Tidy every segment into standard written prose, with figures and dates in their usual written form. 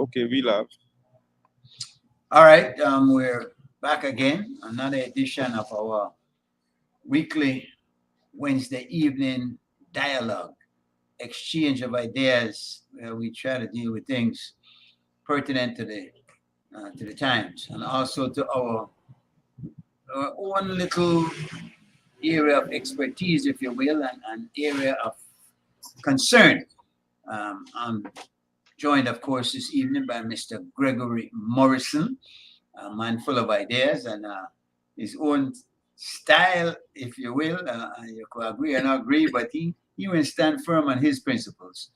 Okay, we love. All right, we're back again. Another edition of our weekly Wednesday evening dialogue, exchange of ideas, where we try to deal with things pertinent to the times, and also to our own little area of expertise, if you will, and area of concern. I'm joined, of course, this evening by Mr. Gregory Morrison, a man full of ideas and his own style, if you will. You could agree or not agree, but he will stand firm on his principles.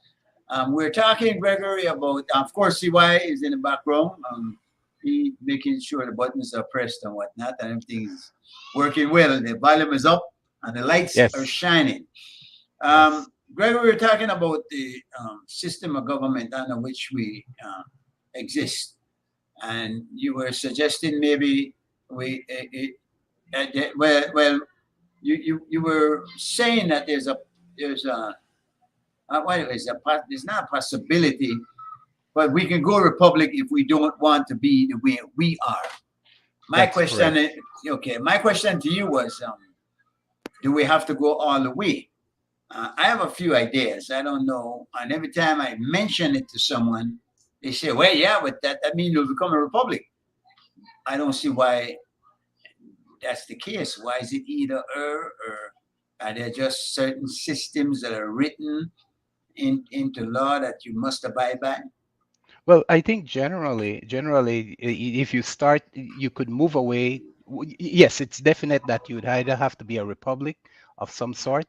We're talking, Gregory, about, of course, CY is in the background. He making sure the buttons are pressed and whatnot, and everything is working well. The volume is up and the lights are Yes. shining. Yes. Gregory, we're talking about the system of government under which we exist, and you were suggesting maybe we well you were saying that there's a what is a there's not a possibility, but we can go republic if we don't want to be the way we are. My That's question correct. is, okay, my question to you was, do we have to go all the way? I have a few ideas. I don't know. And every time I mention it to someone, they say, well, yeah, but that means you'll become a republic. I don't see why that's the case. Why is it either or are there just certain systems that are written into law that you must abide by? Well, I think generally, if you start, you could move away. Yes, it's definite that you would either have to be a republic of some sort,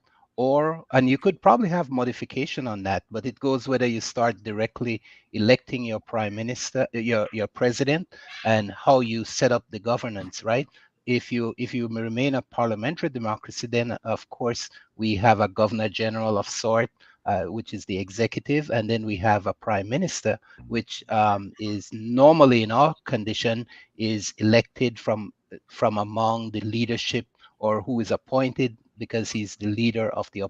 and you could probably have modification on that, but it goes whether you start directly electing your prime minister, your president, and how you set up the governance, right? If you remain a parliamentary democracy, then of course we have a governor general of sort, which is the executive, and then we have a prime minister, which is normally in our condition is elected from among the leadership, or who is appointed because he's the leader of the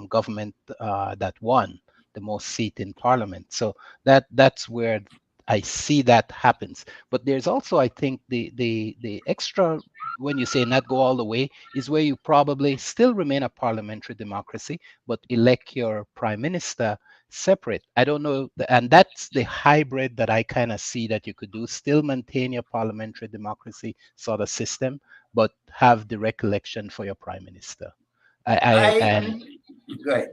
government that won the most seat in parliament. So that's where I see that happens. But there's also, I think, the extra, when you say not go all the way, is where you probably still remain a parliamentary democracy, but elect your prime minister separate. I don't know, and that's the hybrid that I kind of see that you could do. Still maintain your parliamentary democracy sort of system, but have direct election for your prime minister. I I and Go ahead.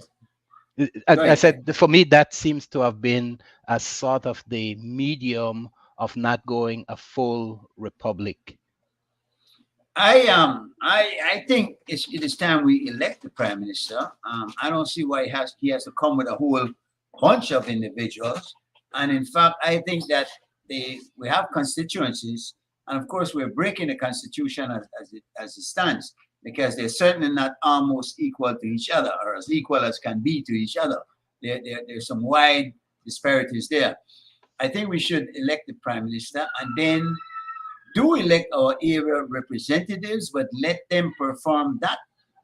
Go I ahead. said, for me, that seems to have been a sort of the medium of not going a full republic. I think it is time we elect the prime minister. I don't see why he has to come with a whole bunch of individuals. And in fact, I think that we have constituencies, and of course we're breaking the constitution as it stands, because they're certainly not almost equal to each other, or as equal as can be to each other. There's some wide disparities there. I think we should elect the prime minister, and then do elect our area representatives, but let them perform that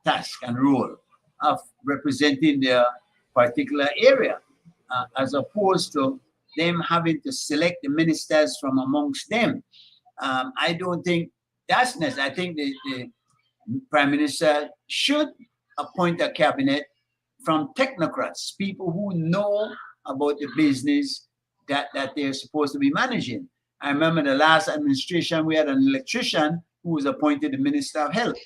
task and role of representing their particular area, as opposed to them having to select the ministers from amongst them. I don't think that's necessary. I think the prime minister should appoint a cabinet from technocrats, people who know about the business that they're supposed to be managing. I remember the last administration, we had an electrician who was appointed the Minister of Health.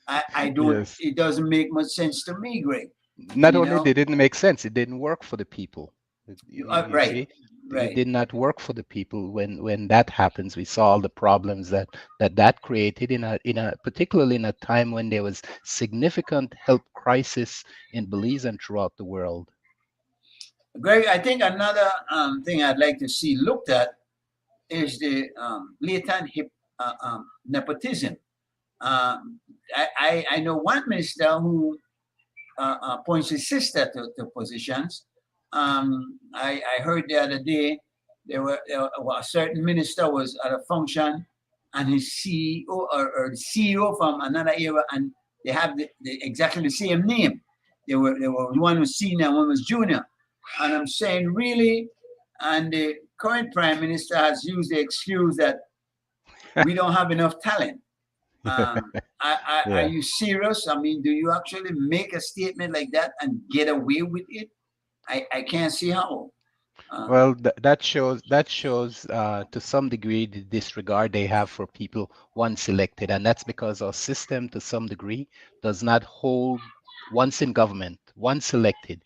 I don't, Yes. it doesn't make much sense to me, Greg. Not You only know, did it didn't make sense, it didn't work for the people. You right, see, it right. did not work for the people when that happens. We saw all the problems that created in a particularly in a time when there was significant health crisis in Belize and throughout the world. Greg, I think another thing I'd like to see looked at is the blatant nepotism. I know one minister who appoints his sister to positions. I heard the other day a certain minister was at a function, and his CEO or the CEO from another area, and they have exactly the same name. They were one was senior, one was junior, and I'm saying, really, and the current prime minister has used the excuse that we don't have enough talent. Are Yeah. you serious? I mean, do you actually make a statement like that and get away with it? I can't see how. Well, that shows to some degree the disregard they have for people once elected, and that's because our system, to some degree, does not hold once in government, once elected.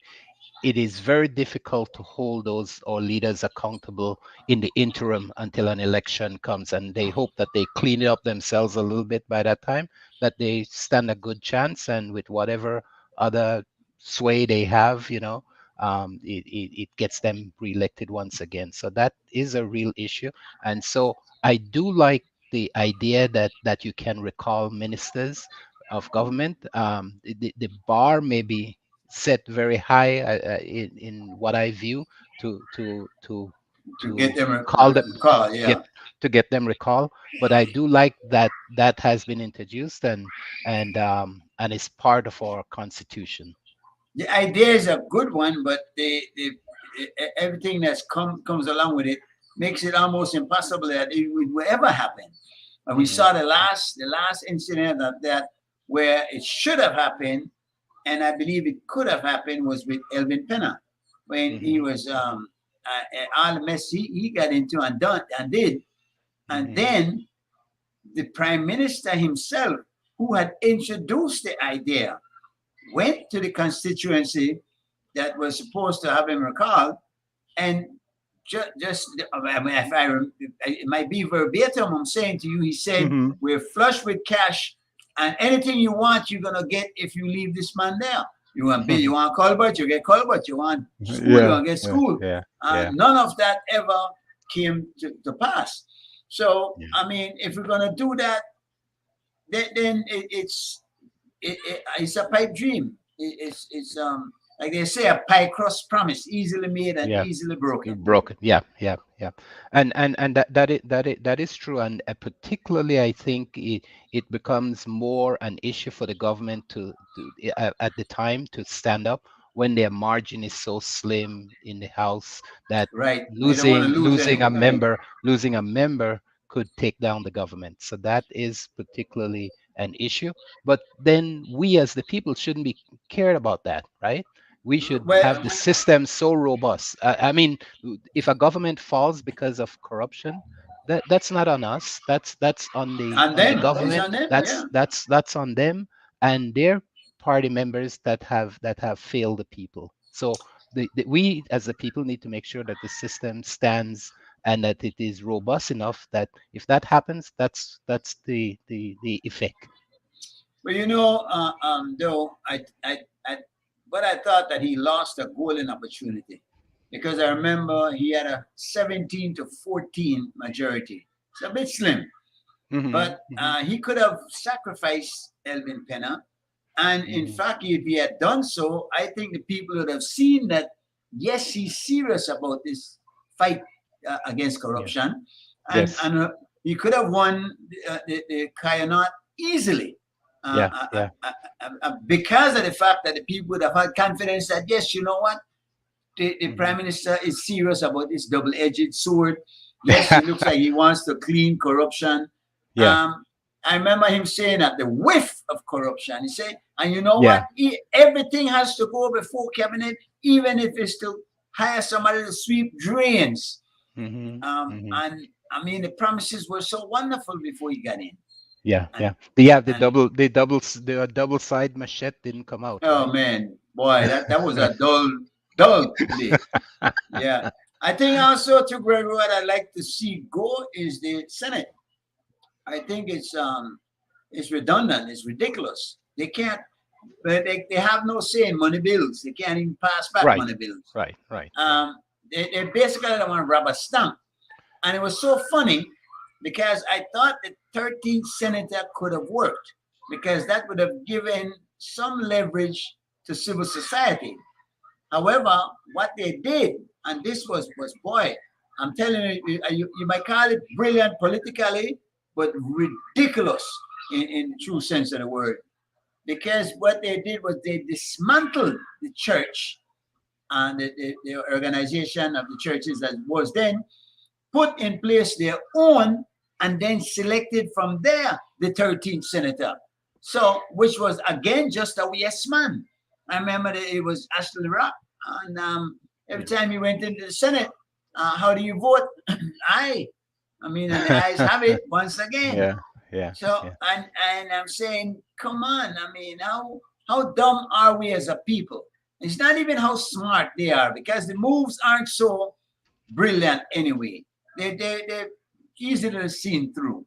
It is very difficult to hold those or leaders accountable in the interim until an election comes, and they hope that they clean it up themselves a little bit by that time, that they stand a good chance, and with whatever other sway they have, it gets them reelected once again. So that is a real issue. And so I do like the idea that you can recall ministers of government. The bar may be set very high in what I view to to get them call them recall, yeah. get to get them recall. But I do like that has been introduced and is part of our constitution. The idea is a good one, but everything that's comes along with it makes it almost impossible that it would ever happen. And we Mhm. saw the last incident of that where it should have happened, and I believe it could have happened was with Elvin Penna when he Mhm. was all the mess he got into and done and did, and Mhm. then the prime minister himself, who had introduced the idea, went to the constituency that was supposed to have him recalled, and just I mean, it might be verbatim, I'm saying to you, he said, Mhm. "We're flush with cash, and anything you want, you're gonna get if you leave this man there. You want bill, you want Colbert, you get Colbert. You want school, you Yeah, want get yeah, school." yeah, yeah, And none of that ever came to pass. So, yeah. I mean, if we're gonna do that, then it's a pipe dream. It's like they say, a pie crust promise, easily made and Yeah. easily broken. You broke it. Yeah, yeah, yeah. And that is true. And particularly, I think it becomes more an issue for the government at the time to stand up when their margin is so slim in the House that Right. They don't want to losing lose losing a anything. member losing a member could take down the government. So that is particularly an issue. But then we as the people shouldn't be cared about that, right? We should Well, have the system so robust. I mean, if a government falls because of corruption, that's not on us. That's on on the them. It's government. on them. Yeah. That's on them and their party members that have failed the people. So we as the people need to make sure that the system stands and that it is robust enough that if that happens, that's the effect. But though but I thought that he lost a golden opportunity because I remember he had a 17-14 majority. It's a bit slim, Hmm. but Hmm. he could have sacrificed Elvin Penna. And in Hmm. fact, if he had done so, I think the people would have seen that, yes, he's serious about this fight against Yeah. corruption. And, Yes. and he could have won the Kayonat easily. Yeah. Yeah. Because of the fact that the people would have had confidence that, yes, you know what? The Hmm. prime minister is serious about this double-edged sword. Yes, he looks like he wants to clean corruption. Yeah. I remember him saying that the whiff of corruption. He said, and you know what? Yeah. Everything has to go before cabinet, even if it's to hire somebody to sweep drains. Hmm. Hmm. And I mean, the promises were so wonderful before he got in. Yeah. And Yeah. Yeah. The and double side machete didn't come out, oh right? man, boy, that was a dull day. Yeah. I think also to Greg, what I'd like to see go is the Senate. I think it's redundant, it's ridiculous. They can't they have no say in money bills. They can't even pass back Right. money bills. Right. Right. Right. Um they basically don't want to rubber stamp. And it was so funny because I thought the 13th senator could have worked because that would have given some leverage to civil society. However, what they did, and this was boy, I'm telling you, you might call it brilliant politically, but ridiculous in the true sense of the word. Because what they did was they dismantled the church and the organization of the churches that was then put in place their own and then selected from there the 13th senator. So, which was again just a yes man. I remember that it was Ashley Rock, and every time he went into the Senate, how do you vote? Aye. I mean, and the ayes have it once again. Yeah, yeah, So, yeah. and I'm saying, come on. I mean, how dumb are we as a people? It's not even how smart they are, because the moves aren't so brilliant anyway. They're easily seen through.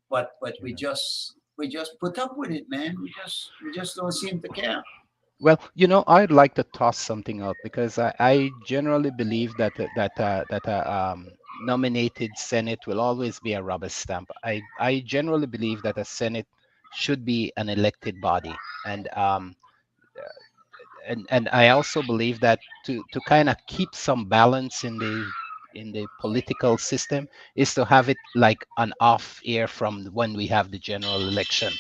But we just put up with it, man. We just don't seem to care. Well, I'd like to toss something out because I generally believe that nominated Senate will always be a rubber stamp. I generally believe that a Senate should be an elected body, and I also believe that to kind of keep some balance in the political system is to have it like an off year from when we have the general election.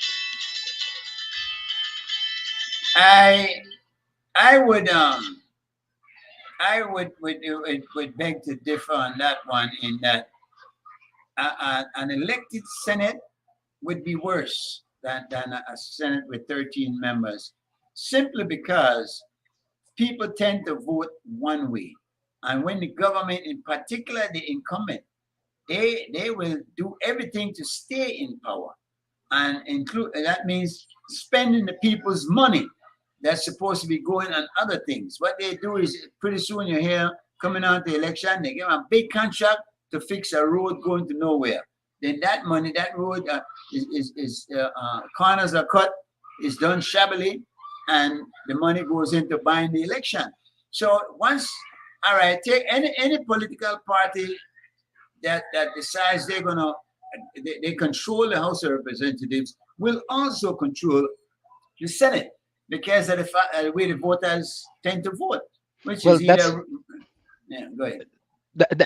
I I would I would beg to differ on that one, in that an elected Senate would be worse than a Senate with 13 members, simply because people tend to vote one way. And when the government, in particular the incumbent, they will do everything to stay in power, and include that means spending the people's money that's supposed to be going on other things. What they do is, pretty soon you hear, coming out the election, they give them a big contract to fix a road going to nowhere. Then that money, that road corners are cut, is done shabbily, and the money goes into buying the election. So once, all right, take any political party that decides they're gonna they control the House of Representatives, will also control the Senate, because of the way the voters tend to vote, which Well, is that's either, yeah. Go ahead.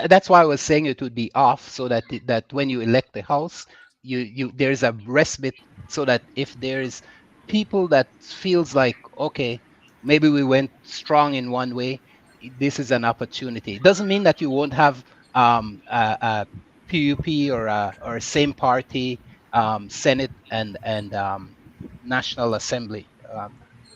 that's why I was saying it would be off, so that when you elect the House, there's a respite, so that if there's people that feels like, okay, maybe we went strong in one way, this is an opportunity. It doesn't mean that you won't have a PUP or same party Senate and National Assembly,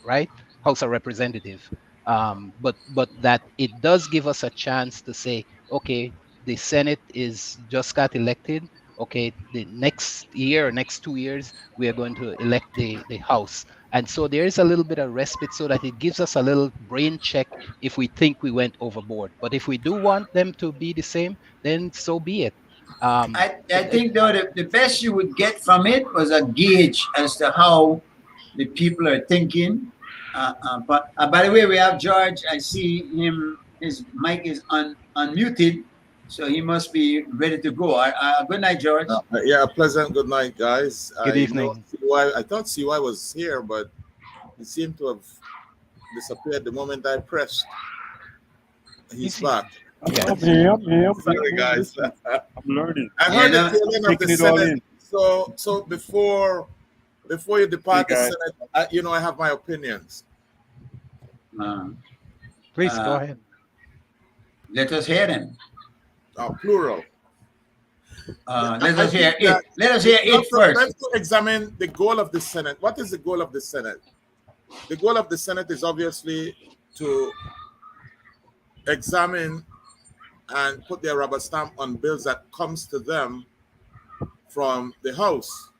right? House of Representative. But that it does give us a chance to say, okay, the Senate is just got elected. Okay, the next year, next 2 years, we are going to elect the House. And so there is a little bit of respite, so that it gives us a little brain check if we think we went overboard. But if we do want them to be the same, then so be it. I think though the best you would get from it was a gauge as to how the people are thinking. But by the way, we have George. I see him. His mic is unmuted, so he must be ready to go. Good night, George. Yeah, a pleasant good night, guys. Good I know evening. CY, I thought CY was here, but he seemed to have disappeared the moment I pressed. He's Is back. Yeah. I'm here. I'm here. Sorry, guys. I'm learning. I Yeah, heard no, the tail end of the taking it all Senate. in. So before you depart Hey, the guys. Senate, I have my opinions. Please go Uh, ahead. Let us hear them. Plural. Let I us hear think it. that Let us hear it let's first. examine the goal of the Senate. What is the goal of the Senate? The goal of the Senate is obviously to examine and put their rubber stamp on bills that comes to them from the House.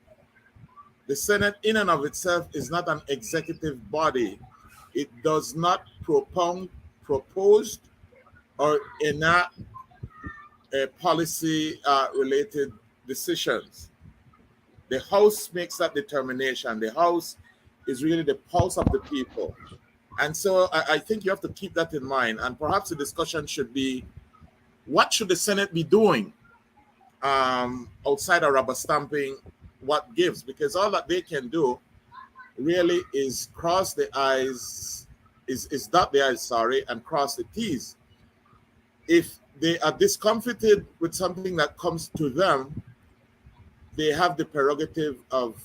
The Senate in and of itself is not an executive body. It does not propose or enact policy related decisions. The House makes that determination. The House is really the pulse of the people. And so I think you have to keep that in mind. And perhaps the discussion should be, what should the Senate be doing outside of rubber stamping what gives? Because all that they can do really is cross the I's, is dot the I's, sorry, and cross the T's. If they are discomfited with something that comes to them, they have the prerogative of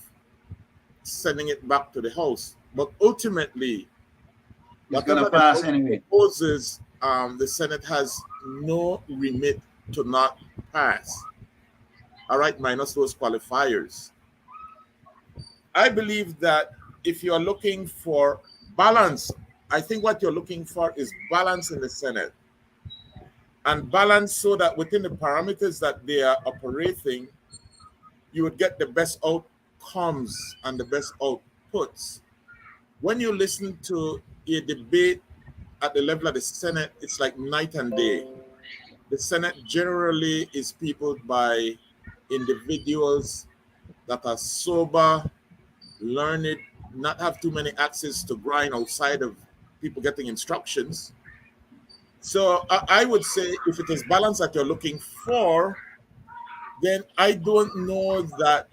sending it back to the House. But ultimately, gonna Whatever the pass House anyway. proposes, the Senate has no remit to not pass. All right, minus those qualifiers. I believe that if you're looking for balance, I think what you're looking for is balance in the Senate. And balance so that within the parameters that they are operating, you would get the best outcomes and the best outputs. When you listen to a debate at the level of the Senate, it's like night and day. The Senate generally is peopled by individuals that are sober, learned, not have too many access to grind outside of people getting instructions. So I would say if it is balance that you're looking for, then I don't know that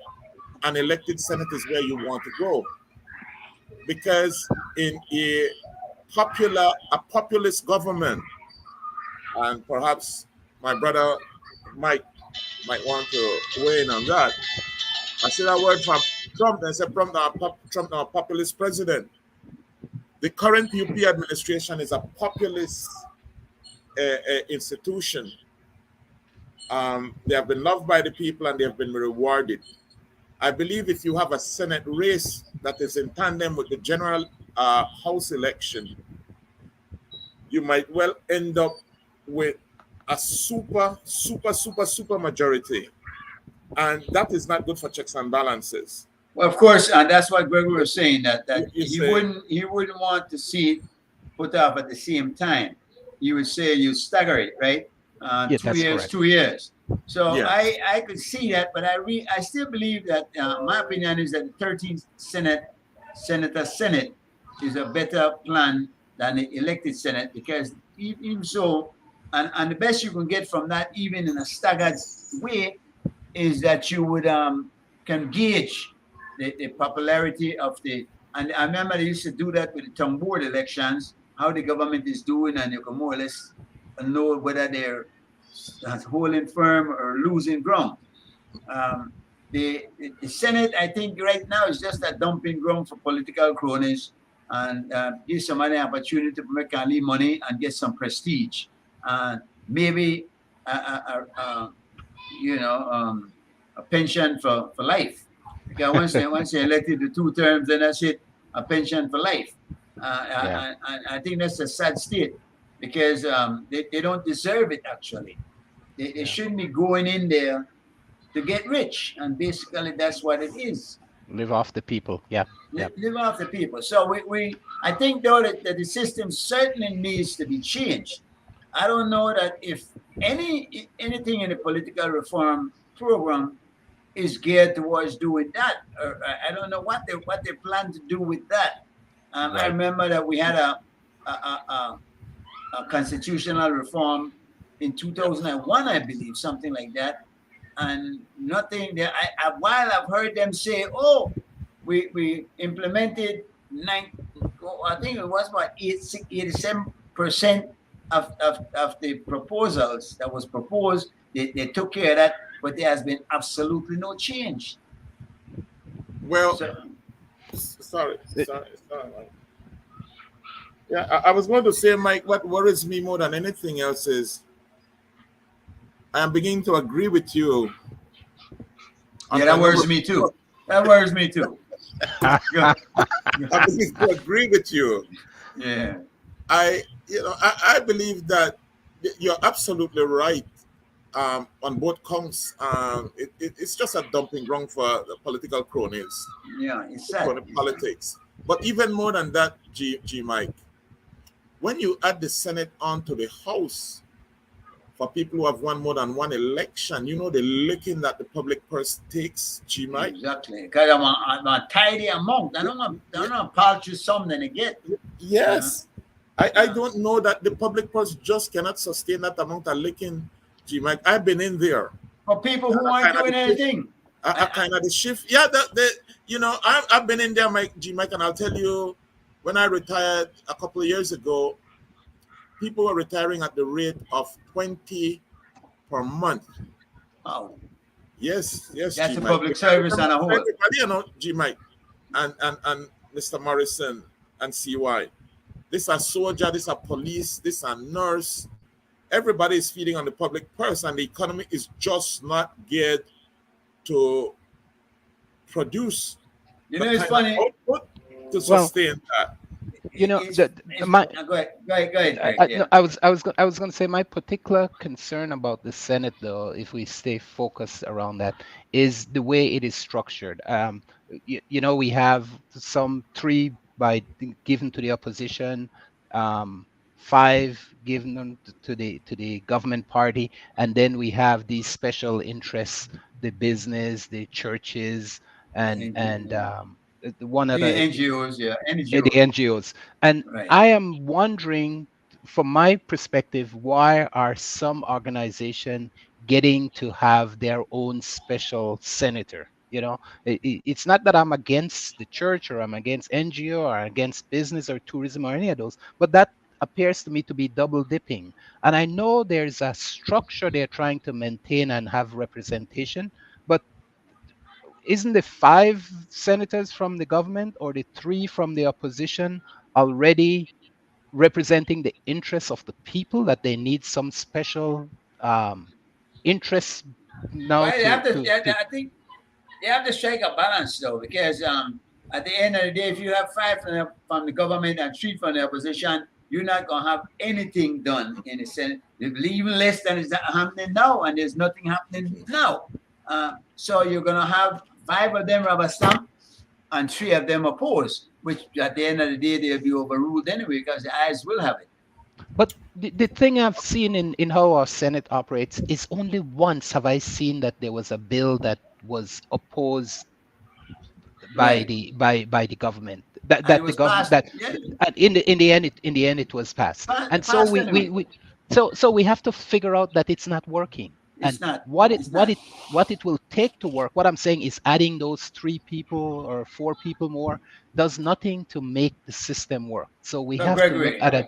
an elected Senate is where you want to go. Because in a populist government, and perhaps my brother Mike might want to weigh in on that. I see that word from Trump and said Trump now a populist president. The current UP administration is a populist institution. They have been loved by the people and they have been rewarded. I believe if you have a Senate race that is in tandem with the general House election, you might well end up with a super majority. And that is not good for checks and balances. Well, of course, and that's what Gregory was saying, that You he say- wouldn't want to see it put off at the same time. You would say you stagger it, right? Yeah, 2 that's years, correct. 2 years. So Yes. I could see that, but I still believe that my opinion is that the 13th Senate is a better plan than the elected Senate, because even so, and the best you can get from that, even in a staggered way, is that you would can gauge the popularity of the, and I remember they used to do that with the town board elections, how the government is doing, and you can more or less know whether they're holding firm or losing ground. The Senate, I think right now is just a dumping ground for political cronies, and give somebody an opportunity to make a little money and get some prestige, and maybe a pension for life. Because once they elected the 2 terms, then that's it, a pension for life. Yeah. I think that's a sad state, because they don't deserve it, actually. They shouldn't be going in there to get rich, and basically that's what it is. Live off the people. Yeah. Live off the people. So I think though that the system certainly needs to be changed. I don't know that if anything in the political reform program is geared towards doing that, or I don't know what they plan to do with that. I Right. remember that we had a constitutional reform in 2001, I believe, something like that, and nothing there. While I've heard them say, "Oh, we implemented I think it was about 87% of the proposals that was proposed. They took care of that, but there has been absolutely no change." Well, So, sorry. Yeah, I was going to say, Mike, what worries me more than anything else is I am beginning to agree with you. yeah, that worries me too. That worries me too. I'm beginning to agree with you. Yeah. I believe that you're absolutely right on both counts. It's just a dumping ground for the political cronies, Yeah, it's sad. crony politics. But even more than that, G Mike, when you add the Senate onto the House, for people who have won more than one election, you know the licking that the public purse takes, G Mike. Exactly. Because I'm a tidy amount. I don't know paltry sum that they get. Yes. I don't know that the public purse just cannot sustain that amount of licking, G Mike. I've been in there. For people who aren't doing anything. I kind of the shift. Yeah, I've been in there, Mike, and I'll tell you, when I retired a couple of years ago, people were retiring at the rate of 20 per month. Oh, Yes, that's G. a Mike. public service on a whole. Everybody, G. Mike, and Mr. Morrison and CY. this a soldier, this a police, this a nurse. Everybody is feeding on the public purse, and the economy is just not geared to produce You the know, it's kind of funny. output to Well, sustain that. you know, It's, the, my go ahead, Greg, no, I was going to say my particular concern about the Senate, though, if we stay focused around that, is the way it is structured. You know, we have some three given to the opposition, 5 given to the government party, and then we have these special interests, the business, the churches, and the one The other NGOs, yeah, the NGOs, NGOs. And right. I am wondering, from my perspective, why are some organization getting to have their own special senator? You know, it's not that I'm against the church or I'm against NGO or against business or tourism or any of those, but that appears to me to be double dipping. And I know there's a structure they're trying to maintain and have representation, but isn't the 5 senators from the government or the 3 from the opposition already representing the interests of the people, that they need some special interest now Well, to I think they have to strike a balance though, because at the end of the day, if you have 5 from the government and 3 from the opposition, you're not gonna have anything done in the Senate. Even less than is happening now, and there's nothing happening now. So you're gonna have 5 of them rubber stamp and 3 of them oppose, which at the end of the day they'll be overruled anyway because the ayes will have it. But the thing I've seen in how our Senate operates is only once have I seen that there was a bill that was opposed by Right. the government. That And that it the was government passed. that Yeah, and in the end it was passed. And so passed we anyway. we have to figure out that it's not working. It's And not. what It's not. it will take to work. What I'm saying is adding those 3 people or 4 people more does nothing to make the system work. So we But have to look Gregory, at it.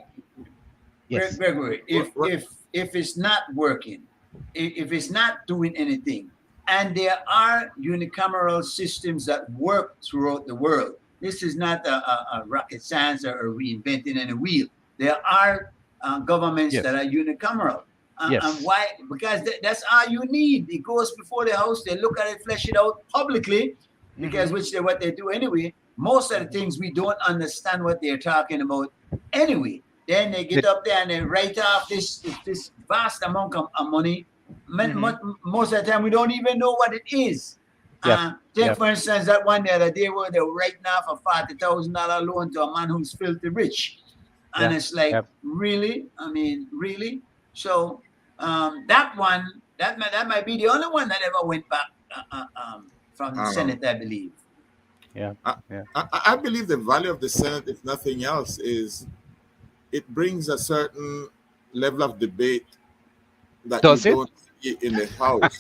Yes. Gregory, if it's not working, if it's not doing anything, and there are unicameral systems that work throughout the world, this is not a rocket science or reinventing any wheel. There are governments Yes. that are unicameral. Yes. And why? Because that's all you need. It goes before the house. They look at it, flesh it out publicly, because what they do anyway. Most of the things we don't understand what they're talking about anyway. Then they get up there and they write off this vast amount of money. Most of the time we don't even know what it is. Take for instance that one the other day where they were writing off a $40,000 loan to a man who's filthy rich, and it's like, really? I mean, really? So that one, that might be the only one that ever went back from the Senate, I believe. I believe the value of the Senate, if nothing else, is it brings a certain level of debate that Does you it? don't see in the House.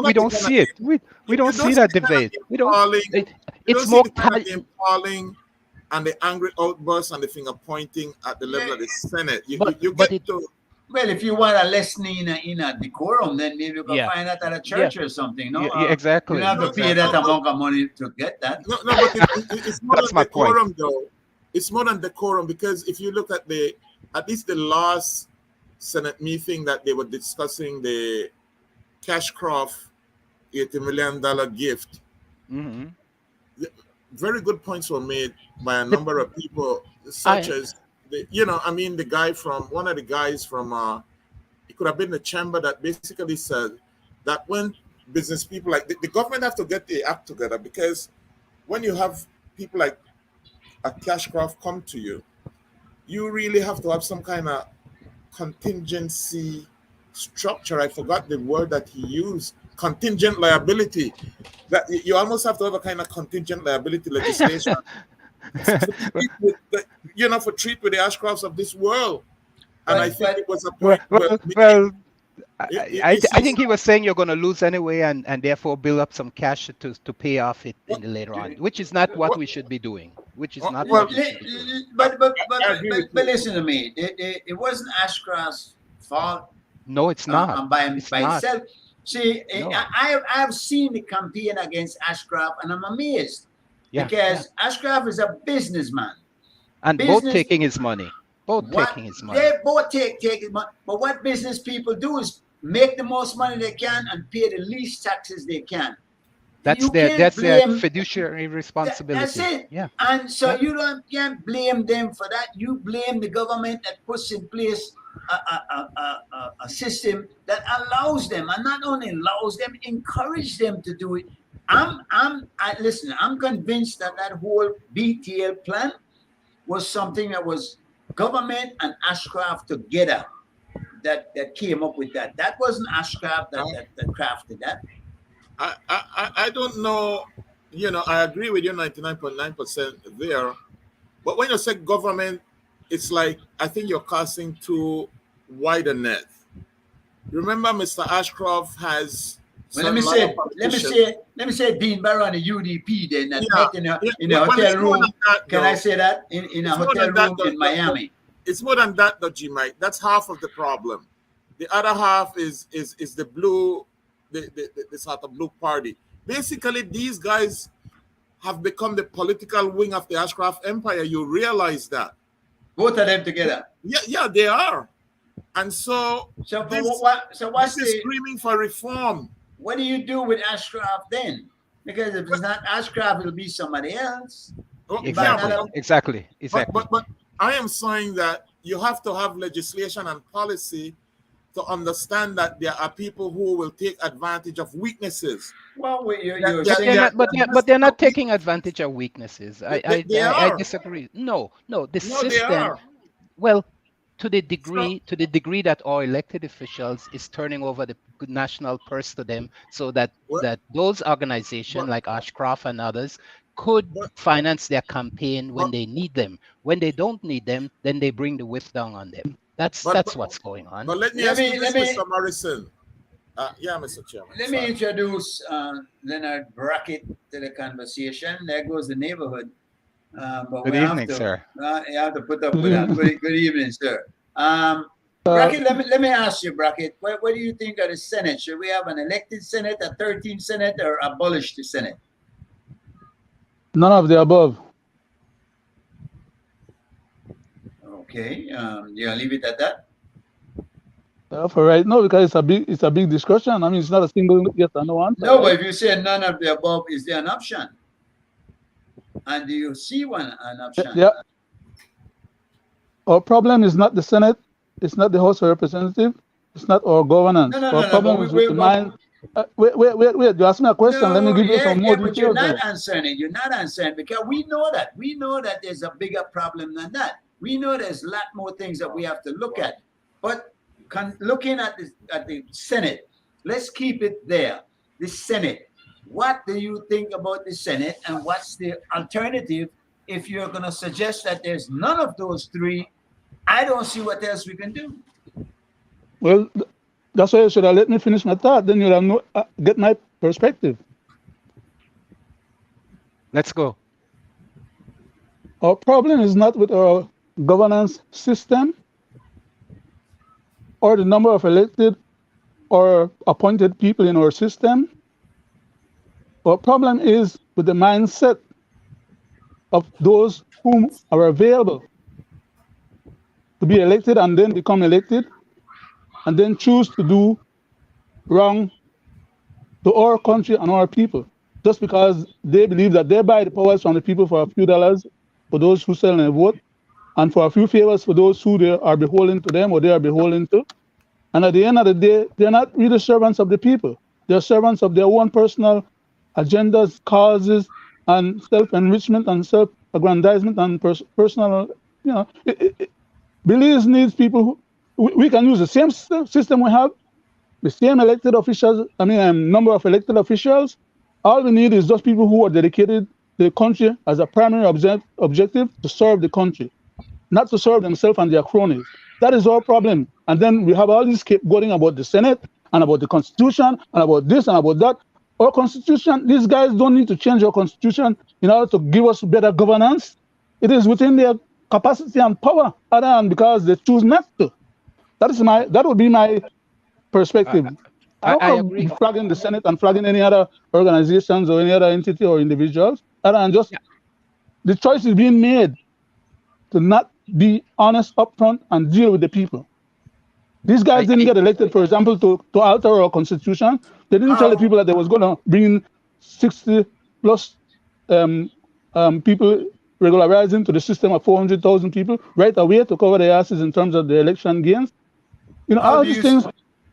We don't see it. We don't see that debate. We don't. It's see more. the kind of impalling and the angry outbursts and the finger pointing at the level of the Senate. Well, if you want a lesson in a decorum, then maybe you can find that at a church or something. No, exactly. You don't have to pay that amount of money to get that. No, but it's more than decorum, though. It's more than decorum, because if you look at least the last Senate meeting that they were discussing the Cashcroft $80 million gift, very good points were made by a number of people, such as the guy one of the guys from it could have been the chamber, that basically said that when business people like the government have to get the act together, because when you have people like a Cashcroft come to you, you really have to have some kind of contingency structure. I forgot the word that he used. Contingent liability. That you almost have to have a kind of contingent liability legislation. For treat with the Ashcrofts of this world. And I think it was a point I think he was saying you're going to lose anyway, and therefore build up some cash to pay off it in the later on, which is not what we should be doing. Which is not what we should be doing. But listen to me. It wasn't Ashcroft's fault. No, it's not. By itself. See, No. I've seen the campaign against Ashcroft, and I'm amazed because Ashcroft is a businessman, and both taking his money. both What taking his money. they both take his money. But what business people do is make the most money they can and pay the least taxes they can. You can't That's their blame fiduciary that's responsibility. it. Yeah. And so Yeah. you can't blame them for that. You blame the government that puts in place a system that allows them, and not only allows them, encourage them to do it. Listen. I'm convinced that whole BTL plan was something that was government and Ashcroft together that came up with that. That wasn't Ashcroft that crafted that. I don't know. You know, I agree with you 99.9% there. But when you say government, it's like I think you're casting too wide a net. Remember, Mr. Ashcroft has. Well, let me say, Dean Barrow and the UDP then that met in a hotel room. Can I say that in a hotel room in Miami? It's more than that, though, G. Mike. That's half of the problem. The other half is the blue, the sort of blue party. Basically, these guys have become the political wing of the Ashcroft Empire. You realize that? Both of them together. Yeah, they are. And so what's this screaming for reform. What do you do with Ashcroft then? Because if it's not Ashcroft, it'll be somebody else. Exactly. But I am saying that you have to have legislation and policy to understand that there are people who will take advantage of weaknesses. Well, but they're not taking advantage of weaknesses. I disagree. No, the system. Well, to the degree that our elected officials is turning over the national purse to them, so that those organizations like Ashcroft and others could finance their campaign when they need them. When they don't need them, then they bring the whip down on them. That's what's going on. But let me ask you this, Mr. Morrison. Mr. Chairman. Let me introduce Leonard Brackett to the conversation. There goes the neighborhood. But good evening, sir. You have to put up with that. Good evening, sir. Brackett, let me ask you, Brackett, what do you think of the Senate? Should we have an elected Senate, a 13th Senate, or abolish the Senate? None of the above. Okay, you leave it at that? For right now, because it's a big discussion. I mean, it's not a single yes or no answer. No, but if you say none of the above, is there an option? And do you see an option? Yeah. Our problem is not the Senate. It's not the House of Representatives. It's not our governance. Our problem is with the mind. Wait. You asked me a question. Let me give you some more details. But you're not answering it. You're not answering because we know that. We know that there's a bigger problem than that. We know there's a lot more things that we have to look at. But looking at the Senate, let's keep it there. The Senate. What do you think about the Senate, and what's the alternative if you're going to suggest that there's none of those three? I don't see what else we can do. Well, that's why you should have let me finish my thought. Then you'll have get my perspective. Let's go. Our problem is not with our governance system or the number of elected or appointed people in our system. Our problem is with the mindset of those whom are available to be elected and then become elected and then choose to do wrong to our country and our people just because they believe that they buy the powers from the people for a few dollars for those who sell and vote and for a few favors for those who they are beholden to them or they are beholden to. And at the end of the day, they're not really servants of the people. They're servants of their own personal agendas, causes, and self-enrichment and self-aggrandizement and personal, Belize needs people we can use the same system we have, the same elected officials, number of elected officials. All we need is just people who are dedicated to the country as a primary objective to serve the country, not to serve themselves and their cronies. That is our problem. And then we have all this scapegoating about the Senate and about the Constitution and about this and about that. Our Constitution, these guys don't need to change our Constitution in order to give us better governance. It is within their capacity and power, other than because they choose not to. That would be my perspective. I agree. Flagging the Senate and flagging any other organizations or any other entity or individuals, other than just the choice is being made to not be honest upfront and deal with the people. These guys didn't get elected, for example, to alter our constitution. They didn't tell the people that they was going to bring in 60 plus people regularizing to the system of 400,000 people right away to cover their asses in terms of the election gains. You know, all these things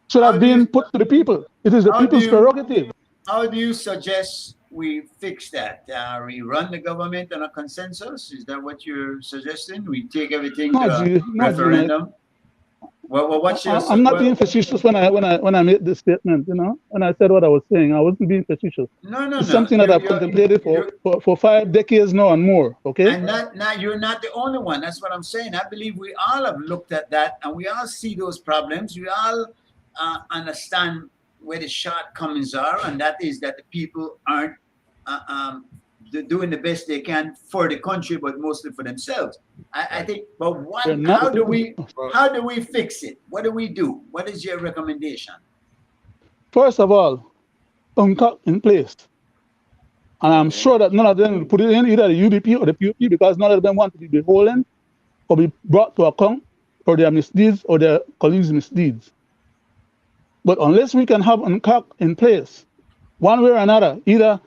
should have been put to the people. It is the people's prerogative. How do you suggest we fix that? Rerun the government on a consensus? Is that what you're suggesting? We take everything to a referendum? Well, what's your? I'm not being facetious when I made this statement. You know, when I said what I was saying, I wasn't being facetious. No. It's something that I've contemplated for 5 decades now and more. Okay. And you're not the only one. That's what I'm saying. I believe we all have looked at that, and we all see those problems. We all understand where the shortcomings are, and that is that the people aren't doing the best they can for the country, but mostly for themselves. I think. But how do we fix it? What do we do? What is your recommendation? First of all, UNCAC in place, and I'm sure that none of them will put it in, either the UDP or the PUP, because none of them want to be beholden or be brought to account for their misdeeds or their colleagues' misdeeds. But unless we can have UNCAC in place, one way or another, either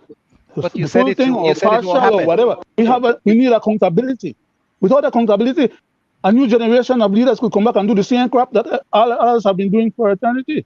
but you the said full it, thing you or said it won't partial or happen. whatever, we need accountability. Without accountability, a new generation of leaders could come back and do the same crap that all others have been doing for eternity.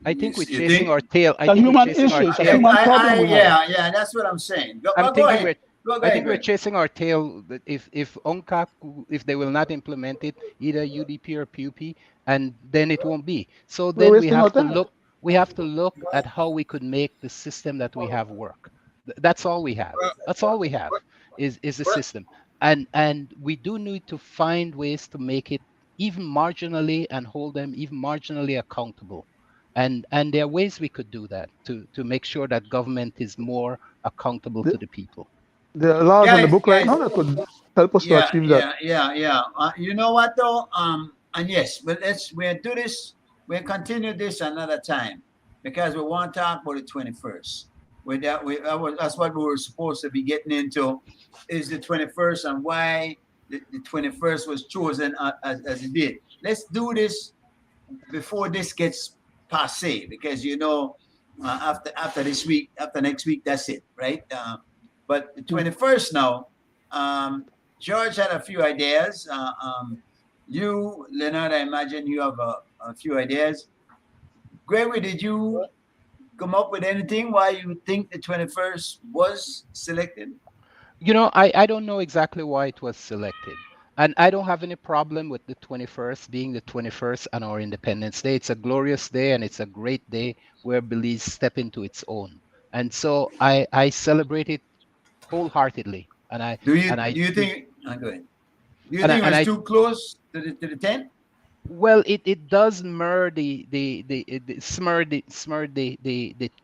I think we're You chasing think? our tail. I A think we're human chasing our issue, it's a tail. human problem. we have. Yeah, that's what I'm saying. Go I'm thinking ahead. I think we're chasing our tail. That if UNCAC, if they will not implement it, either UDP or PUP, and then it won't be. So then we have to look. We have to look at how we could make the system that we have work. That's all we have. That's all we have is a system, and we do need to find ways to make it even marginally and hold them even marginally accountable. And there are ways we could do that to make sure that government is more accountable to the people. There are laws in the book right now that could help us to achieve that. Yeah. You know what though? And yes, but we'll do this. We'll continue this another time because we want to talk about the 21st. That's what we were supposed to be getting into, is the 21st and why the 21st was chosen as it did. Let's do this before this gets passé, because after this week, after next week, that's it, right? But the 21st now, George had a few ideas. You, Leonard, I imagine you have a few ideas. Gregory, did you come up with anything why you think the 21st was selected? I don't know exactly why it was selected. And I don't have any problem with the 21st being the 21st and our Independence Day. It's a glorious day and it's a great day where Belize step into its own. And so I celebrate it wholeheartedly. And do you think it's too close to the 10th? Well, it does smur the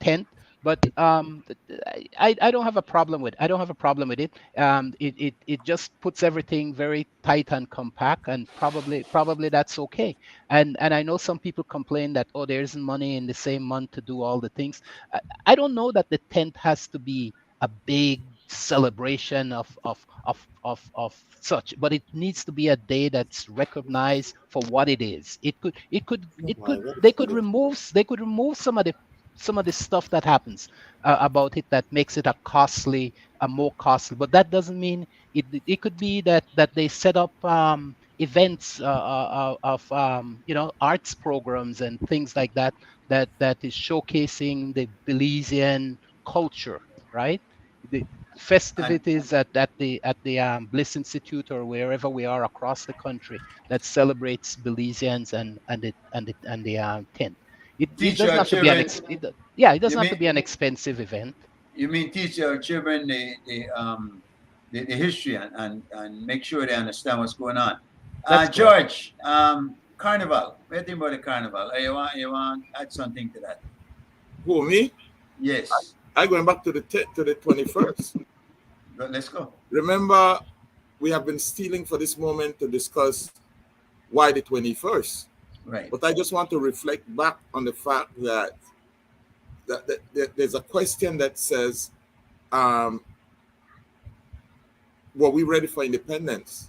10th, but I don't have a problem with it. It just puts everything very tight and compact, and probably that's okay. And I know some people complain that there isn't money in the same month to do all the things. I don't know that the 10th has to be a big celebration of such, but it needs to be a day that's recognized for what it is. They could remove some of the stuff that happens about it that makes it a more costly, but that doesn't mean it could be that they set up events of arts programs and things like that is showcasing the Belizean culture, right? The festivities at the Bliss Institute or wherever we are across the country that celebrates Belizeans and the 10th. It doesn't have to be it doesn't have to be an expensive event. You mean teach our children the history and make sure they understand what's going on. George, Carnival. What do you think about the Carnival? You want to add something to that? Who, me? Yes. I'm going back to the 21st. Let's go. Remember, we have been stealing for this moment to discuss why the 21st. Right. But I just want to reflect back on the fact that there's a question that says, were we ready for independence?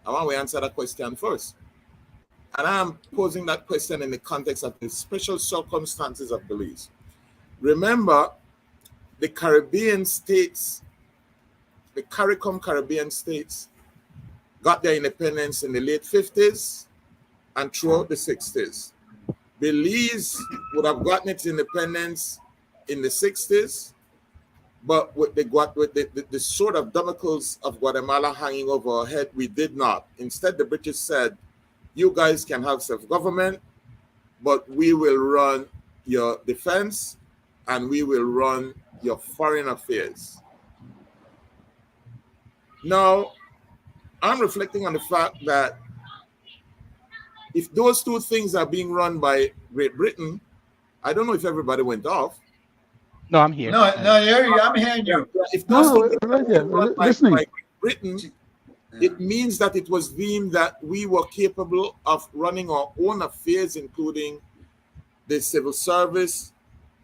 I want to answer that question first. And I'm posing that question in the context of the special circumstances of Belize. Remember, the Caribbean states, the CARICOM Caribbean states, got their independence in the late 50s and throughout the 60s. Belize would have gotten its independence in the 60s, but with the sword of Damocles of Guatemala hanging over our head, we did not. Instead, the British said, you guys can have self-government, but we will run your defense and we will run your foreign affairs. Now, I'm reflecting on the fact that if those two things are being run by Great Britain, I don't know if everybody went off. No, I'm here. No, I'm hearing you. If those No, two right here, things are run by listening. Great Britain, it means that it was deemed that we were capable of running our own affairs, including the civil service,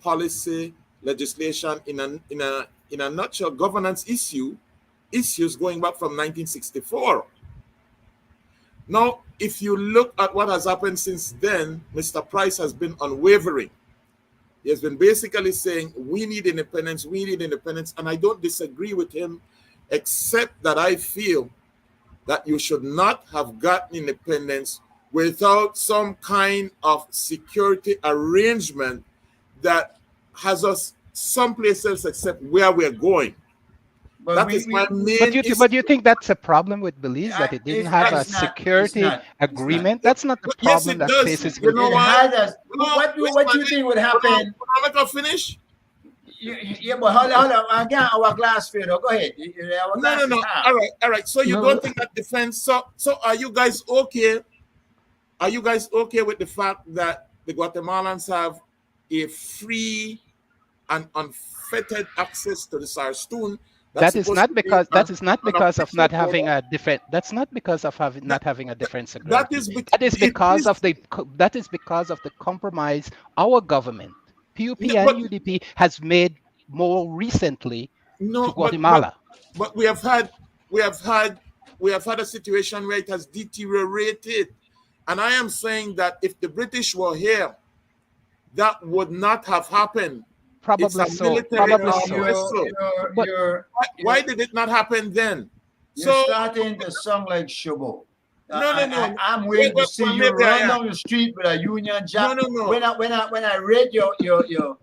policy, legislation, in a nutshell, governance issues going back from 1964. Now, if you look at what has happened since then, Mr. Price has been unwavering. He has been basically saying, we need independence, and I don't disagree with him, except that I feel that you should not have gotten independence without some kind of security arrangement that has us someplace else except where we're going. But That is my main But you think that's a problem with Belize, that it didn't have a security agreement? That's not the Yes, problem it that does. faces You know Belize. what? What do you think would happen? Let us finish. Yeah, but hold on. Again, our glass field. Go ahead. No. All right. So you don't think that defense? So are you guys okay? Are you guys okay with the fact that the Guatemalans have a free and unfettered access to the Sarstoon? That is not because of not having a defense. That's not because of not having a defense agreement. That is because of the compromise our government, PUP and UDP, has made more recently to Guatemala. But we have had a situation where it has deteriorated, and I am saying that if the British were here, that would not have happened. Probably so. But why did it not happen then? You're starting to sound like Shobo. No. I'm waiting to see you run down the street with a Union Jack. No. When I read your poem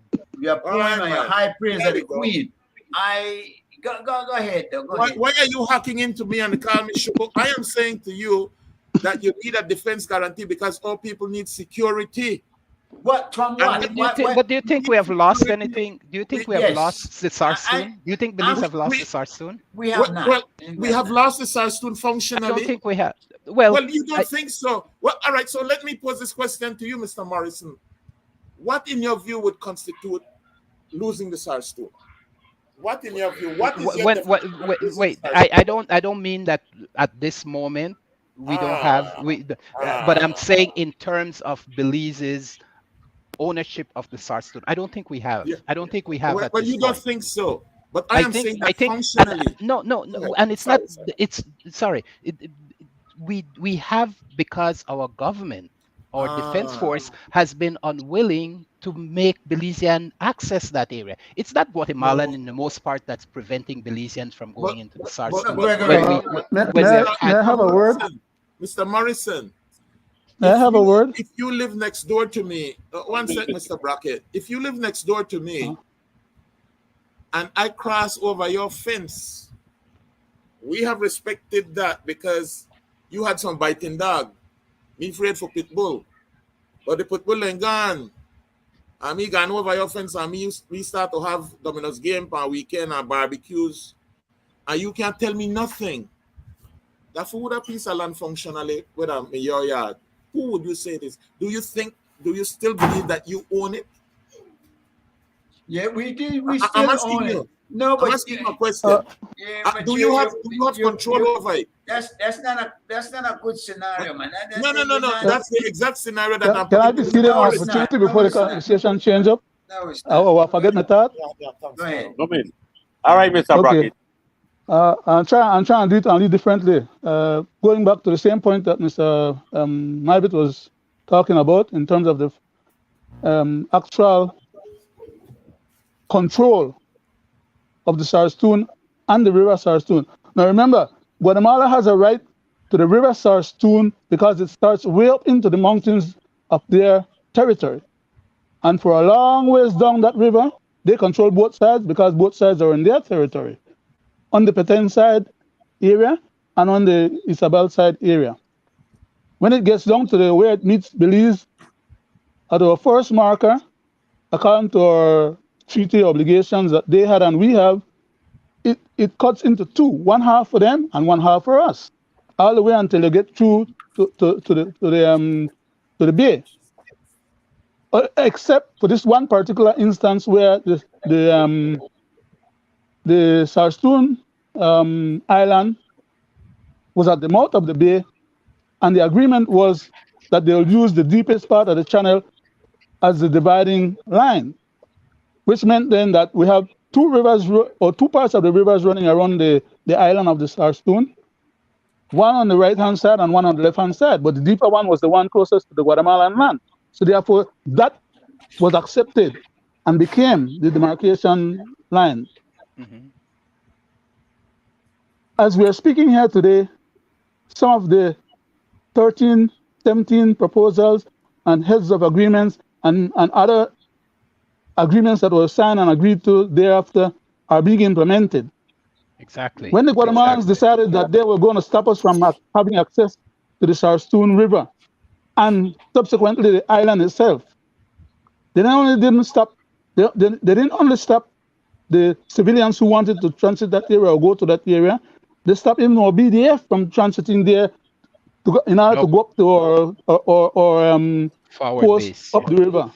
and your high praise of the Queen, I go ahead. Why are you hacking into me and call me Shobo? I am saying to you that you need a defense guarantee because all people need security. What from what? But do you think we have lost anything? Do you think we have lost the Sarstoon? Do you think Belize have lost the Sarstoon? We have not. Well, we have lost the Sarstoon functionally. I don't think we have. Well, you don't think so. Well, all right. So let me pose this question to you, Mr. Morrison. What, in your view, would constitute losing the Sarstoon? What, in your view? What is wait. I don't mean that at this moment we don't have. But I'm saying in terms of Belize's ownership of the Sarstoon, I don't think we have. Yeah. I don't think we have. Well, you don't think so, but I am saying that functionally. No, and it's not. It's sorry. We have because our government, our defense force, has been unwilling to make Belizean access that area. It's not Guatemalan in the most part that's preventing Belizeans from going into the Sarstoon. May I have a word, Mr. Morrison? May I have a word? If you live next door to me, one sec, Mr. Brackett. If you live next door to me and I cross over your fence, we have respected that because you had some biting dog. Me afraid for pit bull. But the pit bull ain't gone. And me gone over your fence and we start to have Domino's game per weekend and barbecues. And you can't tell me nothing. That food a piece of land functionally, whether I'm in your yard. Who would you say it is? Do you still believe that you own it? Yeah, we did. We still own it. No, but I'm asking you a question. Do you have control over it? That's not a good scenario, man. No. That's the exact scenario that I'm. Can I be seated on opportunity before the conversation change up? No, it's not. I forget my thought. Go ahead. Come in. All right, Mr. Brackett. I'm trying to do it a little differently. Going back to the same point that Mr. Mybit was talking about in terms of the actual control of the Sarstoon and the River Sarstoon. Now remember, Guatemala has a right to the River Sarstoon because it starts way up into the mountains of their territory. And for a long ways down that river, they control both sides because both sides are in their territory. On the Petén side area and on the Isabel side area. When it gets down to the where it meets Belize, at our first marker, according to our treaty obligations that they had and we have, it cuts into two, one half for them and one half for us, all the way until they get through to the bay. Except for this one particular instance where the Sarstoon Island was at the mouth of the bay, and the agreement was that they'll use the deepest part of the channel as the dividing line, which meant then that we have two rivers or two parts of the rivers running around the island of the Sarstoon, one on the right-hand side and one on the left-hand side, but the deeper one was the one closest to the Guatemalan land. So therefore, that was accepted and became the demarcation line. Mhm. As we are speaking here today, some of the 13, 17 proposals and heads of agreements and other agreements that were signed and agreed to thereafter are being implemented. Exactly. When the Guatemalans decided that they were going to stop us from having access to the Sarstoon River and subsequently the island itself, they not only didn't stop, they didn't only stop the civilians who wanted to transit that area or go to that area, they stopped even our BDF from transiting there in order to go up to our Forward post base. up the river.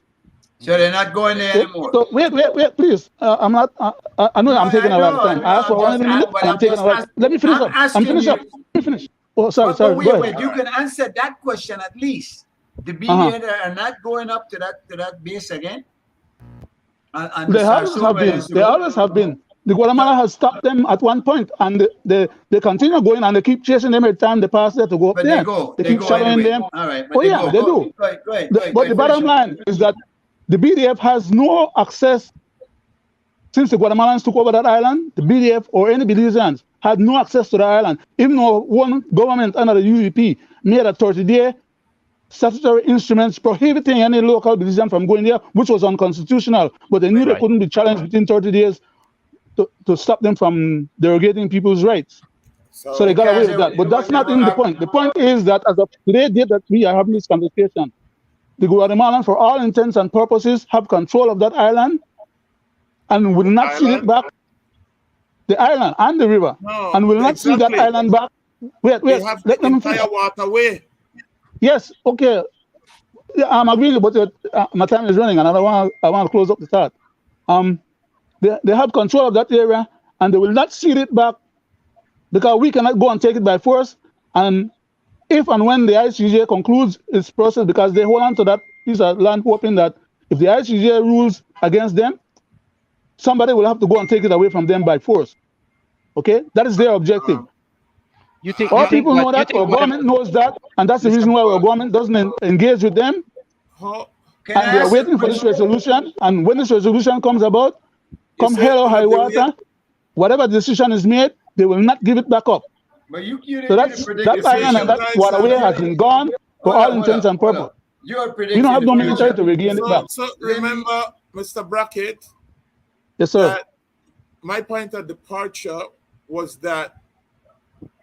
So they're not going there anymore. So wait, please. I'm not. I know I'm taking a lot of time. I asked for 1 minute, and I'm taking a lot. Let me finish up. I'm finished up. Let me finish. Oh, sorry. Go ahead. Wait, you can answer that question at least. The BDN are not going up to that base again. And They always have been. They always have been. The Guatemala has stopped them at one point, and they continue going, and they keep chasing them every time they pass there to go up But there. they keep go shadowing anyway. them. All right. Oh yeah, they do. Go ahead, But the bottom line is that the BDF has no access. Since the Guatemalans took over that island, the BDF or any Belizeans had no access to the island. Even though one government under the UEP made a 30-day statutory instruments prohibiting any local Belizean from going there, which was unconstitutional. But they knew they couldn't be challenged within 30 days to stop them from derogating people's rights. So they got away with that. But that's not in the point. The point is that as of today, date that we are having this conversation, the Guatemalan, for all intents and purposes, have control of that island and will not cede it back. The island and the river, and will not cede that island back. Wait. They have the entire waterway. Yes, okay. Yeah, I'm agreeing, but my time is running, and I want to close up the thought. They have control of that area, and they will not cede it back because we cannot go and take it by force. And if and when the ICJ concludes its process, because they hold on to that piece of land, hoping that if the ICJ rules against them, somebody will have to go and take it away from them by force. Okay, that is their objective. All people know that, our government knows that, and that's the reason why our government doesn't engage with them. And they are waiting for this resolution. And when this resolution comes about, come hell or high water, whatever decision is made, they will not give it back up. But so that island and that waterway has been gone for all intents and purposes. We don't have no military to regain it back. So remember, Mr. Brackett. Yes, sir. My point of departure was that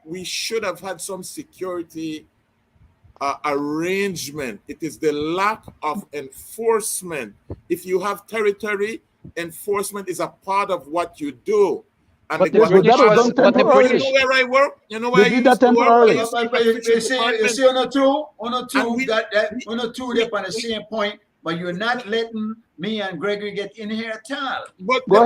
we should have had some security arrangement. It is the lack of enforcement. If you have territory, enforcement is a part of what you do. And but that was done temporarily. You know where I work? You know where they did that temporarily. You see, on the two, they're on the same point, but you're not letting me and Gregory get in here at all. But we're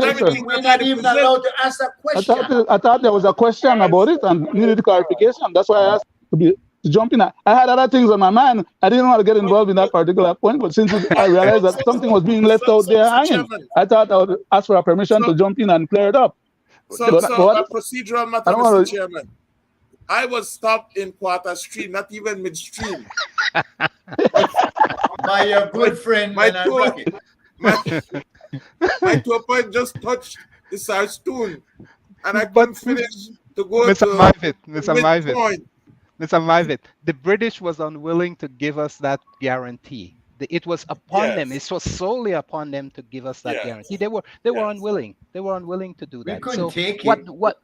not even allowed to ask a question. I thought there was a question about it and needed clarification. That's why I asked to jump in. I had other things on my mind. I didn't want to get involved in that particular point, but since I realized that something was being left out there hanging, I thought I would ask for a permission to jump in and clear it up. So, But- so but- a procedural matter, I don't Mr. wanna- Chairman. I was stopped in quarter stream, not even midstream. By your good friend, my Leonard tool- Brackett. My tour point just touched the side stone, and I But- couldn't finish to go Mr. to Marvin, Mr. Marvin, midpoint. Mr. Marvin, the British was unwilling to give us that guarantee. It was upon them. Yes. It was solely upon them to give us that Yes. guarantee. They were unwilling. They were unwilling to do We that. couldn't So take what it. what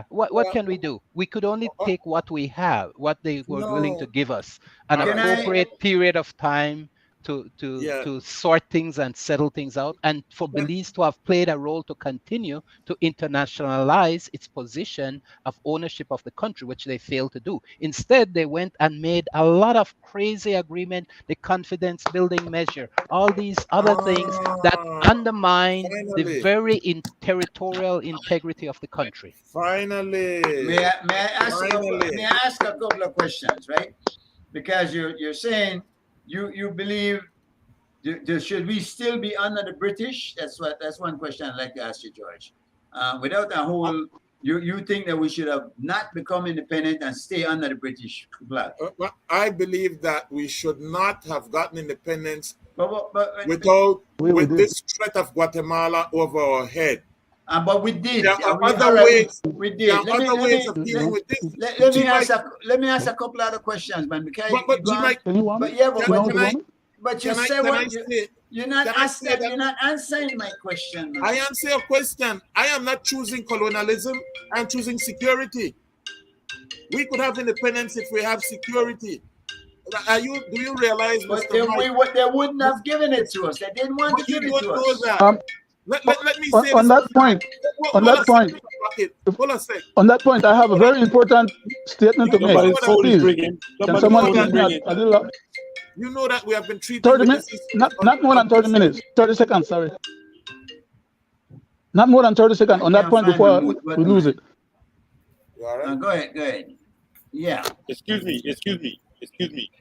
what Well, can we do? We could only take what we have, what they were willing to No. give us, an Can I- appropriate period of time Yeah. to sort things and settle things out, and for Belize to have played a role to continue to internationalize its position of ownership of the country, which they failed to do. Instead, they went and made a lot of crazy agreement, the confidence building measure, all these other things that undermine the Finally. very territorial integrity of the country. Finally. May I Finally. ask a couple of questions, right? Because you're saying you believe should we still be under the British? That's one question I'd like to ask you, George. Without a whole, you think that we should have not become independent and stay under the British flag? Well, I believe that we should not have gotten independence But without We with did. this threat of Guatemala over our head. but we did. There are We- other all right, ways. We There did. are other ways of dealing with this. Let me G-Mike- ask a couple other questions, man. Because But you gone- G-Mike, Can you want but me? yeah, but, Can you but, want me? but you can I, say can I what say? you're not can I say asking. that- You're not answering my question. Man. I answer your question. I am not choosing colonialism. I'm choosing security. We could have independence if we have security. Do you realize, But Mr. Mike, they wouldn't have given it to us. They didn't want to but you give it don't to know us. that? Let me say On this. that point, on that point, Hold on a sec. on that point, I have a very important statement to Somebody's make. phone is Please, ringing. can Somebody's someone phone give is me ringing. a little, You know that we have been treated 30 with minutes, this not more than 30 minutes, 30 seconds, sorry. Not more than 30 seconds on that Can't point find before the we mute button, lose man. it. You all right? Go ahead. Yeah. Excuse me.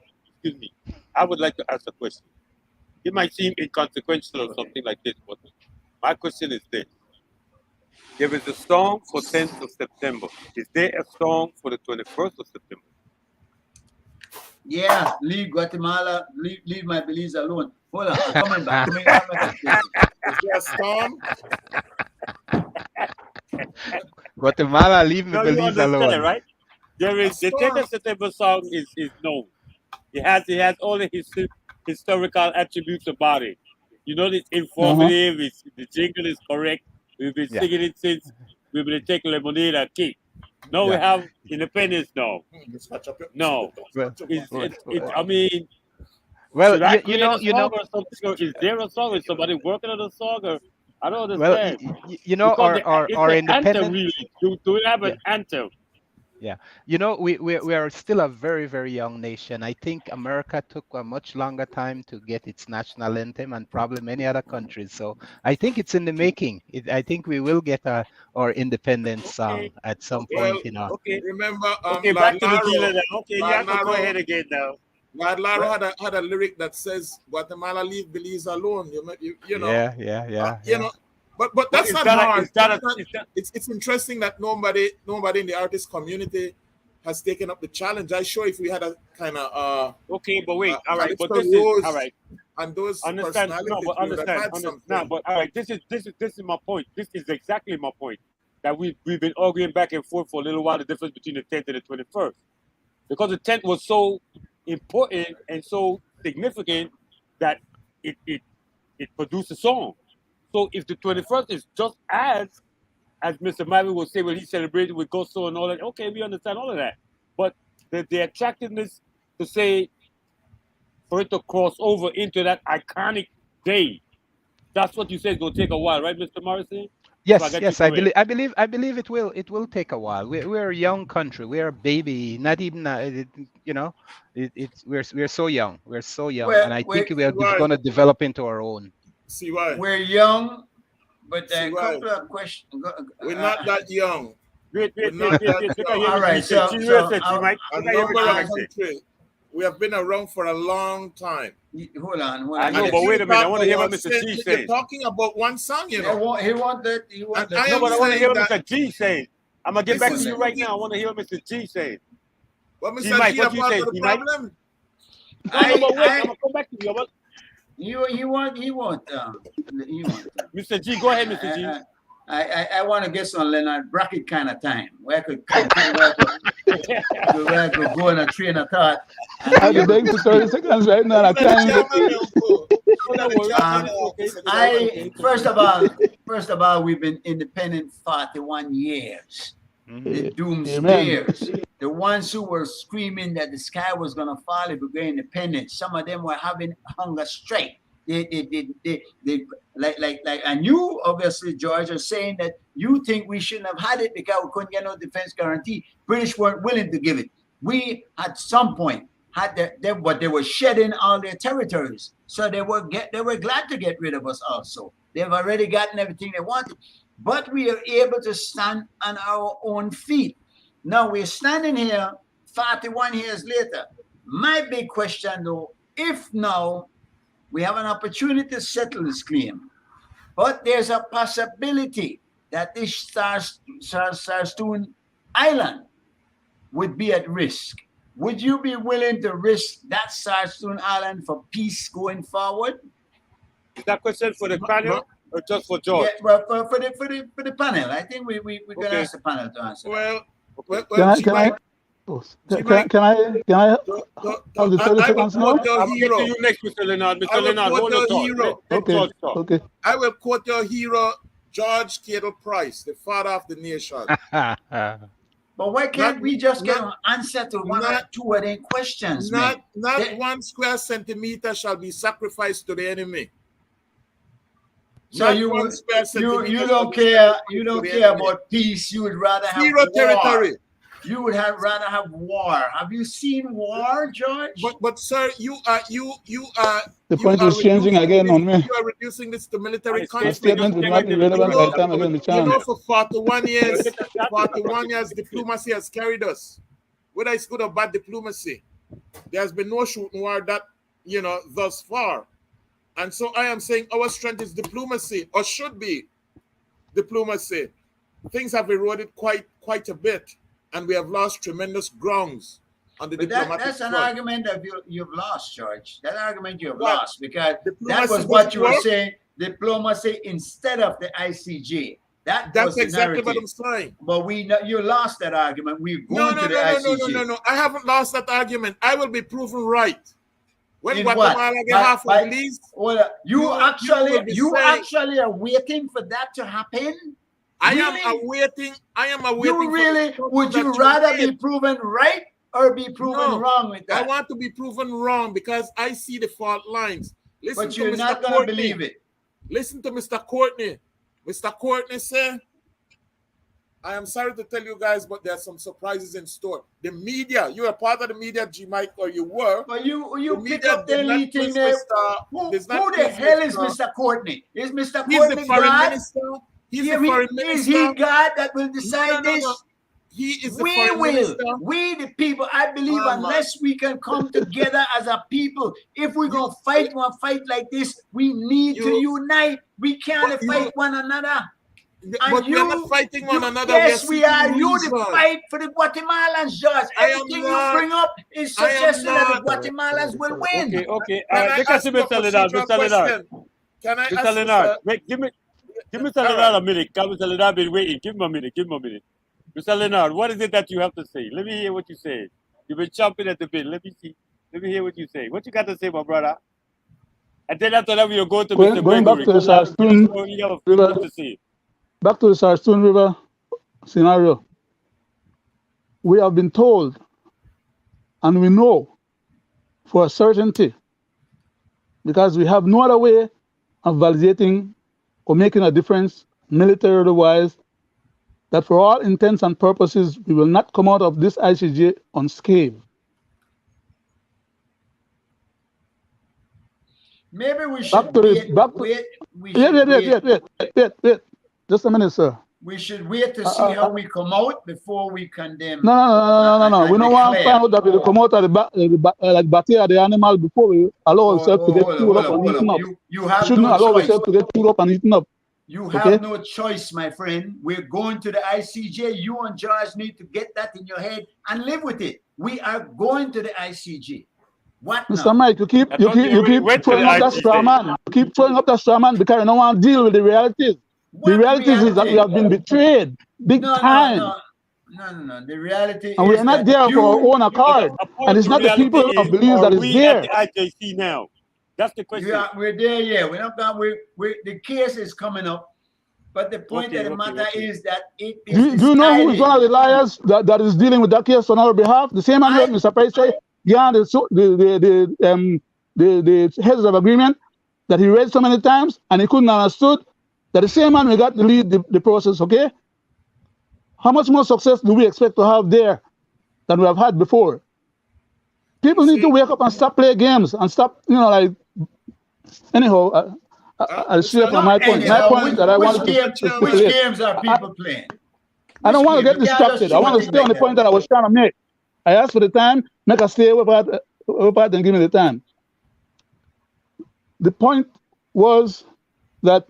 I would like to ask a question. It might seem inconsequential or something like this, but my question is this. There is a song for 10th of September. Is there a song for the 21st of September? Yeah, leave Guatemala, leave my Belize alone. Hold on, I'm coming back. Is there a storm? Guatemala, leave me No, you Belize understand, alone. right? There is the 10th of September song is known. It has all the historical attributes about it. You know, it's informative. The jingle is correct. We've been Yeah. singing it since we've been taking lemonade and cake. Now we Yeah. have independence now. No. Well, I mean, Well, should I you create know, a you know, song or something? Or is there a song? Is somebody working on a song? Or I don't well, understand. you know, Because it's our an anthem, independence. really. Do we have an anthem? You know, we are still a very, very young nation. I think America took a much longer time to get its national anthem, and probably many other countries. So I think it's in the making. I think we will get our independence song at some Well, point. You know, Okay. Remember, Okay, back to the Laro- dealer now. Okay, you have to go Laro- ahead again now. Lord Laro had a lyric that says, Guatemala leave Belize alone. You know. yeah. You know, but that's Is not that a- hard. is that a- It's not- is that- it's interesting that nobody in the artist community has taken up the challenge. I'm sure if we had a kind of Okay, but wait. All right, but Calypso this is Rose all right. and those Understand? personalities, No, but we would have understand. had Understand. something. No, but all right. This is my point. This is exactly my point. That we've been arguing back and forth for a little while. The difference between the 10th and the 21st, because the 10th was so important and so significant that it produced a song. So if the 21st is just as Mr. Marvin would say when he celebrated with Gosto and all that, okay, we understand all of that. But the attractiveness to say for it to cross over into that iconic day, that's what you said is gonna take a while, right, Mr. Morrison? Yes, I got yes, you I correct. believe it will take a while. We're a young country. We're a baby. Not even you know, we're so young. We're so young, Well, and I think well, we're going to develop into our own. See why? We're young, but See a why? couple of questions. We're not that young. Wait. We're not that young. All right, so- She so said, I'll- you might. A you might hear number what of I said. countries. We have been around for a long time. Hold on. I know, And but you wait a minute. I talk want to hear what about Mr. saying- G You're saying. talking about one song, you He know. want that. He want And that. I No, am but I want to hear saying what that- Mr. G saying. I'm gonna get back to Listen, you right now. I want to hear what Mr. G saying. What G Mr. Mike, G what you about say, the G Mike? problem? No, but wait. I'm gonna come back to you. He want. Mr. G, go ahead, Mr. G. I want to get some Leonard Brackett kind of time where I could go on a train of thought. I'll be begging for 30 seconds right now. I can't get First of all, we've been independent 41 years. The doomsdayers, the ones who were screaming that the sky was gonna fall if we go independent. Some of them were having hunger strike. They and you obviously, George, are saying that you think we shouldn't have had it because we couldn't get no defense guarantee. British weren't willing to give it. We at some point had but they were shedding all their territories, so they were glad to get rid of us. Also, they've already gotten everything they wanted, but we are able to stand on our own feet. Now we're standing here 41 years later. My big question, though, if now we have an opportunity to settle this claim, but there's a possibility that this Sarstoon Island would be at risk. Would you be willing to risk that Sarstoon Island for peace going forward? Is that question for the panel or just for George? Yeah, well, for the panel. I think we're going to ask the panel to answer. Well, Can I have the 30 seconds now? I'll get to you next, Mr. Leonard. Mr. Leonard, hold on. Okay. I will quote your hero, George Cattle Price, the father of the nation. But why can't we just get an answer to one or two of them questions, Not man? 1 square centimeter shall be sacrificed to the enemy. So Not you 1 square centimeter you shall don't be care sacrificed you to don't the care enemy. about peace. You would rather have Zero war. territory. You would rather have war. Have you seen war, George? But sir, you are The point is changing again on me. You are reducing this to military The conflict. statement will not be relevant by the time I get the You know, chance. for 41 years, diplomacy has carried us. Whether it's good or bad diplomacy, there's been no shooting war that, thus far. And so I am saying our strength is diplomacy, or should be diplomacy. Things have eroded quite a bit, and we have lost tremendous grounds on the diplomatic That's an front. argument that you've lost, George. That argument you've What? lost because Diplomacy that was what you were doesn't work? saying. Diplomacy instead of the ICJ. That's That's the exactly what narrative. I'm saying. But you lost that argument. We're No, going to the ICJ. no. I haven't lost that argument. I will be proven right. When In Guatemala what? get half By- of release, Well, you will actually be saying- actually are waiting for that to happen. I Really? am awaiting. You really for would that you to rather happen. be proven right or be proven No, wrong with I that? want to be proven wrong because I see the fault lines. Listen But to you're Mr. not gonna Courtney. believe it. Listen to Mr. Courtney. Mr. Courtney said, I am sorry to tell you guys, but there's some surprises in store. The media, you are part of the media, G Mike, or you were. But you The pick media up the did not lead thing please there. Mr. Who does not the please hell is Mr. Mr. Courtney? Is Mr. He's Courtney the foreign God? minister. He's Yeah, the foreign is minister. he God that will decide No. this? He is the We foreign will. minister. We the people. I believe Oh, man. unless we can come together as a people, if we're gonna fight one fight like this, we need to unite. We can't But you- fight one another. But we are you- not fighting one another. Yes, we are. seeking You the reason. fight for the Guatemalans, George. I am Everything not. you bring up is I am suggesting that the not. Guatemalans will win. Okay. Can I Look at ask you a Mr. Leonard. procedural Mr. Leonard. question? Can I ask Mr. you, Leonard. sir? Wait, give Mr. All Leonard right. a minute. Mr. Leonard been waiting. Give him a minute. Mr. Leonard, what is it that you have to say? Let me hear what you say. You've been chomping at the bit. Let me see. Let me hear what you say. What you got to say, my brother? And then after that, we'll go to Mr. Going back Gregory. to the Sarstoon What you have River. to say? Back to the Sarstoon River scenario. We have been told, and we know for a certainty, because we have no other way of validating or making a difference, military or otherwise, that for all intents and purposes, we will not come out of this ICJ unscathed. Maybe we should Back to the- wait. back to- We should wait. Wait. Just a minute, sir. we should wait to see how we come out before we condemn. No. We don't want to find out that we come out of like bacteria, the animal, before we allow ourselves to get chewed up and eaten up. You have Shouldn't no allow choice. ourselves to get chewed up and eaten up. You have no choice, my friend. We're going to the ICJ. You and George need to get that in your head and live with it. We are going to the ICJ. What Mr. now? Mike, you keep throwing up that straw man. You keep throwing up that straw man because you don't want to deal with the realities. What The realities is that we have been betrayed big time. No. The reality And we are not there for our own accord. And it's not the people of Belize that is there. At the IJC now. That's the question. We're there, yeah. We're not done. The case is coming up. But the point of the matter is that it is. Do you know who is one of the liars that is dealing with that case on our behalf? The same man who Mr. Price say, yeah, the heads of agreement that he read so many times and he couldn't understood. That the same man we got to lead the process, okay? How much more success do we expect to have there than we have had before? People need to wake up and stop playing games and stop, like. Anyhow, I'll share from my point. My point that I want to. Which games are people playing? I don't want to get distracted. I want to stay on the point that I was trying to make. I asked for the time, make us stay over and give me the time. The point was that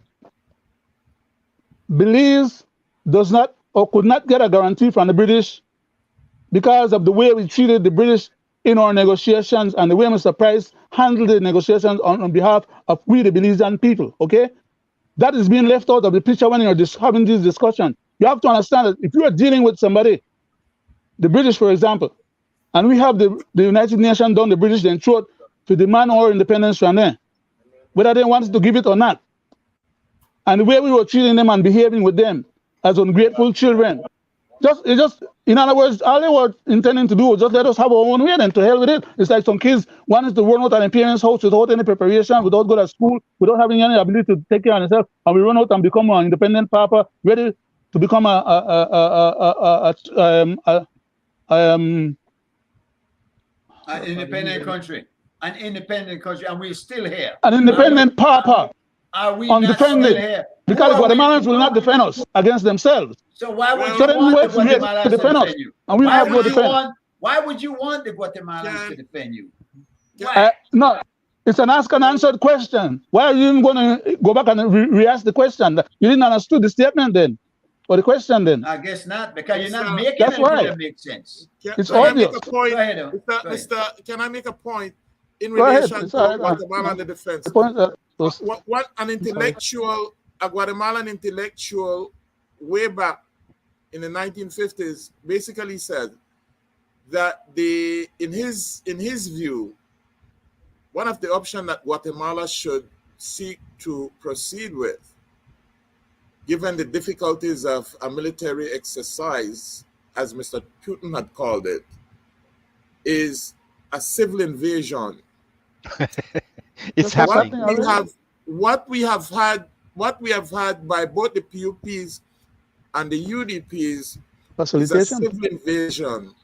Belize does not or could not get a guarantee from the British because of the way we treated the British in our negotiations and the way Mr. Price handled the negotiations on behalf of we, the Belizean people, okay? That is being left out of the picture when you're having this discussion. You have to understand that if you are dealing with somebody, the British, for example, and we have the United Nations down the British then throat to demand our independence from them, whether they wanted to give it or not. And the way we were treating them and behaving with them as ungrateful children. In other words, all they were intending to do was just let us have our own way and to hell with it. It's like some kids wanted to run out of their parents' house without any preparation, without going to school, without having any ability to take care of themselves, and we run out and become an independent papa, ready to become an independent country. An independent country, and we're still here. An independent papa. Are we undefended? not still here? Because the Guatemalans will not defend us against themselves. So why would you want the Guatemalans to defend you? And we have no defense. Why would you want the Guatemalans to defend you? No, it's an ask and answered question. Why are you even going to go back and re-ask the question? You didn't understand the statement then, or the question then? I guess not, because you're not making it to make sense. It's obvious. Mr. Can I make a point in relation to Guatemala and the defense? The point what an intellectual, a Guatemalan intellectual, way back in the 1950s, basically said that in his view, one of the options that Guatemala should seek to proceed with, given the difficulties of a military exercise, as Mr. Putin had called it, is a civil invasion. It's happening. What we have had by both the PUPs and the UDPs is a civil invasion.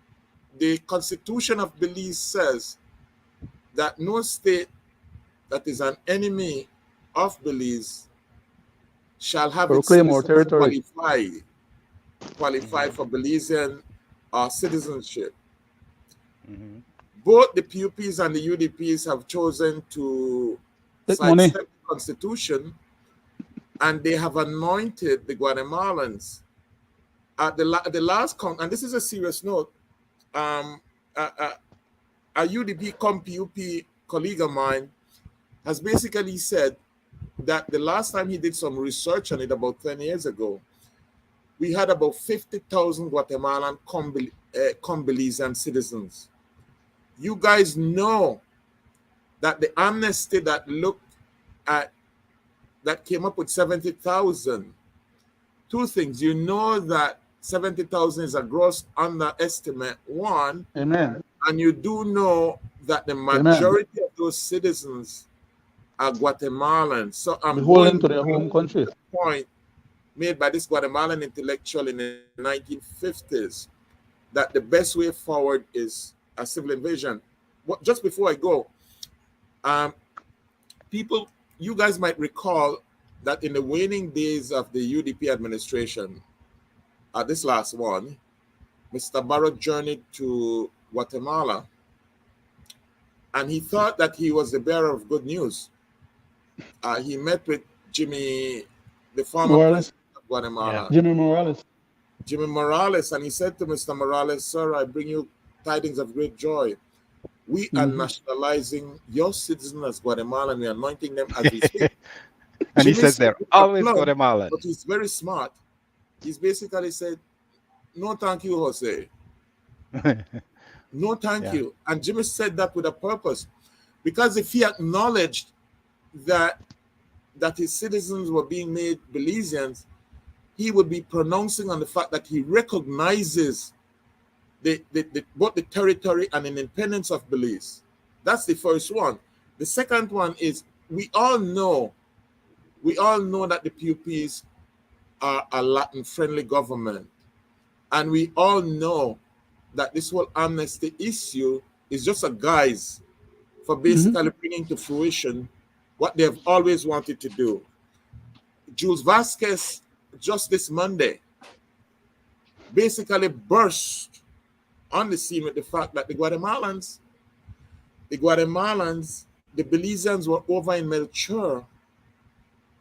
The Constitution of Belize says that no state that is an enemy of Belize shall have its citizens qualify for Belizean citizenship. Mm-hmm. Both the PUPs and the UDPs have chosen to sidestep the Constitution, and they have anointed the Guatemalans. At the last count, and this is a serious note, a UDP PUP colleague of mine has basically said that the last time he did some research on it about 10 years ago, we had about 50,000 Guatemalan Belizean citizens. You guys know that the amnesty that came up with 70,000, two things. You know that 70,000 is a gross underestimate, one. Amen. And you do know that the majority of those citizens are Guatemalans. So I'm going to their home country. The point made by this Guatemalan intellectual in the 1950s that the best way forward is a civil invasion. Just before I go, you guys might recall that in the waning days of the UDP administration, this last one, Mr. Barrow journeyed to Guatemala, and he thought that he was the bearer of good news. He met with Jimmy, the former Morales. president of Guatemala, Jimmy Morales. Jimmy Morales, and he said to Mr. Morales, "Sir, I bring you tidings of great joy. We are nationalizing your citizens as Guatemalan. We're anointing them as we speak." And he Jimmy says said they're with a always plug, Guatemalan. but he's very smart. He's basically said, "No, thank you, Jose. No, thank Yeah. you." And Jimmy said that with a purpose, because if he acknowledged that his citizens were being made Belizeans, he would be pronouncing on the fact that he recognizes both the territory and the independence of Belize. That's the first one. The second one is we all know that the PUPs are a Latin-friendly government, and we all know that this whole amnesty issue is just a guise for basically bringing to fruition what they have always wanted to do. Jules Vasquez, just this Monday, basically burst on the scene with the fact that the Guatemalans, the Belizeans were over in Melchor,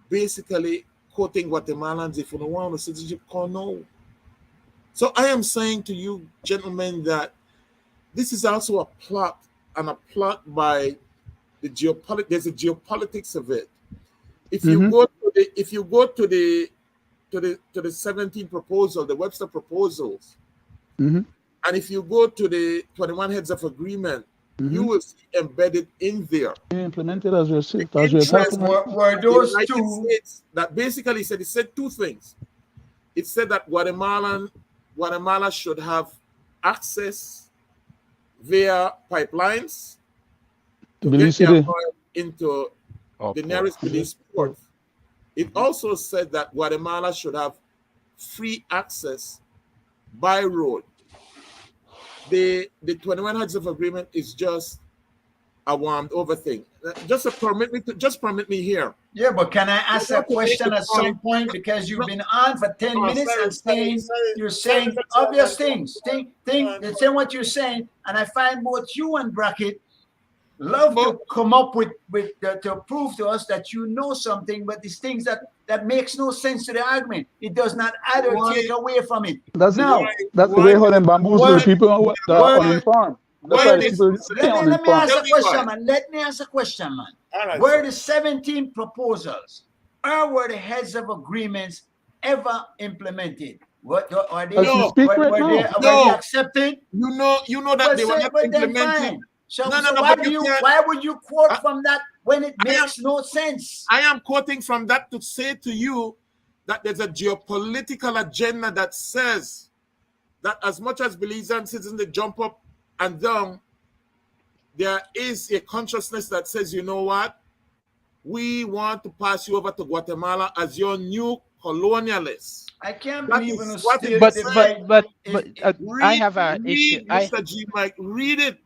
basically quoting Guatemalans, "If you don't want a citizenship, call no." So I am saying to you, gentlemen, that this is also a plot, and a plot by the geopolitics. There's a geopolitics of it. If you go to the 17 proposal, the Webster proposals, and if you go to the 21 heads of agreement, you will see embedded in there Implemented as you're the talking interest about. Were of the those United two? States that basically said, it said two things. It said that Guatemala should have access via pipelines to Belize get their City. oil into Oh, the poor. nearest Belize port. It also said that Guatemala should have free access by road. The 21 heads of agreement is just a warmed over thing. Just permit me here. Yeah, but can I ask You a have to make question the at some point. point, because you've No. been on for 10 Oh, minutes sorry, and saying you're saying sorry, obvious sorry. things. You're saying what you're saying, and I find both you and Brackett love to come up with to prove to us that you know something, but these things that makes no sense to the argument. It does not add or Why- take away from it. That's Now, the way how them bamboozle why- the people who are why- uninformed. That's why why the this- people stay let me uninformed. ask Tell a me question, why. man. Let me ask a question, man. All right, Were sir. the 17 proposals were the heads of agreements ever implemented? What are they? As we No. speak were right they, now. were they No. accepted? You know that But they were say- not but then implemented. fine. So, No, so no, why but do you you? can't- Why would you quote I- from that when it I am- makes no sense? I am quoting from that to say to you that there's a geopolitical agenda that says that as much as Belizean citizens they jump up and down, there is a consciousness that says, you know what? We want to pass you over to Guatemala as your new colonialists. I can't That believe is when what still But decide. but Is- I have an issue. Read, Mr. G. Mike, read it.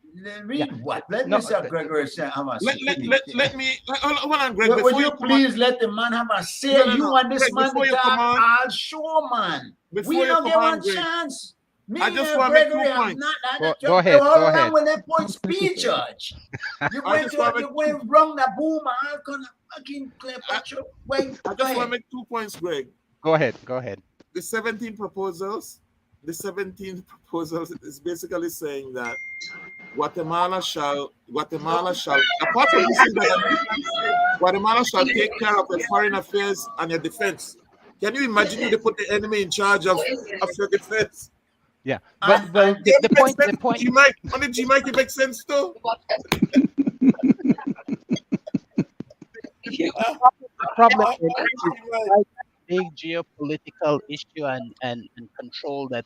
Read what? Let No, Mr. Gregory say have a say. Let me, hold on, Greg, Would before you you come on. please let the man have a say? No, no, You no. want this Greg, man before to you come talk? on. I'll show, man. Before We you don't come get on, one Greg, chance. Me I just and wanna make Gregory two have points. not. Go ahead, Hold go on ahead. with that point speed, Judge. You I went just to wanna you make went wrong the boom. I'm gonna fucking clear picture. Wait, I go just want to ahead. make 2 points, Greg. Go ahead. Go ahead. The 17 proposals is basically saying that Guatemala shall, apart from this, is that Guatemala shall take care of your foreign affairs and your defense. Can you imagine you to put the enemy in charge of your defense? Yeah. And- Well, and- the point. G-Mike, on the G-Mike, it makes sense too. The problem is a big geopolitical issue and control that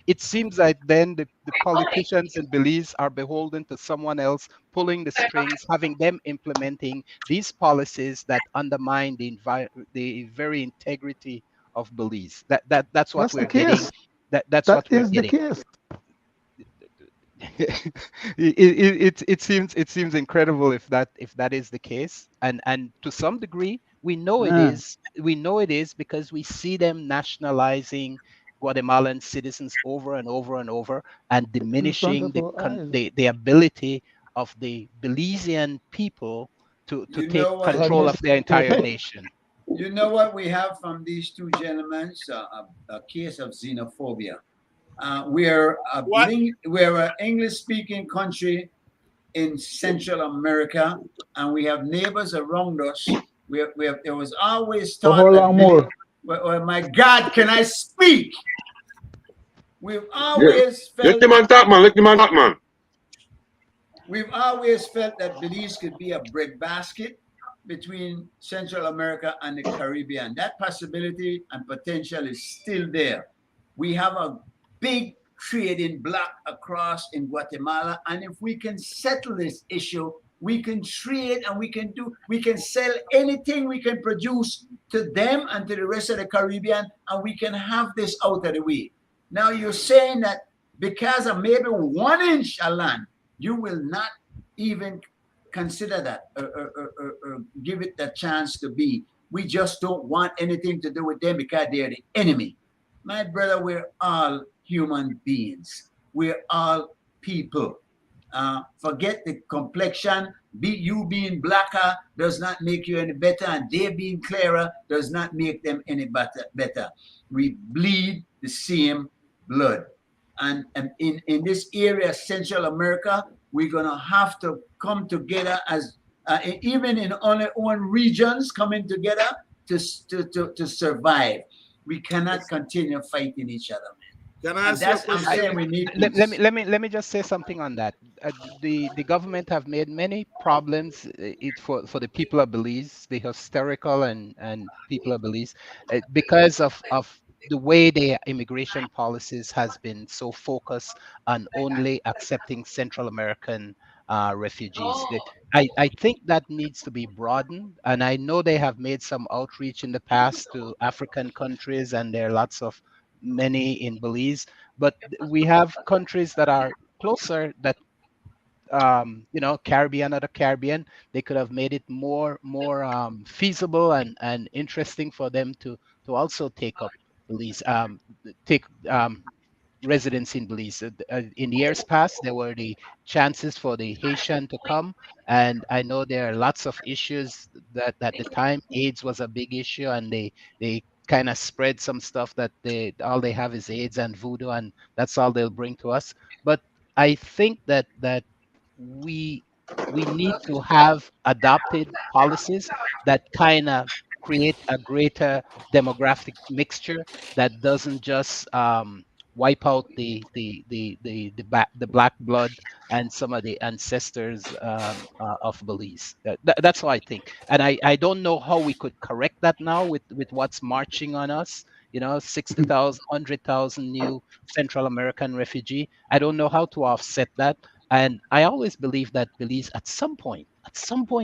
it seems like then the politicians in Belize are beholden to someone else pulling the strings, having them implementing these policies that undermine the very integrity of Belize. That's what That's we're the getting. case. That's That what we're is the getting. case. It seems incredible if that is the case, and to some degree we know it Yeah. is because we see them nationalizing Guatemalan citizens over and over and over, and diminishing of our eyes. the ability of the Belizean people to You take know what? control of their entire nation. You know what we have from these two gentlemen? A case of xenophobia. We're What? an English-speaking country in Central America, and we have neighbors around us. There was always For thought how that long more? oh my God, can I speak? We've always Let felt the man talk, man. Let the man talk, man. we've always felt that Belize could be a breadbasket between Central America and the Caribbean. That possibility and potential is still there. We have a big trading block across in Guatemala, and if we can settle this issue, we can trade and we can sell anything we can produce to them and to the rest of the Caribbean, and we can have this out of the way. Now you're saying that because of maybe 1 inch of land, you will not even consider that or give it the chance to be. We just don't want anything to do with them because they're the enemy. My brother, we're all human beings. We're all people. Forget the complexion. You being blacker does not make you any better, and they being clearer does not make them any better. We bleed the same blood. And in this area, Central America, we're going to have to come together as, even in our own regions, coming together to survive. We cannot continue fighting each other. Can I And ask you a that's I'm question? saying we need Let me just say something on that. The government have made many problems for the people of Belize, the historical and people of Belize, because of the way their immigration policies has been so focused on only accepting Central American refugees. I think that needs to be broadened, and I know they have made some outreach in the past to African countries, and there are many in Belize, but we have countries that are closer that Caribbean, other Caribbean, they could have made it more feasible and interesting for them to also take up Belize, take residents in Belize. In the years past, there were the chances for the Haitian to come, and I know there are lots of issues that at the time AIDS was a big issue, and they kind of spread some stuff that all they have is AIDS and voodoo, and that's all they'll bring to us. But I think that we need to have adopted policies that kind of create a greater demographic mixture that doesn't just wipe out the black blood and some of the ancestors of Belize. That's what I think, and I don't know how we could correct that now with what's marching on us. 60,000, 100,000 new Central American refugee. I don't know how to offset that. And I always believe that Belize at some point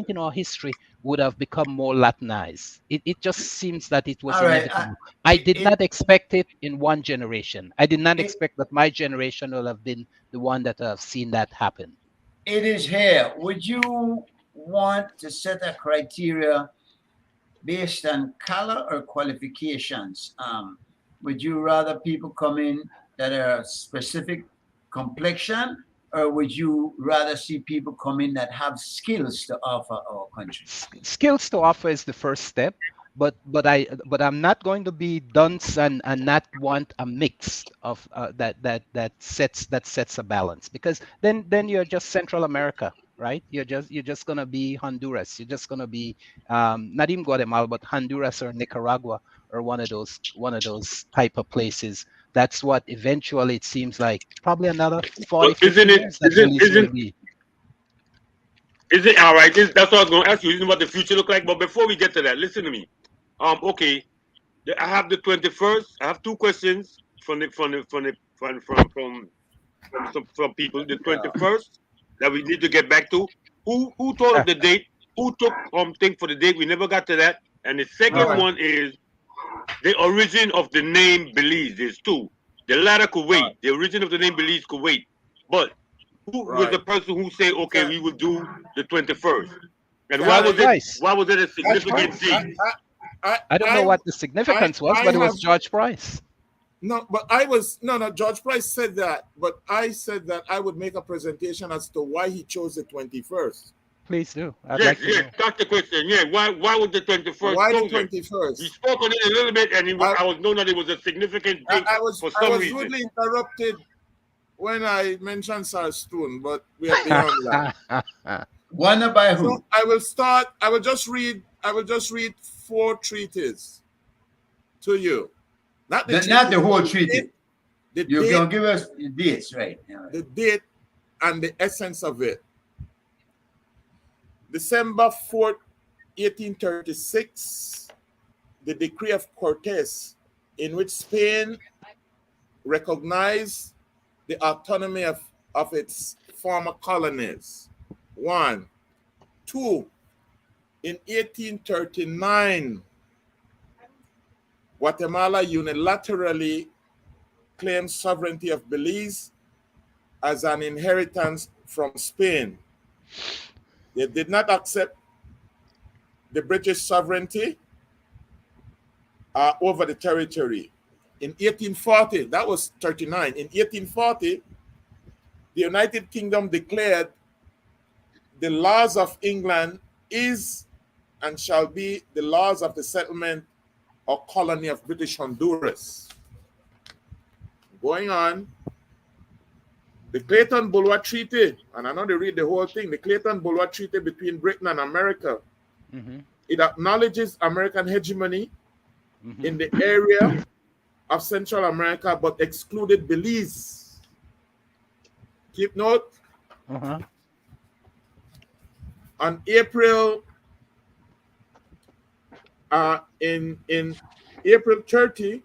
in our history would have become more Latinized. It just seems that it was All right, inevitable. I did not expect it in one generation. I did not expect that my generation will have been the one that have seen that happen. It is here. Would you want to set a criteria based on color or qualifications? Would you rather people come in that are specific complexion, or would you rather see people come in that have skills to offer our country? Skills to offer is the first step, but I'm not going to be dunce and not want a mix of that sets a balance, because then you're just Central America, right? You're just gonna be Honduras. You're just gonna be not even Guatemala, but Honduras or Nicaragua or one of those type of places. That's what eventually it seems like probably another 40, 50 years that Belize will be. Is it all right? That's what I was going to ask you. Isn't what the future look like? But before we get to that, listen to me. Okay, I have the 21st. I have two questions from people. The 21st that we need to get back to. Who thought of the date? Who took thing for the date? We never got to that. And the second one is the origin of the name Belize. There's two. The latter could wait. The origin of the name Belize could wait. But who was the person who said, okay, we will do the 21st? And why was it a significant date? I don't know what the significance was, but it was George Price. No, but no. George Price said that, but I said that I would make a presentation as to why he chose the 21st. Please do. I'd Yes, like to yes, know. that's the question. Yeah, why would the 21st Why the chosen? 21st? He spoke on it a little bit, and I- I was known that it was a significant date I was for some reason. rudely interrupted when I mentioned Sir Stone, but we are beyond that. Wonder by who? So I will start. I will just read 4 treaties to you. Not the Not the whole but treaty. The You're date, gonna give us the dates, right? All right. the date and the essence of it. December 4th, 1836, the decree of Cortes, in which Spain recognized the autonomy of its former colonies. 1. 2. In 1839, Guatemala unilaterally claimed sovereignty of Belize as an inheritance from Spain. They did not accept the British sovereignty over the territory. In 1840, that was 39. In 1840, the United Kingdom declared the laws of England is and shall be the laws of the settlement or colony of British Honduras. Going on, the Clayton-Bulwer Treaty, and I know they read the whole thing, the Clayton-Bulwer Treaty between Britain and America, Mhm, it acknowledges American hegemony mhm. in the area of Central America, but excluded Belize. Keep note, Uh-huh. on April in April 30,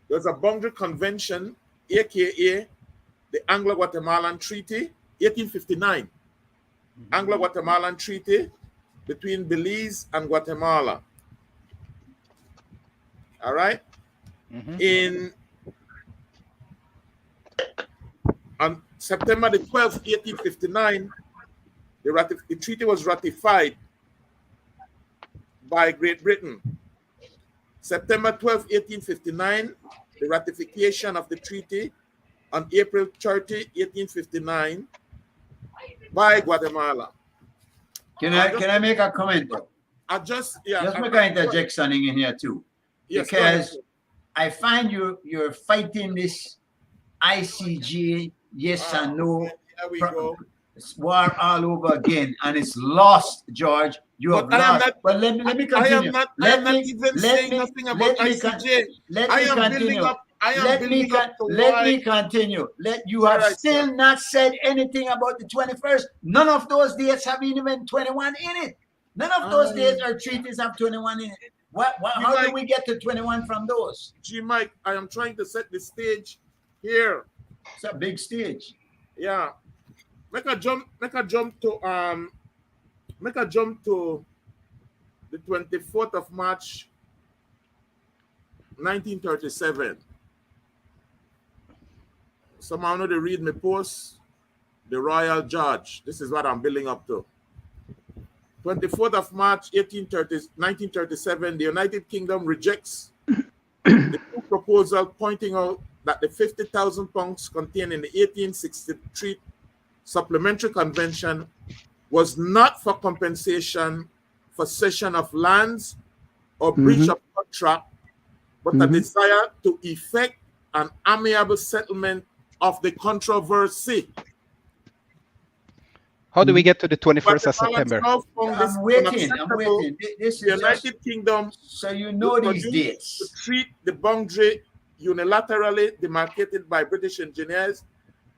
there's a boundary convention, aka the Anglo-Guatemalan Treaty, 1859. Anglo-Guatemalan Treaty between Belize and Guatemala. All right. Mhm. On September the 12th, 1859, the treaty was ratified by Great Britain. September 12, 1859, the ratification of the treaty on April 30, 1859 by Guatemala. Can I make a comment though? Just make an interjection in here too. Yes, go ahead. Because I find you're fighting this ICJ yes and no Here we go. war all over again, and it's lost, George. You have But I am lost. not- But let me I continue. am not even saying nothing about ICJ. Let I me am building continue. up. I am Let me building up to let why. me continue. You All have right, still sir. not said anything about the 21st. None of those dates have even 21 in it. None of those dates or treaties have 21 in it. How like- do we get to 21 from those? G Mike, I am trying to set the stage here. It's a big stage. Yeah. Make a jump to the 24th of March 1937. Somehow know they read my post. The Royal Judge. This is what I'm building up to. 24th of March 1937, the United Kingdom rejects the new proposal pointing out that the £50,000 contained in the 1863 Supplementary Convention was not for compensation for cession of lands or breach of contract, but a desire to effect an amiable settlement of the controversy. How do we get to the 21st of Guatemalans September? now found this I'm waiting. unacceptable. This The is just, United Kingdom so you know these to dates. treat the boundary unilaterally demarcated by British engineers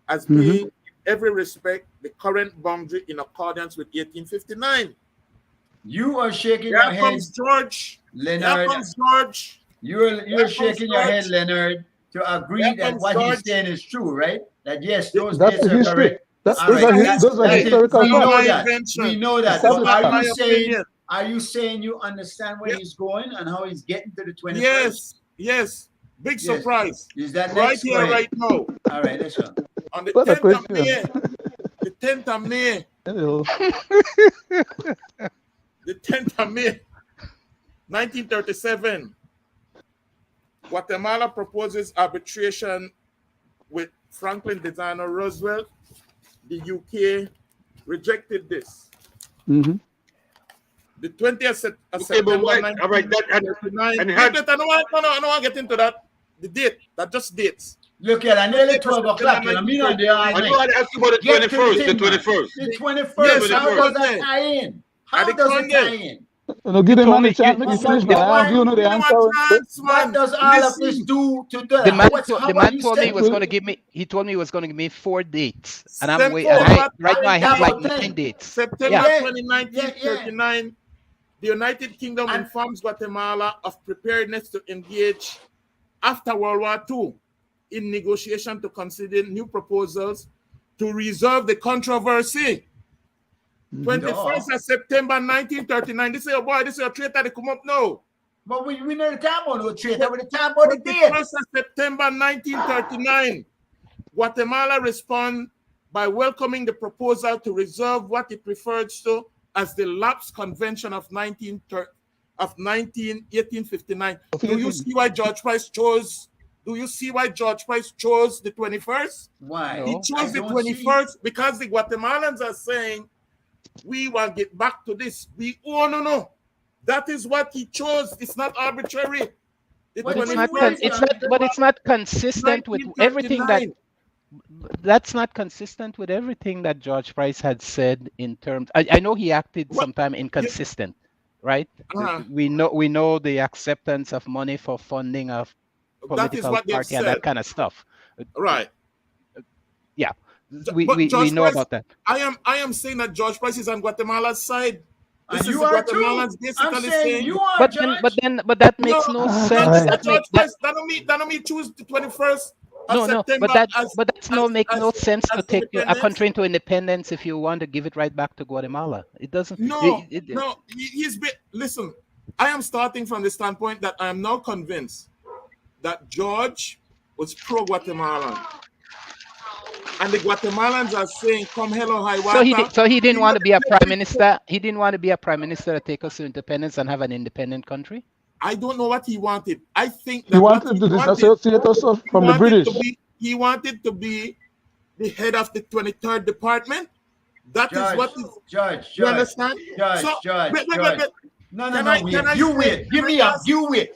as being, in every respect, the current boundary in accordance with 1859. You are shaking Here your head, comes George. Here Leonard. comes George. You're comes shaking your head, George. Leonard, to agree Here that comes what he's George. saying is true, right? That yes, those That's dates the are history. correct. Those All right, are that is- historical we know facts. that. invention. We know that. It's But not are my you saying? opinion. Are you saying you understand where Yeah. he's going and how he's getting to the 21st? Yes, yes. Big Yes. surprise. Is that Right next? Go here, ahead. right now. All right, let's go. On the What a 10th of question. May. The 10th of May. Hello. The 10th of May, 1937. Guatemala proposes arbitration with Franklin Delano Roosevelt. The UK rejected this. Mhm. The 20th of Okay, September but wait, all right, that, 1939. and Wait, had- I don't want to get into that. The date, that just dates. Look at it, nearly 12 o'clock. You know, me not there all I night. know I'd ask you about the Get to the 21st. thing, The man. 21st. The 21st, Yes, how the does 21st. that tie in? How the does it Congress. tie in? You know, give them told man a me- chance. you- Make it you- finish, you- man. I have you know the Give me answer. one chance, What man. does all of Listen. this do to the, The man, what's, to- how the are man you told me he step- was going to give me. He told me he was going to give me 4 dates, and I'm September waiting. Right now, I have like 2019. 9 dates. September Yeah. 20, 1939, the United Kingdom And- informs Guatemala of preparedness to engage after World War II in negotiation to consider new proposals to resolve the controversy. 21st of September 1939. This is your boy, this is your traitor, they come up now. But we know the time about no traitor, we the time about the date. 21st of September 1939, Guatemala respond by welcoming the proposal to resolve what it refers to as the Lapse Convention of 1859. Do you see why George Price chose? Do you see why George Price chose the 21st? Why? No. He I chose the don't see- 21st because the Guatemalans are saying, we will get back to this. No. That is what he chose. It's not arbitrary. The But But it's not. 21st It's not. But it's not consistent with everything that. 1939. That's not consistent with everything that George Price had said in terms. I know he acted What? sometime inconsistent, right? Uh-huh. We know the acceptance of money for funding of That is political what they've party and said. that kind of stuff. Right. We But George know Price- about that. I am saying that George Price is on Guatemala's side. And This is you the are too. Guatemalans I'm basically saying you are, But Judge. that makes no No, sense. Right. That George makes Price, that don't mean choose the 21st of no, September but as, that's no make no as- sense to as take a independence. country into independence if you want to give it right back to Guatemala. It doesn't. No, it- no. Listen, I am starting from the standpoint that I am now convinced that George was pro-Guatemalan. And the Guatemalans are saying, come hell or high water. So he didn't want to be a prime Let- minister. He didn't want to be a prime minister to take us to independence and have an independent country. I don't know what he wanted. I think that He what wanted to he wanted- disassociate us from the wanted British. to be- he wanted to be the head of the 23rd department. That is Judge, what is, Judge, you Judge, understand? Judge, So, Judge, wait, Judge. No, Can I- wait. can I You say- wait. Give can me I up. ask- You wait.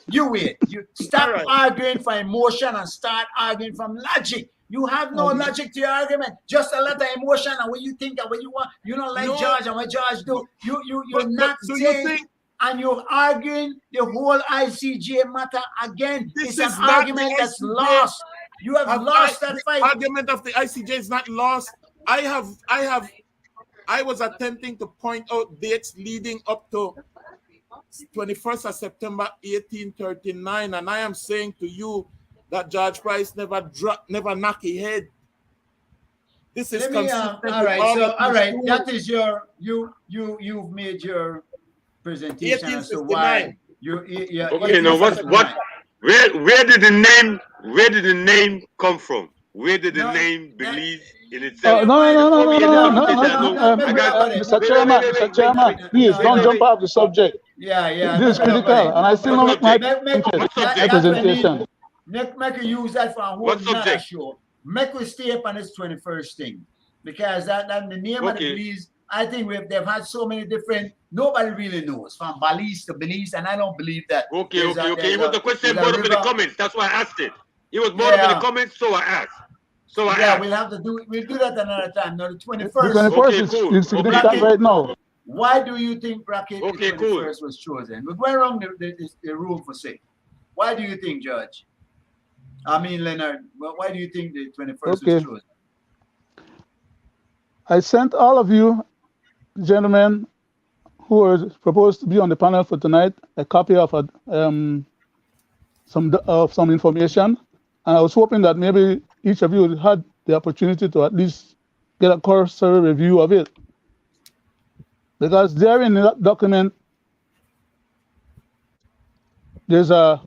You stop All right. arguing from emotion and start arguing from logic. You have no logic to your argument. Just a lot of emotion and what you think and what you want. You don't like No. George and what George do. You're But not do you saying, think and you're arguing the whole ICJ matter again. This It's is an not argument the that's ICJ. lost. You have lost that the fight. argument of the ICJ is not lost. I was attempting to point out dates leading up to 21st of September 1839, and I am saying to you that George Price never knocked his head. This is Let me, consistent with all right, all so of all these right, rules. that is your you've made your presentation as to why 1859. you Okay, now where did the name come from? Where did the No, name that- believe in No, itself? Mr. Chairman, please don't jump off the subject. Yeah. This is critical, and I still don't make my presentation. Make you use that for a whole What nother subject? show. Make we stay up on this 21st thing because that the name of the Okay. Belize. I think they've had so many different. Nobody really knows from Belize to Belize, and I don't believe that. Okay. there's a- It there's was a- the question there's a brought up in the river. comments. That's why I asked it. It was brought up in Yeah. the comments, so I asked. So I Yeah, asked. we'll do that another time. Now the The 21st. 21st Okay, cool. is significant Okay. right now. Why do you think bracket Okay, the cool. 21st was chosen? We're going around the room for say. Why do you think, Judge? I mean, Leonard, why do you think the 21st Okay. was chosen? I sent all of you, gentlemen, who are proposed to be on the panel for tonight, a copy of some information, and I was hoping that maybe each of you had the opportunity to at least get a cursory review of it, because there in that document, there's a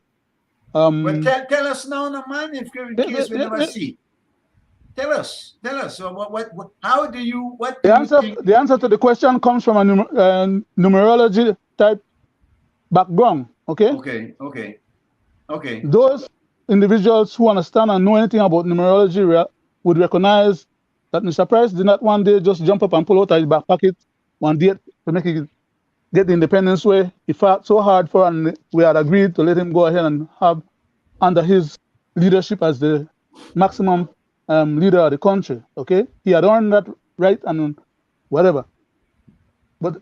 Well, tell us now, no, man, in case we never see. Tell us. So what how do you, what do the you answer. think? The answer to the question comes from a numerology type background. Okay. Okay. Those individuals who understand and know anything about numerology would recognize that Mr. Price did not one day just jump up and pull out his back pocket one day to make it get the independence way. He fought so hard for, and we had agreed to let him go ahead and have under his leadership as the maximum leader of the country. Okay, he had earned that right and whatever. But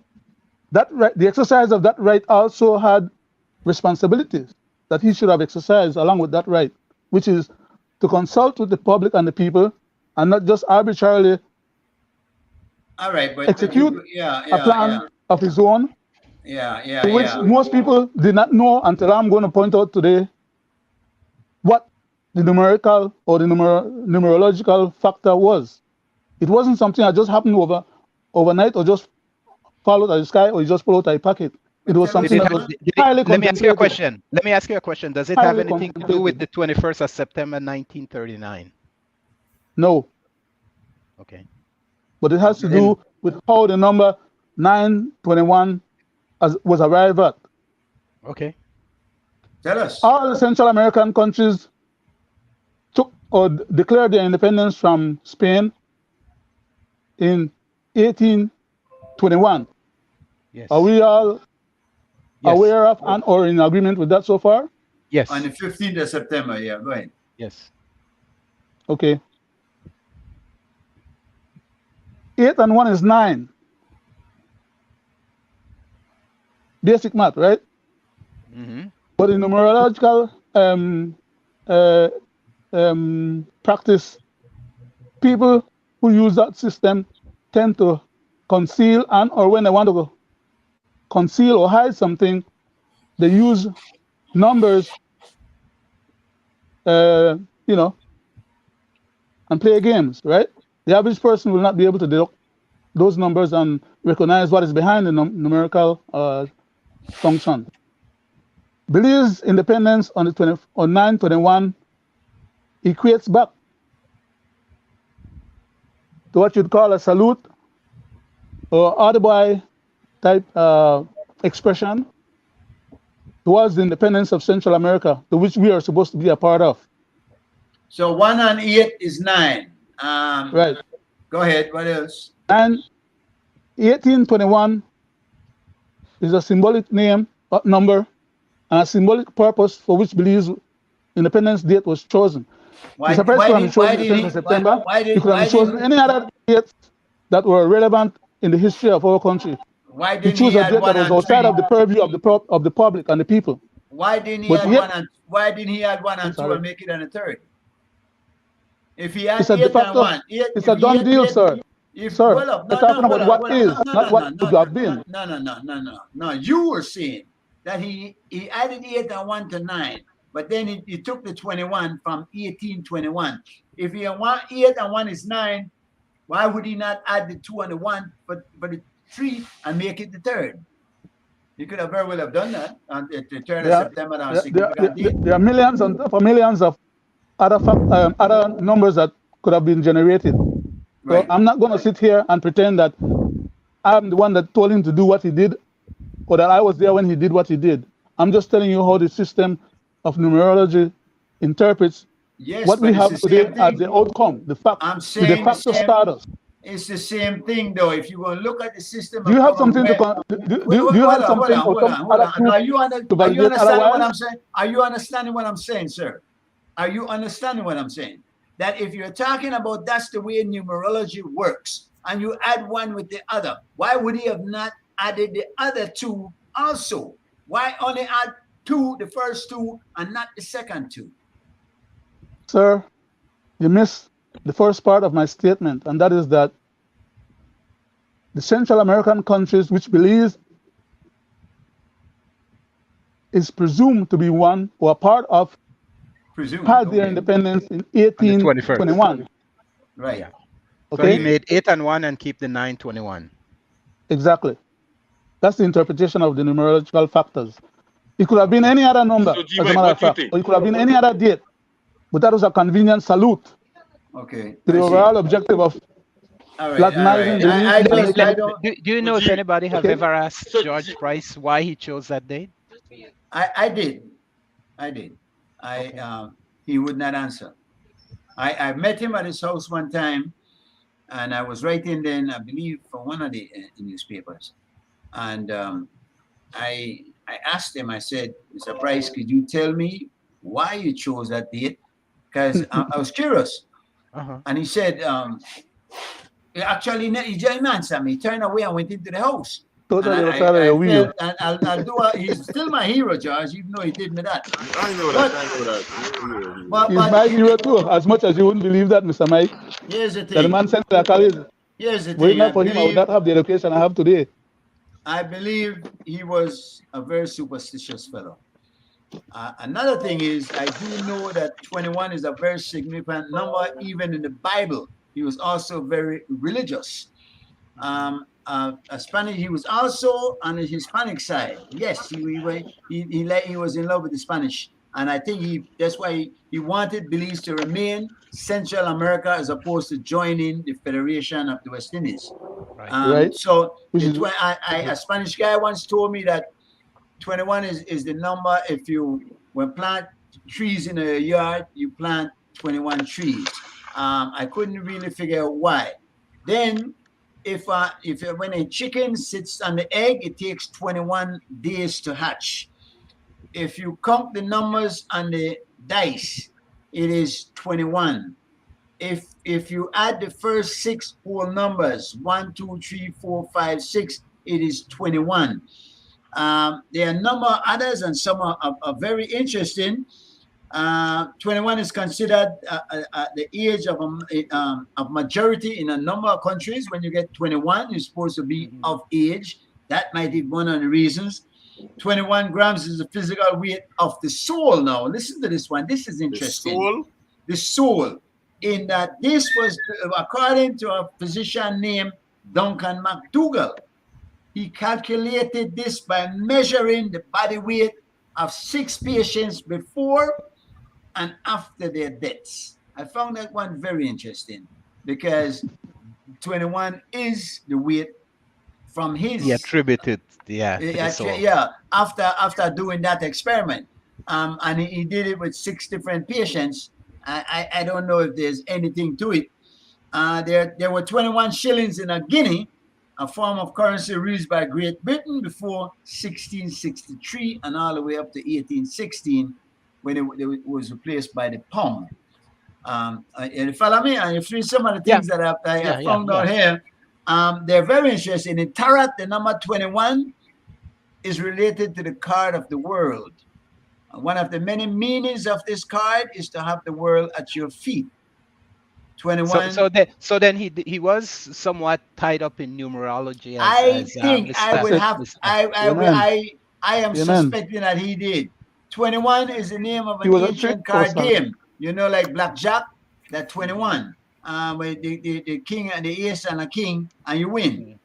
that right, the exercise of that right also had responsibilities that he should have exercised along with that right, which is to consult with the public and the people, and not just arbitrarily All right, but execute yeah, a plan of his own, yeah, to which most people did not know until I'm going to point out today what the numerical or the numerological factor was. It wasn't something that just happened overnight or just fall out of the sky or you just pull out of your pocket. It was something that was highly Let me ask you a contemplated. question. Let me ask you a question. Does it have Highly anything to do with the 21st of September 1939? No, Okay. but it has to do with how the number 921 was arrived at. Okay. Tell us. All the Central American countries took or declared their independence from Spain in 1821. Yes. Are we all Yes. aware of and or in agreement with that so far? Yes. On the 15th of September, yeah, go ahead. Yes. Okay. 8 and 1 is 9. Basic math, right? Mm-hmm. But in numerological practice, people who use that system tend to conceal and or when they want to conceal or hide something, they use numbers, and play games, right? The average person will not be able to deduct those numbers and recognize what is behind the numerical function. Belize's independence on 9/21 equates back to what you'd call a salute or Audubon type expression towards the independence of Central America, to which we are supposed to be a part of. So 1 and 8 is 9. Right. Go ahead. What else? And 1821 is a symbolic number, and a symbolic purpose for which Belize's independence date was chosen. Why, Mr. President, why you did, chosen why the did 10th he, of September. why did, You could why have chosen did, any other dates that were relevant in the history of our country. why You didn't choose he a add date 1 that was and outside 3? of the purview of the public and the people. Why didn't he But add yet- 1 and why didn't he add 1 and 2 Sorry. and make it on the 3rd? If he had It's a 8 de and facto, 1, it's a done deal, sir. Sir, hold up, we're talking about what is, not what could have been. No. You were saying that he added 8 and 1 to 9, but then he took the 21 from 1821. If he want 8 and 1 is 9, why would he not add the 2 and the 1 but the 3 and make it the 3rd? He could have very well have done that on the 3rd of September. On a significant date. There are millions of other numbers that could have been generated. Right. So I'm not going to sit here and pretend that I'm the one that told him to do what he did, or that I was there when he did what he did. I'm just telling you how the system of numerology interprets Yes, what but we it's have the today same as thing. the outcome, the fact, I'm the saying de facto the same- status. It's the same thing, though. If you go look at the system, Do you of have something to government- do you have something or some other proof Are you to understanding validate what I'm otherwise? saying? Are you understanding what I'm saying, sir? Are you understanding what I'm saying? That if you're talking about that's the way numerology works, and you add one with the other, why would he have not added the other 2 also? Why only add 2, the first 2, and not the second 2? Sir, you missed the first part of my statement, and that is that the Central American countries, which Belize is presumed to be one or a part of, Presume. had their Okay. independence in 21st. 1821. Right. Yeah. Okay, So he made 8 and 1 and keep the 9/21. exactly. That's the interpretation of the numerological factors. It could have been any other number, So, as a G-Mike, matter of what do you fact, think? or it could have been any other date, but that was a convenient salute Okay. to the I see. overall objective of All right. Latinizing the I lead- don't. the- I don't. Do you know if Would you- anybody have Okay. ever asked So- George Price why he chose that date? I did. I he would not answer. I met him at his house one time, and I was writing then, I believe, for one of the newspapers. And I asked him, I said, Mr. Price, could you tell me why you chose that date? Because I was curious. Uh-huh. And he said, actually, he didn't answer me. He turned away and went into the house. Totally And outside of your wheel. I'll do he's still my hero, George, even though he did me that. I know that. I know that. But, He's my hero too, as much as you wouldn't believe that, Mr. Mike. here's the That the thing. man sent to the college. Here's the Were it thing. not for him, I would not have the education I have today. I believe he was a very superstitious fellow. Another thing is, I do know that 21 is a very significant number, even in the Bible. He was also very religious. He was also on the Hispanic side. Yes, he was in love with the Spanish, and I think that's why he wanted Belize to remain Central America as opposed to joining the Federation of the West Indies. Right. Right. So Which is- a Spanish guy once told me that 21 is the number. If you plant trees in a yard, you plant 21 trees. I couldn't really figure out why. Then, when a chicken sits on the egg, it takes 21 days to hatch. If you count the numbers on the dice, it is 21. If you add the first 6 whole numbers, 1, 2, 3, 4, 5, 6, it is 21. There are a number of others, and some are very interesting. 21 is considered the age of majority in a number of countries. When you get 21, you're supposed to be of age. That might be one of the reasons. 21 grams is the physical weight of the soul. Now, listen to this one. This is The interesting. soul. The soul. In that this was, according to a physician named Duncan McDougall, he calculated this by measuring the body weight of 6 patients before and after their deaths. I found that one very interesting because 21 is the weight from his. He attributed, to the soul. After doing that experiment. And he did it with 6 different patients. I don't know if there's anything to it. There were 21 shillings in a guinea, a form of currency used by Great Britain before 1663 and all the way up to 1816 when it was replaced by the pound. And you follow me? And you see some of the things that I found out here. They're very interesting. In Tarot, the number 21 is related to the card of the world. One of the many meanings of this card is to have the world at your feet. 21. So then he was somewhat tied up in numerology. I am suspecting that he did. 21 is the name of an ancient card game. You know, like blackjack, that 21. With the king and the ace and a king, and you win.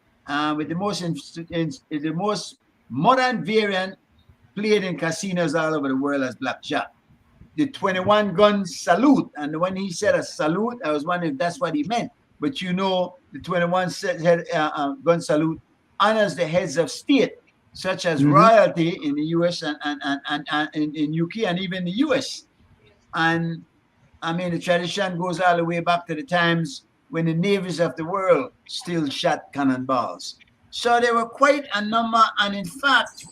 With the most modern variant played in casinos all over the world as blackjack. The 21 gun salute, and when he said a salute, I was wondering if that's what he meant. But you know, the 21 gun salute honors the heads of state, such as royalty in the U.S. and in UK and even the U.S. And I mean, the tradition goes all the way back to the times when the navies of the world still shot cannonballs. So there were quite a number, and in fact,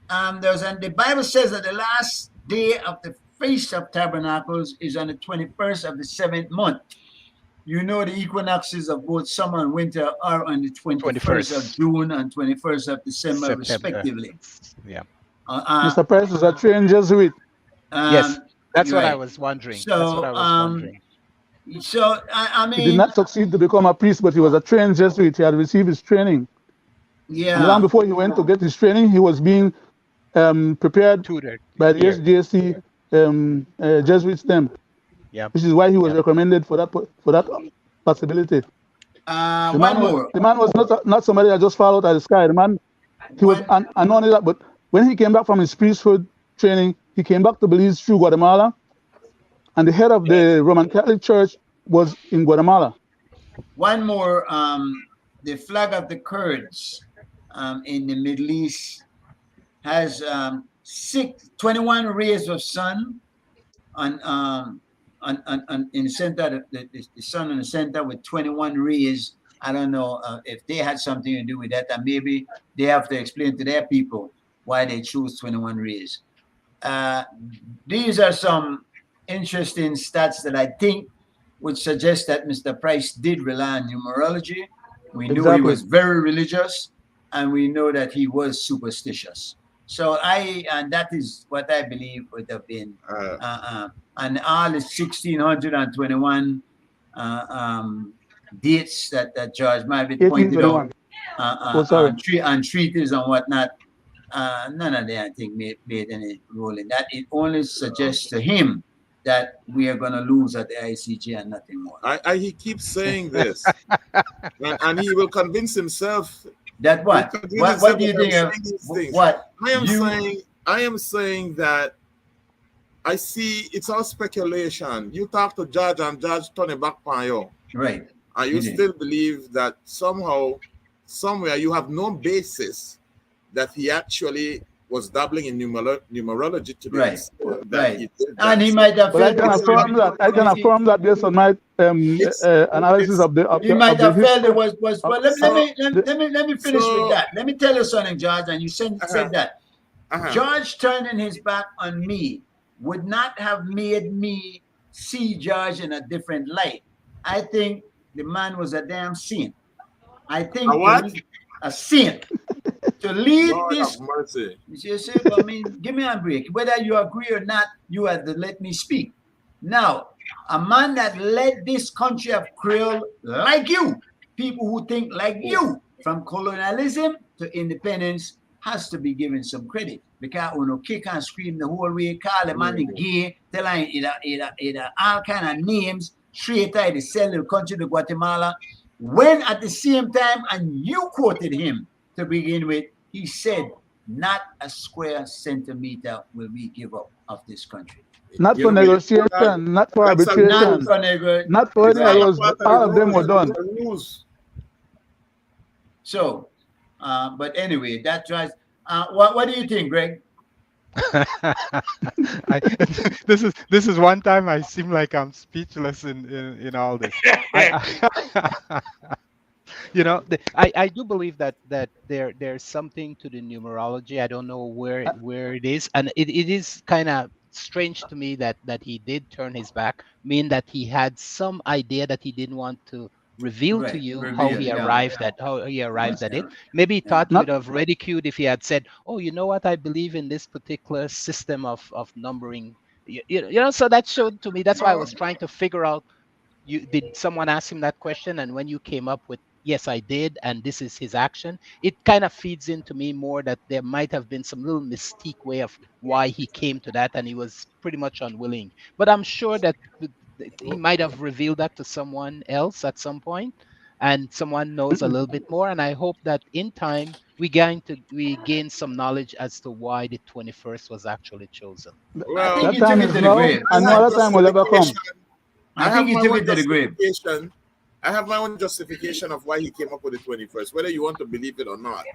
the Bible says that the last day of the Feast of Tabernacles is on the 21st of the 7th month. You know, the equinoxes of both summer and winter are on the 21st of June and 21st of December, respectively. Yeah. Mr. Price is a trained Jesuit. Yes, that's what I right. was wondering. So, that's what I was wondering. So, I mean, He did not succeed to become a priest, but he was a trained Jesuit. He had received his training. yeah. And long before he went to get his training, he was being prepared Tutored. by the here. SJC Jesuits them. Yeah. Which is why he was recommended for that possibility. The man was not somebody that just fell out of the sky. The man, he was not only that, but when he came back from his priesthood training, he came back to Belize through Guatemala, and the head of the Roman Catholic Church was in Guatemala. One more, the flag of the Kurds in the Middle East has 21 rays of sun in the center, the sun in the center with 21 rays. I don't know if they had something to do with that, and maybe they have to explain to their people why they choose 21 rays. These are some interesting stats that I think would suggest that Mr. Price did rely on numerology. We knew he Exactly. was very religious, and we know that he was superstitious. So and that is what I believe would have been, and all the 1621 dates that George Marvitt pointed out, 1821. and treaties and whatnot. None of them, I think, made any role in that. It only suggests to him that we are going to lose at the ICJ and nothing more. He keeps saying this, and he will convince himself. That what? What do you think of what? I am saying that I see it's all speculation. You talk to Judge and Judge turn it back on you. Right. And you still believe that somehow, somewhere, you have no basis that he actually was dabbling in numerology to right. Right. He and he might have. But I can affirm that. I can affirm that based on my analysis of the. He might have felt it was. Well, let me finish with that. Let me tell you something, George. And you said that George turning his back on me would not have made me see George in a different light. I think the man was a damn saint. I think a saint. To lead Lord this, mercy. I mean, give me a break. Whether you agree or not, you have to let me speak. Now, a man that led this country of Creole like you, people who think like you, from colonialism to independence, has to be given some credit. Because when you kick and scream the whole way, call the man gay, tell him all kind of names, traitor, to sell the country to Guatemala, when at the same time, and you quoted him, to begin with, he said, not a square centimeter will we give up of this country. Not for negotiation, not for arbitration, not for any of those. All of them were done. So, but anyway, that drives. What do you think, Greg? This is one time I seem like I'm speechless in all this. You know, I do believe that there's something to the numerology. I don't know where it is, and it is kind of strange to me that he did turn his back, mean that he had some idea that he didn't want to reveal to you how he arrived at it. Maybe he thought you would have ridiculed if he had said, "Oh, you know what? I believe in this particular system of numbering." You know, so that showed to me. That's why I was trying to figure out. Did someone ask him that question? And when you came up with, yes, I did, and this is his action, it kind of feeds into me more that there might have been some little mystique way of why he came to that, and he was pretty much unwilling. But I'm sure that he might have revealed that to someone else at some point, and someone knows a little bit more. And I hope that in time we gain some knowledge as to why the 21st was actually chosen. Well, that time is now, and no other time will ever come. I think he took it to the grave. I have my own justification of why he came up with the 21st, whether you want to believe it or not.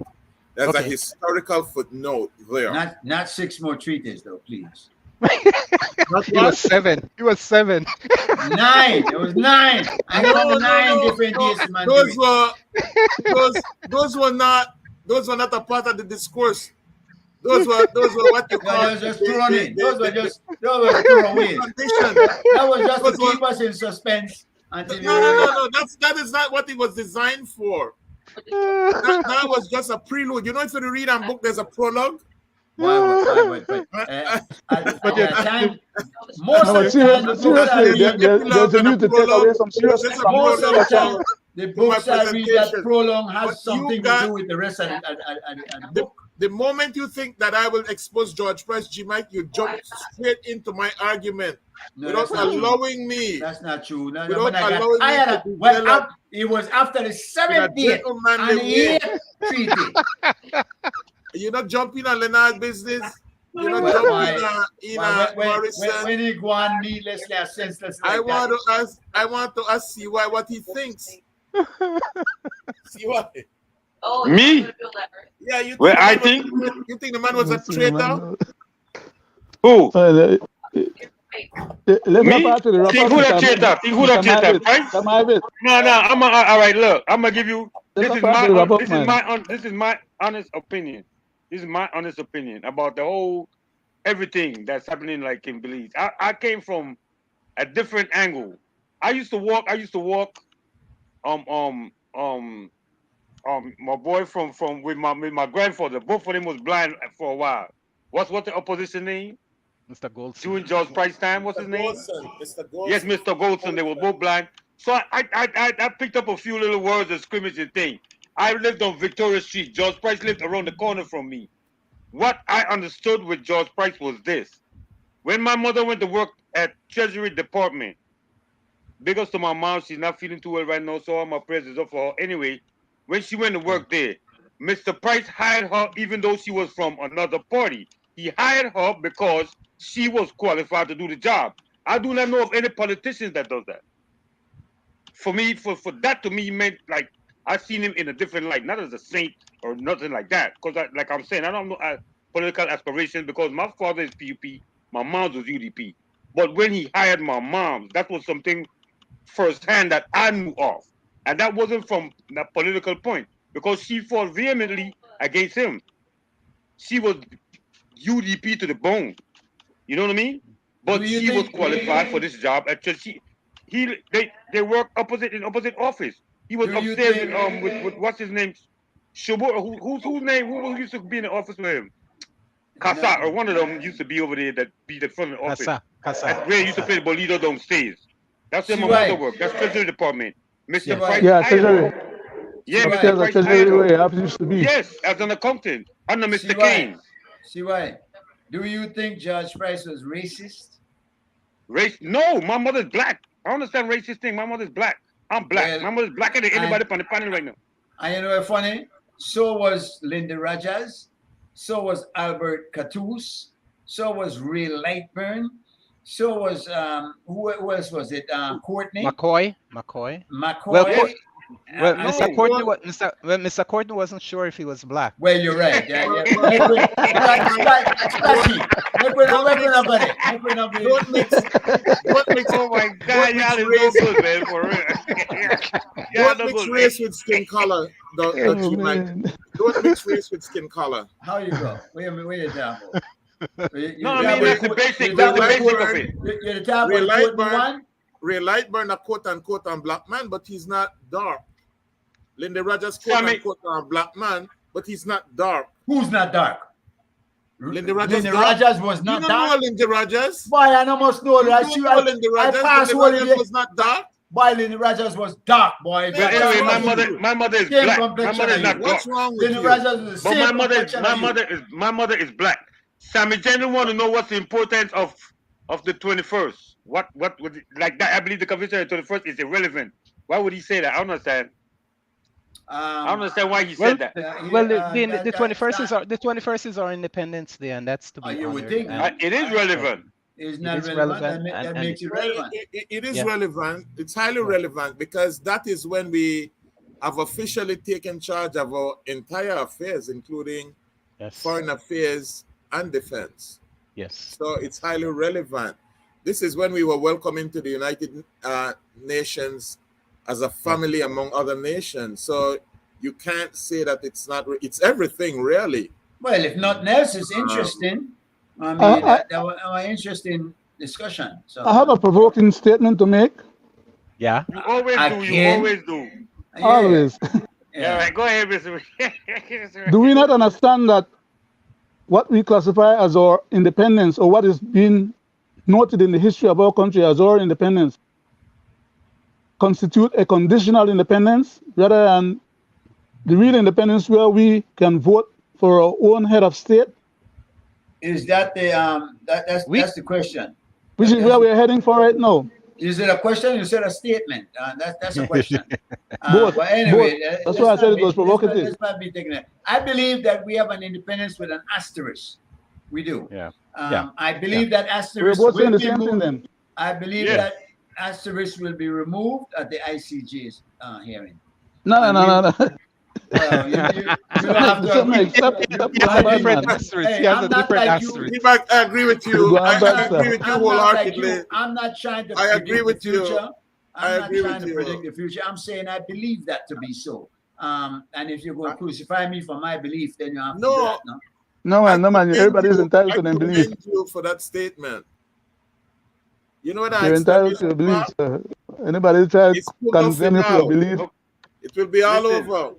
There's a historical footnote there. Not 6 more treaties, though, please. He was 7. He was 7. 9. It was 9. I know 9 different days, man. Those were not a part of the discourse. Those were what you call. Those were just thrown in. Those were thrown away. That was just to keep us in suspense. No. That is not what it was designed for. That was just a prelude. You know, if you read a book, there's a prologue. Most of the time, the books I read that prologue has something to do with the rest of the book. The moment you think that I will expose George Price, G. Mike, you jump straight into my argument without allowing me. That's not true. It was after the 7th day and the 8th treaty. You're not jumping on Leonard's business. You're not jumping in Morrison. When he go on needlessly or senselessly. I want to ask you what he thinks. See what? Oh, me? Yeah, you think you think the man was a traitor? Who? The Liberal Me? Party, the Think who that Republican, theater? Think who that theater? Price? That's my bit. No, no. All right. Look, I'm gonna give you. This Liberal is Party, my. the This is my honest opinion. This is my honest opinion about the whole everything that's happening like in Belize. I came from a different angle. I used to walk. My boy from with my grandfather. Both of them was blind for a while. What's the opposition name? Mr. Goldson. During George Price time, what's his name? Mr. Goldson. Yes, Mr. Goldson. They were both blind. So I picked up a few little words of scrimmage and thing. I lived on Victoria Street. George Price lived around the corner from me. What I understood with George Price was this. When my mother went to work at Treasury Department, big ups to my mom, she's not feeling too well right now, so all my prayers is up for her. Anyway, when she went to work there, Mr. Price hired her even though she was from another party. He hired her because she was qualified to do the job. I do not know of any politicians that does that. For me, for that to me meant like I seen him in a different light, not as a saint or nothing like that. Because like I'm saying, I don't know political aspirations because my father is PUP, my mom's was UDP. But when he hired my mom, that was something firsthand that I knew of. And that wasn't from that political point because she fought vehemently against him. She was UDP to the bone. You know what I mean? But she was qualified for this job. Actually, they work in opposite office. He was upstairs with what's his name? Shubo, whose name? Who used to be in the office with him? Casa, or one of them used to be over there that be the front of the office. Casa. Where he used to play the bolito downstairs. That's where my mother worked. That's Treasury Department. Mr. Price. Yeah, Treasury. Yeah, Because Mr. Price. Treasury where it used to be. Yes, as an accountant under Mr. Kane. CY, do you think George Price was racist? Race? No, my mother's black. I understand racist thing. My mother's black. I'm black. Well, my mother's blacker than anybody on the panel right now. And you know what's funny? So was Linda Rogers. So was Albert Cattouse. So was Ray Lightburn. So was who else was it? Courtney McCoy. Well, Mr. Courtney wasn't sure if he was black. Well, you're right. Yeah. Don't mix. Oh my God, y'all is so good, man, for real. Don't mix race with skin color. Don't mix race with skin color. How you go? Where you down? No, I mean that's the basic of it. You're the top one. Ray Lightburn, a quote unquote on black man, but he's not dark. Linda Rogers, quote unquote on black man, but he's not dark. Who's not dark? Linda Rogers was not you don't dark. know Linda Rogers? Boy, I almost know that. You know Linda Rogers was not dark. Boy, Linda Rogers was dark, boy. Well, anyway, my mother is black. My mother is not dark. What's wrong with Linda you? Rogers was the But my mother is black. Sammy Jenny want to know what's the importance of the 21st. What would like that? I believe the convention of the 21st is irrelevant. Why would he say that? I don't understand. I don't understand why he said that. The 21st is our Independence Day, and that's to be you would honored. think. And It is relevant. It's not It is relevant. relevant, That and makes it relevant. It is relevant. It's highly relevant because that is when we have officially taken charge of our entire affairs, including foreign affairs and defense. Yes. So it's highly relevant. This is when we were welcomed into the United Nations as a family among other nations. So you can't say that it's not. It's everything, really. Well, if nothing else, it's interesting. I mean, that was an interesting discussion. So I have a provoking statement to make. Yeah. You always do. You always do. Always. Yeah. Right, go ahead, Mr. Do we not understand that what we classify as our independence, or what is being noted in the history of our country as our independence, constitute a conditional independence rather than the real independence where we can vote for our own head of state? is that the that's the question. Which is where we're heading for right now. Is it a question? You said a statement. That's a question. Both. But anyway, That's why I said it was provocative. Let's not be taking it. I believe that we have an independence with an asterisk. We do. Yeah. I believe that asterisk We're both saying will the be same thing moved. then. I believe that asterisk will be removed at the ICJ's hearing. No. Well, you don't have to Some agree. except He except has for a bad different man. asterisk. Hey, He has I'm a not different like you. asterisk. T-Mac, I agree with you. Go I, on, I agree sir. with you I'm not like wholeheartedly. you. I'm not trying to I predict agree with the you. future. I I'm not agree trying with to you. predict the future. I'm saying I believe that to be so. And if you're going to crucify me for my belief, then you have to do No, that. No? No I man, no man. commend Everybody's you. entitled I to their belief. commend you for that statement. You know that You're entitled to exclamation your mark? belief, sir. Anybody try to It's full condemn you for your now. belief? It will be all Listen. over.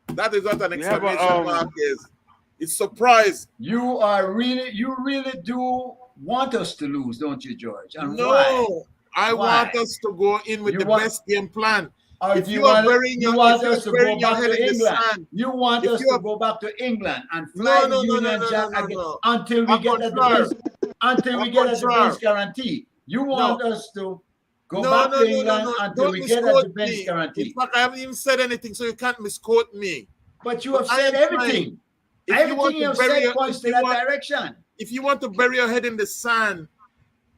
That is what an We have a, exclamation mark is. It's surprise. You really do want us to lose, don't you, George? And why? No, I Why? want us to go in with You the want- best game plan. Or If do you are want, burying you your, want if you us are to go burying your back head to in the England? sand, You want if us you to are- go back to England and No, fly the no, no, Union no, Jack no, no, again no. until we Au get a contraire. defense, until we Au get a contraire. defense guarantee. You want us to go No, back no, to no, no, England no. until Don't we get a misquote defense me. In guarantee. fact, I haven't even said anything, so you can't misquote me. But you But have I said am trying. everything. If you want Everything you to have bury said your, points if to you that want, direction. if you want to bury your head in the sand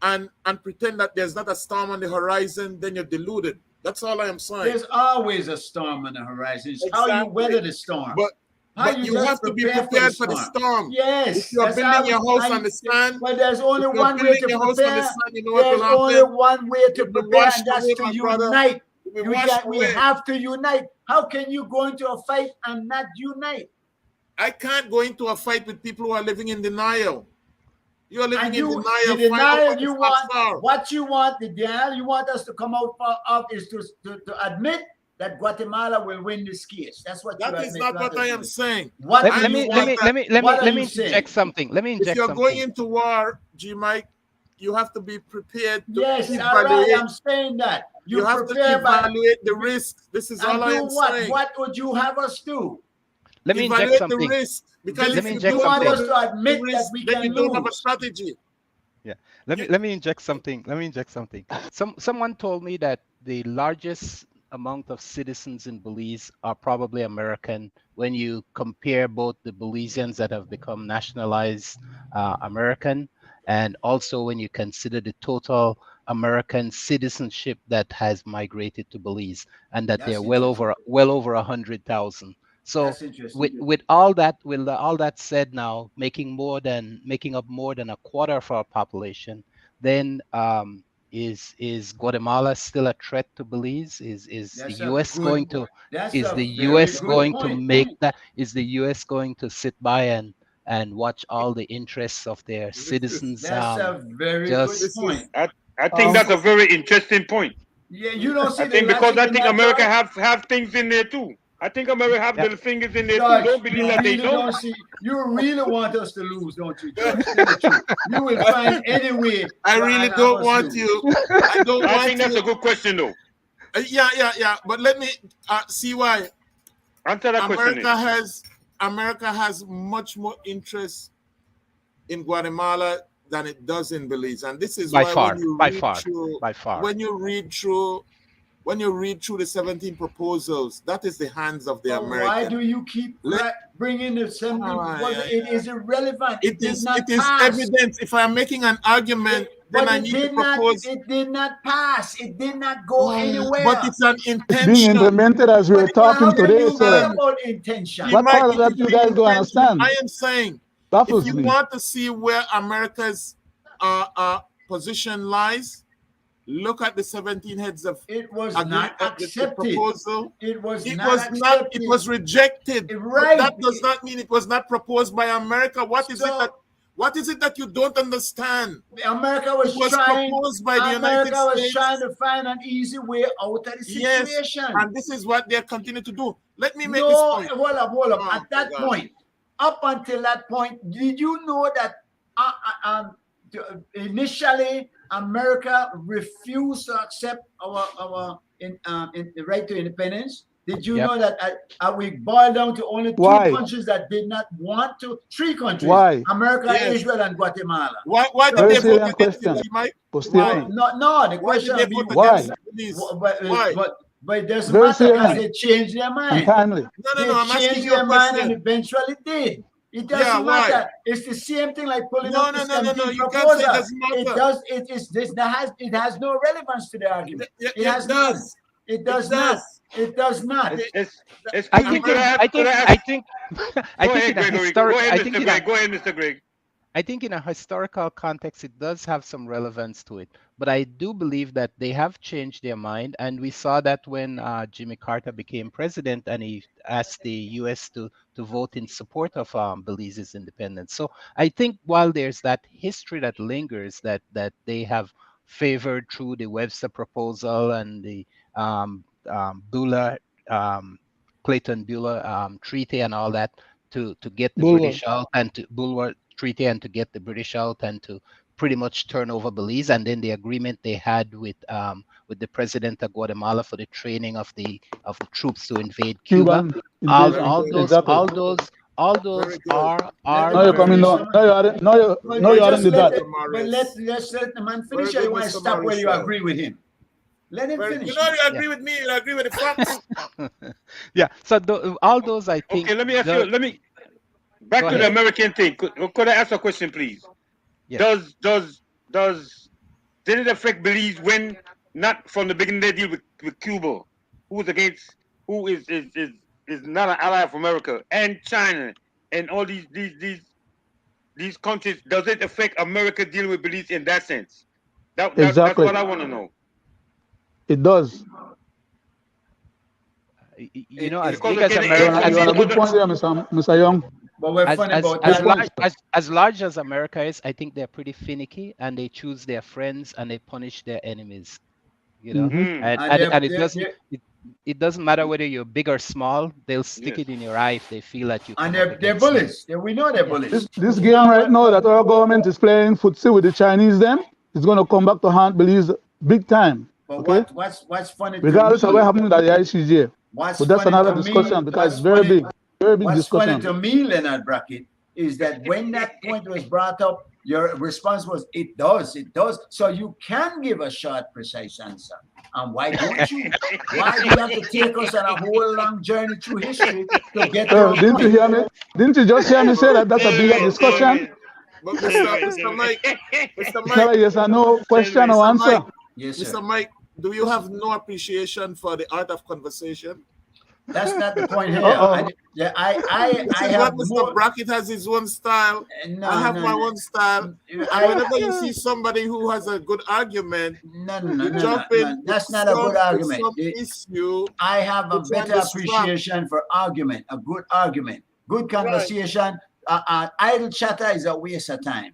and pretend that there's not a storm on the horizon, then you're deluded. That's all I am saying. There's always a storm on the horizon. It's how you Exactly. weather the storm. But How you just have to be prepare prepared for the storm. Yes. If you're that's building how your house I- on the sand, But there's only if you're one way building to your house on the prepare. sand, you know what There's will only happen? one way to You'll be prepare, washed and that's away, to my brother. unite. You'll be washed We away. have to unite. How can you go into a fight and not unite? I can't go into a fight with people who are living in denial. You are living And in the denial. Find out denial what you the facts want, are. what you want, the denial you want us to come out of is to admit that Guatemala will win this case. That's what That is not what I am saying. What Let, are let you me want let me that- let me let me what are let me you saying? inject something. Let me If inject you're something. going into war, G Mike, you have to be prepared to Yes, all evaluate. right, I'm saying that. You have to prepare by evaluate the risk. This is all and I do am what? saying. What would you have us do? Let me inject Evaluate the something. risk. Because Let if me you inject don't want know us something. to admit the that risk, we then can you don't have a lose. strategy. Let me inject something. Let me inject something. Someone told me that the largest amount of citizens in Belize are probably American when you compare both the Belizeans that have become nationalized American and also when you consider the total American citizenship that has migrated to Belize and that That's they're well over 100,000. So That's interesting. with all that said now, making up more than a quarter of our population, then is Guatemala still a threat to Belize? Is That's the a US good- going to That's is a the very US good going to point. make that? Is the US going to sit by and watch all the interests of their This is- citizens? That's a very just- good point. I think that's a very interesting point. Yeah, you don't see I the think because logic I in think that, America George? have things in there too. I think America have Yeah. little fingers in there George, too. Don't believe you that they really don't. don't see. You really want us to lose, don't you, George? Tell the truth. You will find any way. I to really have don't us want lose. you. I don't I want think that's you. a good question though. Yeah. But let me see why. Answer that question. America has much more interest in Guatemala than it does in Belize, and this is by why far, when you by read far, through by far. when you read through the 17 proposals, that is the hands of the But American. why do you keep bringing the same? It is irrelevant. It did is not it is pass. evidence. If I am making an argument, then But I it need to did not. propose. It did not pass. It did not go anywhere. But it's an Being intention. implemented as we're But how talking can today, you make sir. about intention? What Mike, part of it that is you the guys don't intention. understand? I am saying, Baffles if you me. want to see where America's position lies, look at the 17 heads of It was agreement, not the accepted. proposal. It was It not was not. accepted. It was rejected. Right. But that does not mean it was not proposed by America. What is it that you don't understand? America was, It was trying. proposed by the America United was States. trying to find an easy way out of the Yes, situation. and this is what they continue to do. Let me make No, this point. hold up. Oh, At that my God. point, up until that point, did you know that initially America refused to accept our right to independence? Did you Yep. know that we boiled down to only two Why? countries that did not want to? Three countries. Why? America, Yes. Israel, and Guatemala. Why did Very they vote salient against question. it, Mike? Postilian. No, the Why did question they be vote Why? against it, please? but Why? it doesn't Very matter because salient. they changed their mind. Untimely. No, They I'm asking changed you a their mind and question. eventually did. It Yeah, doesn't why? matter. It's the same thing like pulling No, up the no, no, no, 17 you can't say it proposal. doesn't matter. It does. It has no relevance to the argument. It It has none. does. It does It not. does. It does not. It's I could think, could I I could think, I ask- I think, I Go think ahead, in a Gregory. historic, Go ahead, I think Mr. in a, Greg. Go ahead, Mr. Greg. I think in a historical context, it does have some relevance to it. But I do believe that they have changed their mind. And we saw that when Jimmy Carter became president and he asked the US to vote in support of Belize's independence. So I think while there's that history that lingers that they have favored through the Webster proposal and the Buller, Clayton Buller treaty and all that, to get the Bulwer. British out and to Bulwer Treaty and to get the British out and to pretty much turn over Belize, and then the agreement they had with the president of Guatemala for the training of the troops to invade Cuba. Cuban All invasion. those Exactly. all those Very good. are Now you're coming down. Now you're adding, now you're adding the let dot. but let's let the man finish. Very Or you good, want to Mr. stop where you Marisol. agree with him? Let him finish. You know, you agree with me. You agree with the facts. Yeah. So all those I think. Okay, let me ask you. Let me back Go to the ahead. American thing. Could I ask a question, please? Yeah. Did it affect Belize when not from the beginning they deal with Cuba, who is not an ally of America, and China and all these countries? Does it affect America dealing with Belize in that sense? That's Exactly. what I want to know. It does. You know, as Because big as again, You're America on, you're on a good point there, Mr. Young. But we're as, funny as, about as, that. large, as large as America is, I think they're pretty finicky and they choose their friends and they punish their enemies. You know, Mhm. and it doesn't matter whether you're big or small, they'll stick Yes. it in your eye if they feel that you And come up they're against them. bullies. We know they're bullies. This game right now that our government is playing footsie with the Chinese, them, is going to come back to haunt Belize big time. But Okay? what's funny Regardless to of me, what happened at the ICJ. what's But that's funny another to discussion me, because it's what's very funny- big What's funny discussion. to me, Leonard Brackett, is that when that point was brought up, your response was, it does. So you can give a short, precise answer. And why don't you? Why do you have to take us on a whole long journey through history to get to a Didn't you point? hear me? Didn't you just hear me say that that's a bigger discussion? But Mr. Mike, Mr. It's not Mike, a yes or no question or Mr. answer. Mike, Yes, sir. Mr. Mike, do you have no appreciation for the art of conversation? That's not the point here. Uh-oh. I This is have what Mr. more. Brackett has his own style. No, I have no, my no. own style. And I- whenever you see somebody who has a good argument, No, you jump in. That's with not a good some argument. issue. I have a It's on better the strap. appreciation for argument, a good argument, good conversation. Idle chatter is a waste of time.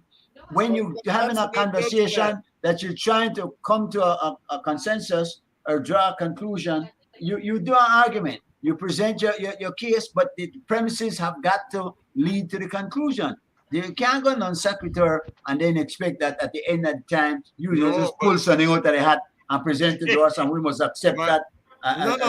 When you're having a conversation that you're trying to come to a consensus or draw a conclusion, you do an argument. You present your case, but the premises have got to lead to the conclusion. You can't go non sequitur and then expect that at the end of the time you No, just pull something out of the hat and present it to us, and we must accept But- that.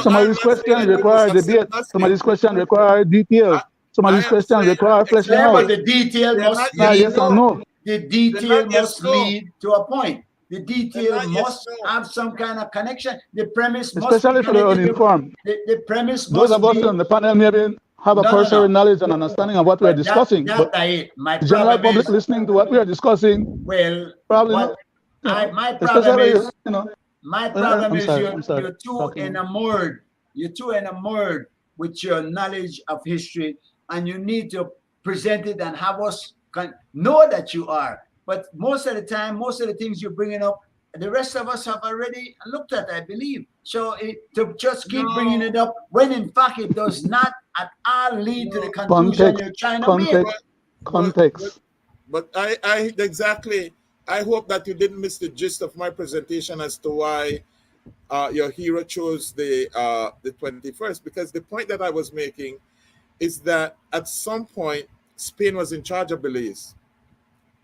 Some of I'm these not questions saying you require must debate. accept Some of these questions require details. Some of I these am questions saying require fleshing Yeah, out. but the detail They're must not Not yes, lead. yes or no. The detail They're not yes, must no. lead to a point. The detail They're not yes, must no. have some kind of connection. The premise must Especially be for the connected to- uninformed. The premise Those must of us be. on the panel maybe have a No, cursory no. knowledge and understanding of what we are But discussing. That, But that it. My the general problem public is, listening to what we are discussing well, probably what not. my problem Especially, is, you know, my problem I'm is sorry, you're I'm sorry. you're too Talking. enamored. You're too enamored with your knowledge of history, and you need to present it and have us know that you are. But most of the time, most of the things you're bringing up, the rest of us have already looked at, I believe. So to just keep No. bringing it up when in fact it does not at all lead to the No. conclusion you're trying to make. Context. But I exactly. I hope that you didn't miss the gist of my presentation as to why your hero chose the 21st. Because the point that I was making is that at some point Spain was in charge of Belize,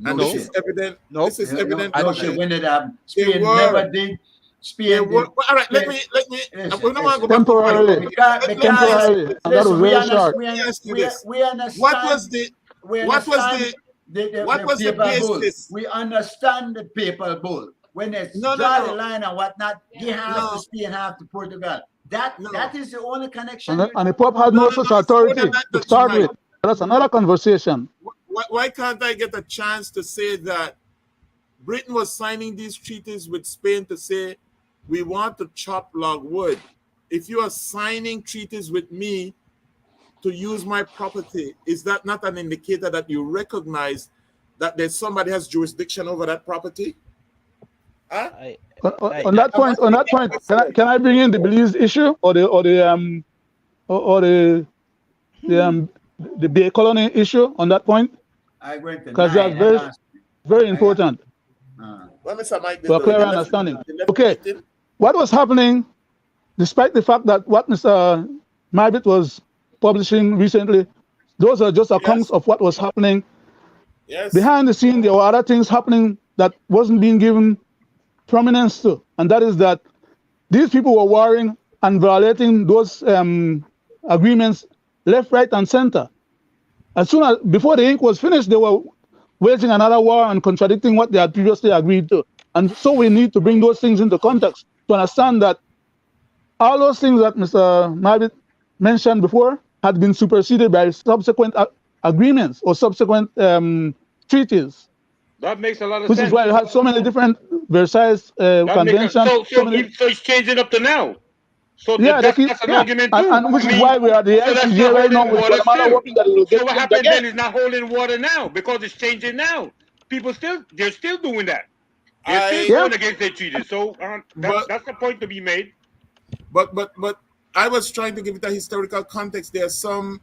and No. this is evident. Nope. This is No, evident. no, from shit, the- when did happen? Spain were. never did. They Spain were- did. all right, let me. Listen, We don't want to go back to Temporarily. Because, Temporarily. And that was listen, very short. we Let me ask you this. understand. What was the we what was understand what was the paper bull. basis? We understand the paper bull. When they No, no, draw no. the line and whatnot, you have No. to Spain, half to Portugal. That is the only connection. And the Pope had no No, such it's more authority than that, to Dr. start Mike. with. That's another conversation. Why can't I get a chance to say that Britain was signing these treaties with Spain to say we want to chop log wood if you are signing treaties with me to use my property, is that not an indicator that you recognize that there's somebody has jurisdiction over that property? Huh? On that point, can I bring in the Belize issue or the Bay Colony issue on that point? I went to Because that's very important Well, Mr. Mike, for a clear understanding. Okay, what was happening, despite the fact that what Mr. Mybit was publishing recently, those are just accounts of what was happening. Yes. Behind the scene, there were other things happening that wasn't being given prominence to, and that is that these people were warring and violating those agreements left, right, and center. As soon as before the ink was finished, they were waging another war and contradicting what they had previously agreed to. And so we need to bring those things into context to understand that all those things that Mr. Mybit mentioned before had been superseded by subsequent agreements or subsequent treaties. That makes a lot of Which sense. is why you had so many different Versailles conventions. So many, it's changing up to now. So yeah, that's an argument too. and which is why we are the so that's ICJ not right now holding with water Guatemala still. working that it will get So what changed happened again. then is not holding water now because it's changing now. People they're still doing that. They're still going against their treaties. So that's the point to be made. But I was trying to give it a historical context. There are some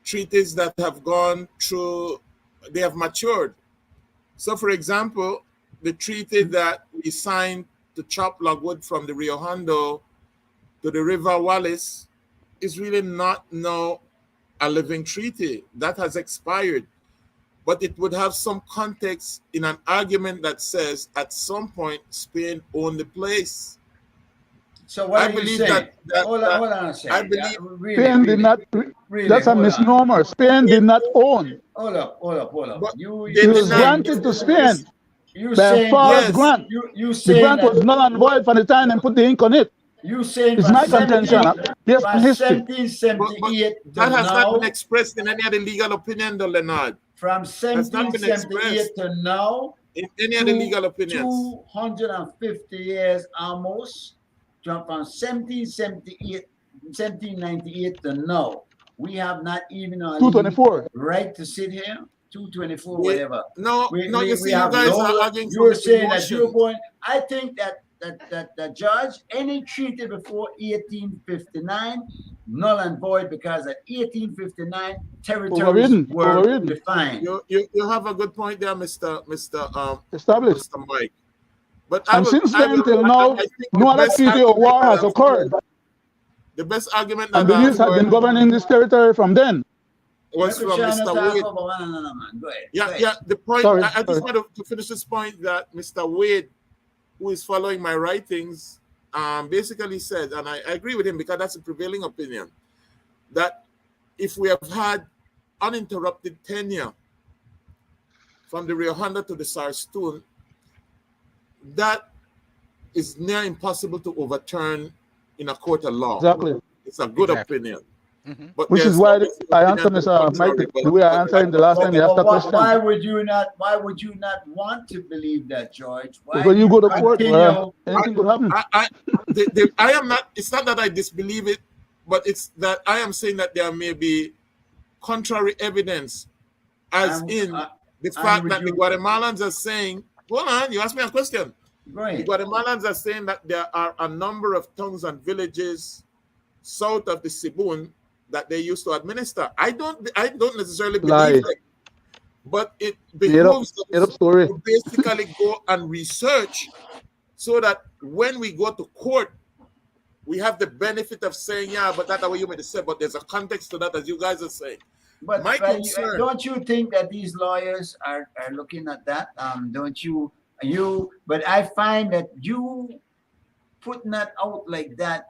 treaties that have gone through, they have matured. So, for example, the treaty that we signed to chop logwood from the Rio Hondo to the River Wallace is really not now a living treaty. That has expired. But it would have some context in an argument that says at some point Spain owned the place. So what I are you believe saying? that Hold on a second. I believe Spain did not. That's a misnomer. Spain did not own. Hold up. But It was granted to Spain You by a saying forward yes. grant. you The saying grant that was null and void for the time and put the ink on it. you saying It's from my contention. 17 Yes, from history. 1778 to that has not now, been expressed in any other legal opinion, though, Leonard. from not been 1778 to now, In any other legal opinions. 250 years almost, from 1798 to now. We have not even our 224. right to sit here. 224, We- whatever. No, you see, you have guys no- are arguing You're from saying that you're emotion. going. I think that the judge, any treaty before 1859, null and void, because at 1859 territories Overridden, were overridden. defined. You have a good point there, Mr. Established. Mr. Mike. But And since then till now, I think no the other best treaty or war has argument occurred. The best argument And that the Belize I've had been heard governing this territory from then. was from Mr. Wade. No, man. Go ahead. Yeah. The point. Sorry, I just sorry. want to finish this point that Mr. Wade, who is following my writings, basically said, and I agree with him because that's a prevailing opinion, that if we have had uninterrupted tenure from the Rio Hondo to the Sarstoon, that is near impossible to overturn in a court of law. Exactly. It's a good Exactly. opinion. Mhm. But Which there's is why no I answered opinion to Mr. contrary, Mike but- the way I answered him the last time he asked the question. Why would you not want to believe that, George? Why When you go to court, continue- anything could happen. I am not. It's not that I disbelieve it, but it's that I am saying that there may be contrary evidence, as in the fact would that the you- Guatemalans are saying. Hold on, you asked me a question. Go The ahead. Guatemalans are saying that there are a number of towns and villages south of the Sibun that they used to administer. I don't necessarily Lie. believe it, but it Made up, behooves made up us story. to basically go and research so that when we go to court, we have the benefit of saying, yeah, but that's the way you made it say, but there's a context to that, as you guys are saying. But My concern- don't you think that these lawyers are looking at that? Don't you? But I find that you putting that out like that,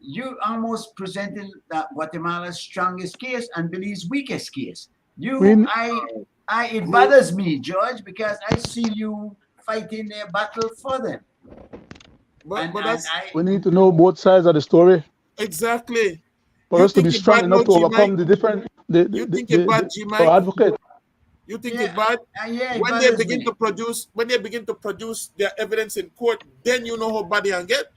you almost presenting that Guatemala's strongest case and Belize's weakest case. It bothers me, George, because I see you fighting their battle for them. But that's We need to know both sides of the story exactly. for You us to be think it strong bad enough now, to G. overcome Mike? the different You think it bad, G. Mike? or advocate. You think Yeah, it bad? Yeah, it When they bothers begin me. to produce their evidence in court, then you know how bad they can get.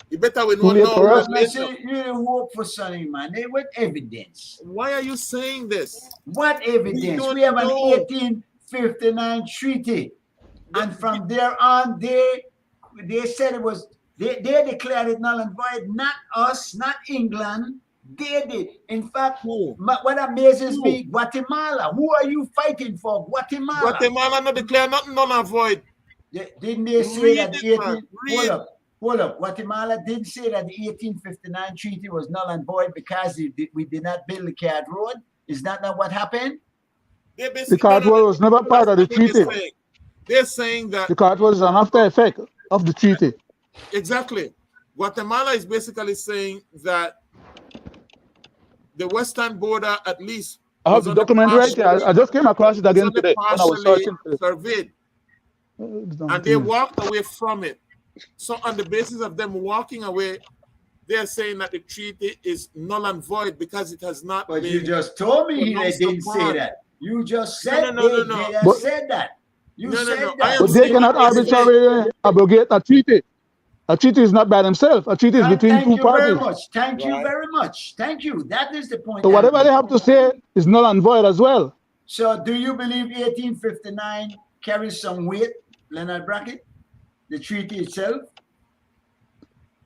You better we Too know late now for us. than I later. say you didn't work for something, man. They with evidence. Why are you saying this? What evidence? don't We have an know. 1859 treaty, and from there on, they said it was they declared it null and void. Not us, not England. They did. In fact, Who? what amazes Who? me, Guatemala. Who are you fighting for? Guatemala. Guatemala not declare nothing null and void. Didn't they say Read that the it, man. 18 Read. hold up. Guatemala did say that the 1859 treaty was null and void because we did not build the CAD road. Is that not what happened? They The basically CART road was never part of the that's what they're treaty. saying. They're saying that The CART was an after effect of the treaty. exactly. Guatemala is basically saying that the western border, at least, I have was the only document right here. I just came across it was again only today when I was partially searching for it. surveyed, and they walked away from it. So, on the basis of them walking away, they're saying that the treaty is null and void because it has not But been. you just told me they pronounced didn't say upon. that. You just said No. they have But- said that. You No, said I that. am But they saying cannot what they say. arbitrarily abrogate a treaty. A treaty is not by themselves. A treaty is between Thank two you very parties. much. Thank you Right. very much. Thank you. That is the point. So I'm whatever they making. have to say is null and void as well. So do you believe 1859 carries some weight, Leonard Brackett? The treaty itself?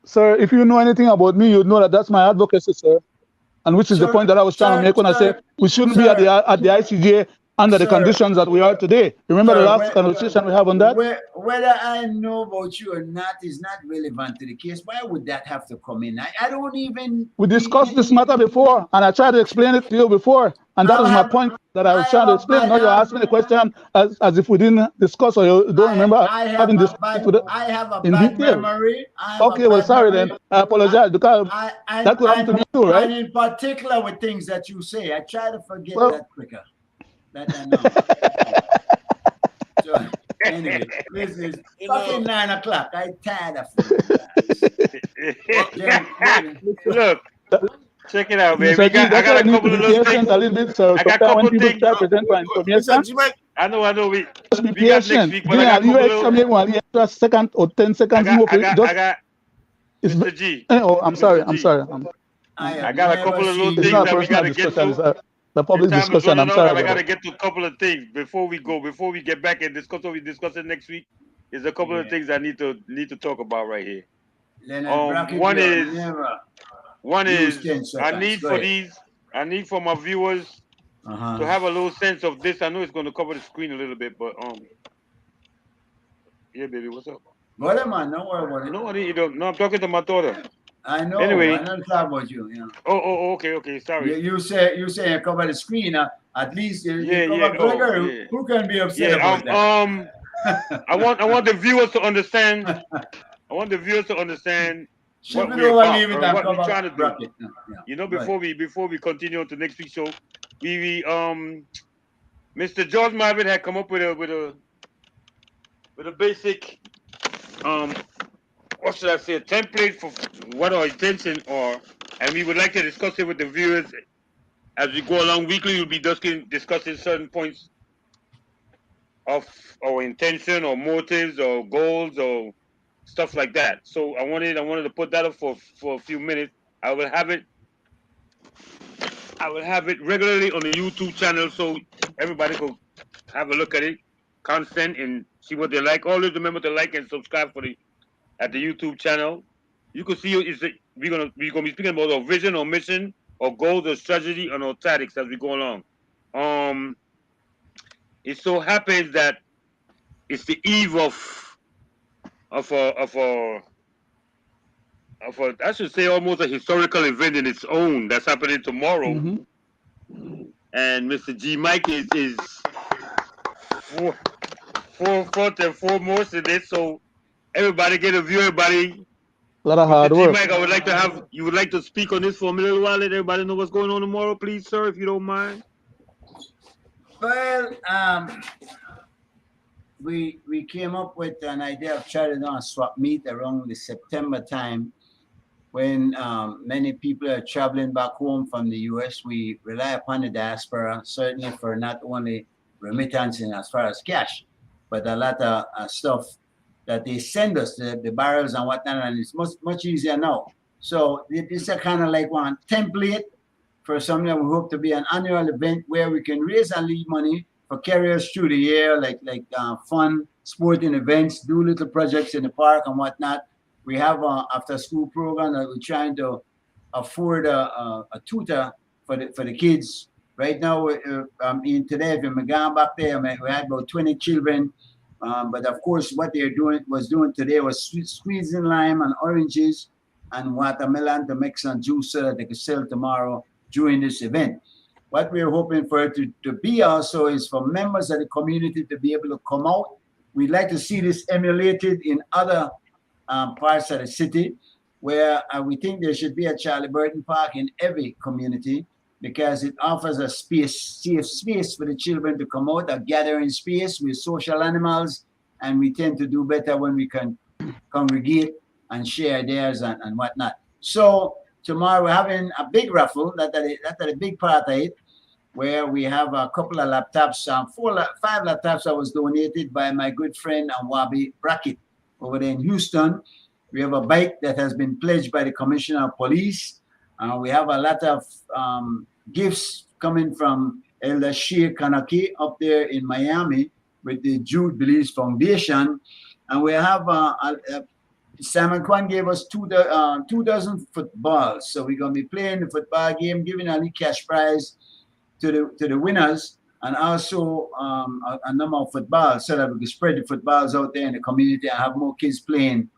Sir, if you know anything about me, you'd know that that's my advocacy, sir. And which is the Sir, point that I was trying to sir, make when I sir, said we shouldn't be at the ICJ under the Sir. conditions that we are today. Remember the Sir, last conversation we have on that? Whether I know about you or not is not relevant to the case. Why would that have to come in? I don't even. We discussed this matter before, and I tried to explain it to you before, and that was my point that I was trying to explain. Now you're asking the question as if we didn't discuss or you don't remember having discussed it I have a in bad detail. memory. I have a Okay, well, bad sorry memory. then. I apologize because that could happen to me too, And right? in particular with things that you say, I try to forget Well- that quicker. That I know. So, anyway, this is You know- fucking 9 o'clock. I'm tired of it. Look, check it out, man. Mr. G, I that's why got I a need couple to of be little patient things. a little bit, sir. I got Sometimes when couple people things- try to present for information, Mr. G-Mike, I know. just be we got next patient. week, Give but me I got a little couple extra, of- maybe one extra second or 10 seconds more. I got It's, Mr. G. oh, I'm sorry. Mr. I'm G. sorry. I got a couple of little It's things not a that we personal gotta get discussion. It's to. a public The time is discussion. I'm running out, sorry and I about gotta that. get to a couple of things before we go. Before we get back and discuss what we discuss it next week, there's a couple of Yeah. things I need to talk about right here. Leonard Brackett, one you're is- never- One Use is 10 seconds. Go ahead. I need for my viewers Uh-huh. to have a little sense of this. I know it's going to cover the screen a little bit, but yeah, baby, what's up? Go ahead, man. Don't worry about it. No, you don't. No, I'm talking to my daughter. I know. Anyway. I don't talk about you. You know. Oh, okay, sorry. You say you cover the screen. At least you Yeah, cover yeah, oh, Gregor. yeah. Who can be upset Yeah, about that? I want the viewers to understand. I want the viewers to understand Should what we we're don't about, leave it or and what we're cover trying to do. Brackett? Yeah, yeah. You know, Right. before we continue on to next week's show, we Mr. George Marvin had come up with a basic what should I say, a template for what our intention are, and we would like to discuss it with the viewers as we go along. Weekly, we'll be discussing certain points of our intention or motives or goals or stuff like that. So I wanted to put that up for a few minutes. I will have it regularly on the YouTube channel so everybody can have a look at it, constant, and see what they like. Always remember to like and subscribe at the YouTube channel. You can see we're gonna be speaking about our vision, our mission, our goals, our strategy, and our tactics as we go along. It so happens that it's the eve of a I should say almost a historical event in its own that's happening tomorrow. Mhm. And Mr. G. Mike is front and foremost in it. So everybody get a view. Everybody, A lot of hard Mr. G. work. Mike, you would like to speak on this for a little while. Let everybody know what's going on tomorrow, please, sir, if you don't mind. Well, we came up with an idea of trying to do a swap meet around the September time when many people are traveling back home from the US. We rely upon the diaspora, certainly for not only remittances as far as cash, but a lot of stuff that they send us the barrels and whatnot, and it's much easier now. So this is a kind of like one template for something that we hope to be an annual event where we can raise and leave money for carriers through the year, like fun sporting events, do little projects in the park and whatnot. We have an after school program that we're trying to afford a tutor for the kids. Right now, in today, if I'm going back there, we had about 20 children. But of course, what they're doing today was squeezing lime and oranges and watermelon to make some juice so that they could sell tomorrow during this event. What we're hoping for it to be also is for members of the community to be able to come out. We'd like to see this emulated in other parts of the city, where we think there should be a Charlie Burton Park in every community, because it offers a safe space for the children to come out, a gathering space. We're social animals, and we tend to do better when we can congregate and share theirs and whatnot. So tomorrow we're having a big raffle. That's a big part of it, where we have a couple of laptops, 5 laptops that was donated by my good friend Wabi Brackett over there in Houston. We have a bike that has been pledged by the Commissioner of Police. We have a lot of gifts coming from Elder Shea Kanaki up there in Miami with the Jude Belize Foundation. And we have Simon Kwan gave us 2 dozen footballs. So we're going to be playing the football game, giving a cash prize to the winners, and also a number of footballs, so that we can spread the footballs out there in the community and have more kids playing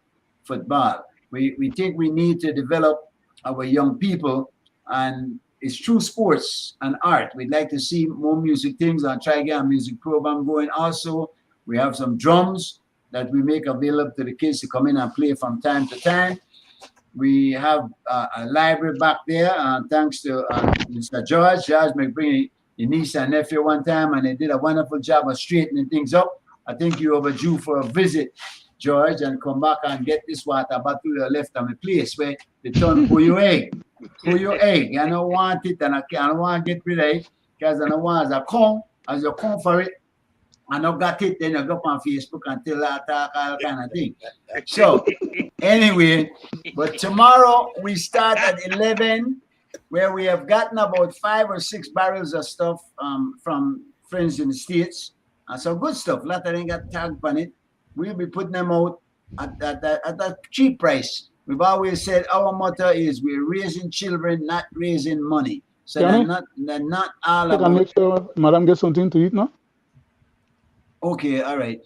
football. We think we need to develop our young people, and it's through sports and art. We'd like to see more music things and try to get a music program going. Also, we have some drums that we make available to the kids to come in and play from time to time. We have a library back there, thanks to Mr. George. George may bring your niece and nephew one time, and they did a wonderful job of straightening things up. I think you're overdue for a visit, George, and come back and get this water bottle left on the place where they turn for your egg. For your egg. I don't want it, and I don't want to get rid of it, because I don't want as you come for it, and I got it, then I go up on Facebook and tell that all kind of thing. So anyway, but tomorrow we start at 11, where we have gotten about 5 or 6 barrels of stuff from friends in the States. And some good stuff. A lot of them got tagged on it. We'll be putting them out at a cheap price. We've always said our motto is we're raising children, not raising money. So they're not all about. Make sure Madam gets something to eat now. Okay, all right.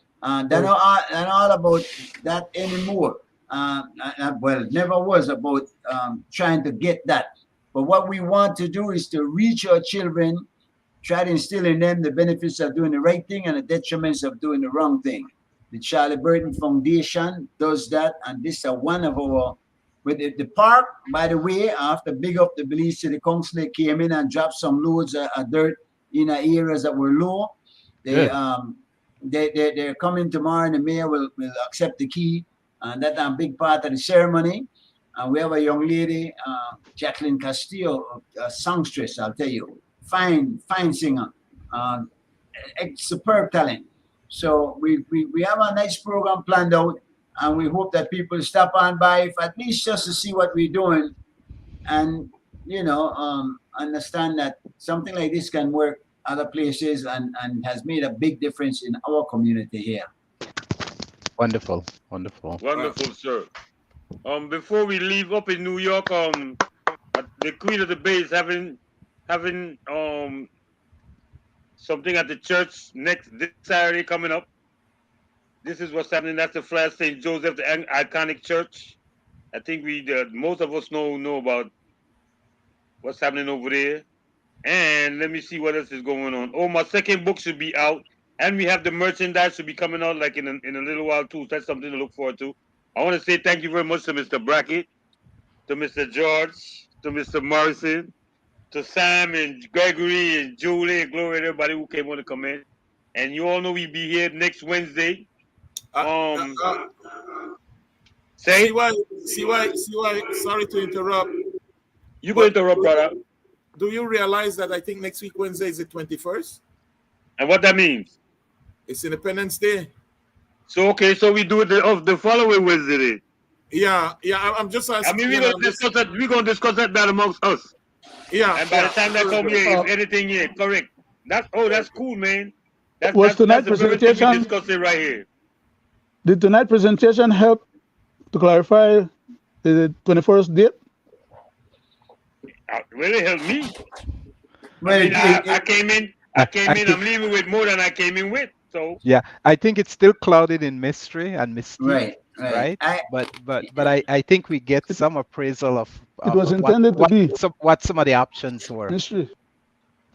They're not all about that anymore. Well, it never was about trying to get that. But what we want to do is to reach our children, try to instill in them the benefits of doing the right thing and the detriments of doing the wrong thing. The Charlie Burton Foundation does that, and this is one of our. With the park, by the way, I have to big up the Belize City Council. They came in and dropped some loads of dirt in the areas that were low. They're coming tomorrow, and the mayor will accept the key, and that's a big part of the ceremony. And we have a young lady, Jacqueline Castillo, a songstress, I'll tell you, fine singer, superb talent. So we have a nice program planned out, and we hope that people stop on by, at least just to see what we're doing, and understand that something like this can work other places and has made a big difference in our community here. Wonderful, sir. Before we leave up in New York, the Queen of the Bay is having something at the church this Saturday coming up. This is what's happening. That's the Flat St. Joseph, the iconic church. I think most of us know about what's happening over there. And let me see what else is going on. Oh, my second book should be out, and we have the merchandise should be coming out like in a little while too. So that's something to look forward to. I want to say thank you very much to Mr. Brackett, to Mr. George, to Mr. Morrison, to Sam and Gregory and Julie and Gloria, and everybody who came on to come in. And you all know we'll be here next Wednesday. See why? Sorry to interrupt. You go interrupt, brother. Do you realize that I think next week Wednesday is the 21st? And what that means? It's Independence Day. So okay, so we do it of the following Wednesday. Yeah, I'm just I asking. mean, we're You know, gonna discuss that. We're gonna discuss that amongst us. yeah, And by yeah. the time that Very come good. here, if Uh, anything here, correct. Very That's good. cool, man. That's was that's tonight that's the very thing we presentation? discussing right here. Did tonight presentation help to clarify the 21st date? Really helped me. Well, I mean, I, it, I came in, I I, came I in. think, I'm leaving with more than I came in with. So yeah, I think it's still clouded in mystery and mystique, right, right. right? But I think we get It, some appraisal it of was intended to be what some of the options were. mystery.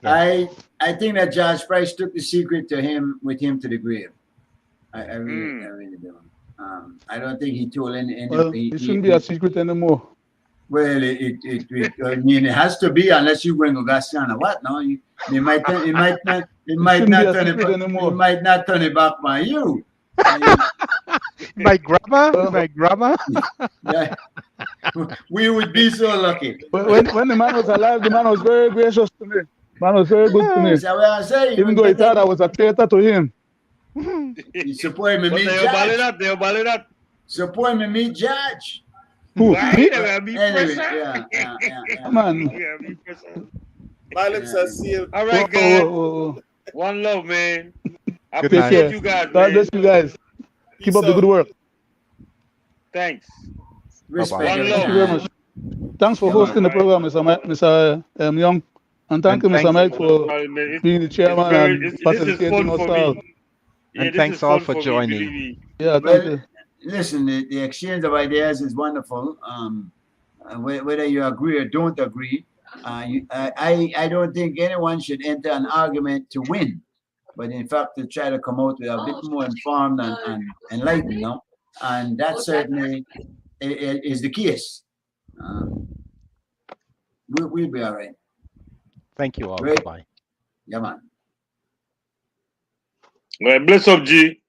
Yeah. I think that George Price took the secret to him with him to the grave. I mm. really do. I don't think he told any Well, it shouldn't be a secret anymore. well, I mean, it has to be unless you bring Augustin or what? No, it might, it It might shouldn't be not a turn it, secret it anymore. might not turn it back by you. I My grandma, Well, my grandma. yeah, we would be so lucky. when the man was alive, the man was very gracious to me. Man was very good to me, So what I say, even even though he better, thought I was a traitor to him. you support me, But meet they ball it Judge. up. They ball it up. Support me, meet Judge. Who? Why? Me? They will be Anyway, pressure. yeah. Man. Yeah, be pressure. Violence Yeah. says seal. All Whoa, right, whoa, guys. whoa, whoa. One love, man. I Good Take night. appreciate care. you guys, God bless man. you guys. Keep Peace up the out. good work. Thanks. Respect One every love. Thank you very time. much. Thanks for Come on. hosting the Right. program, Mr. Young. And thank And you, Mr. thanks Mike, for Man, being the it's chairman very. and This is facilitating fun us for all. me. Yeah, and this is thanks all fun for for me. joining. Believe me. Yeah, thank Well, you. listen, the exchange of ideas is wonderful. Whether you agree or don't agree, I don't think anyone should enter an argument to win, but in fact to try to come out with a bit more informed and enlightened, no? And that certainly is the case. We'll be all right. Thank you all. Great. Bye-bye. Yeah, man. Well, bless up, G.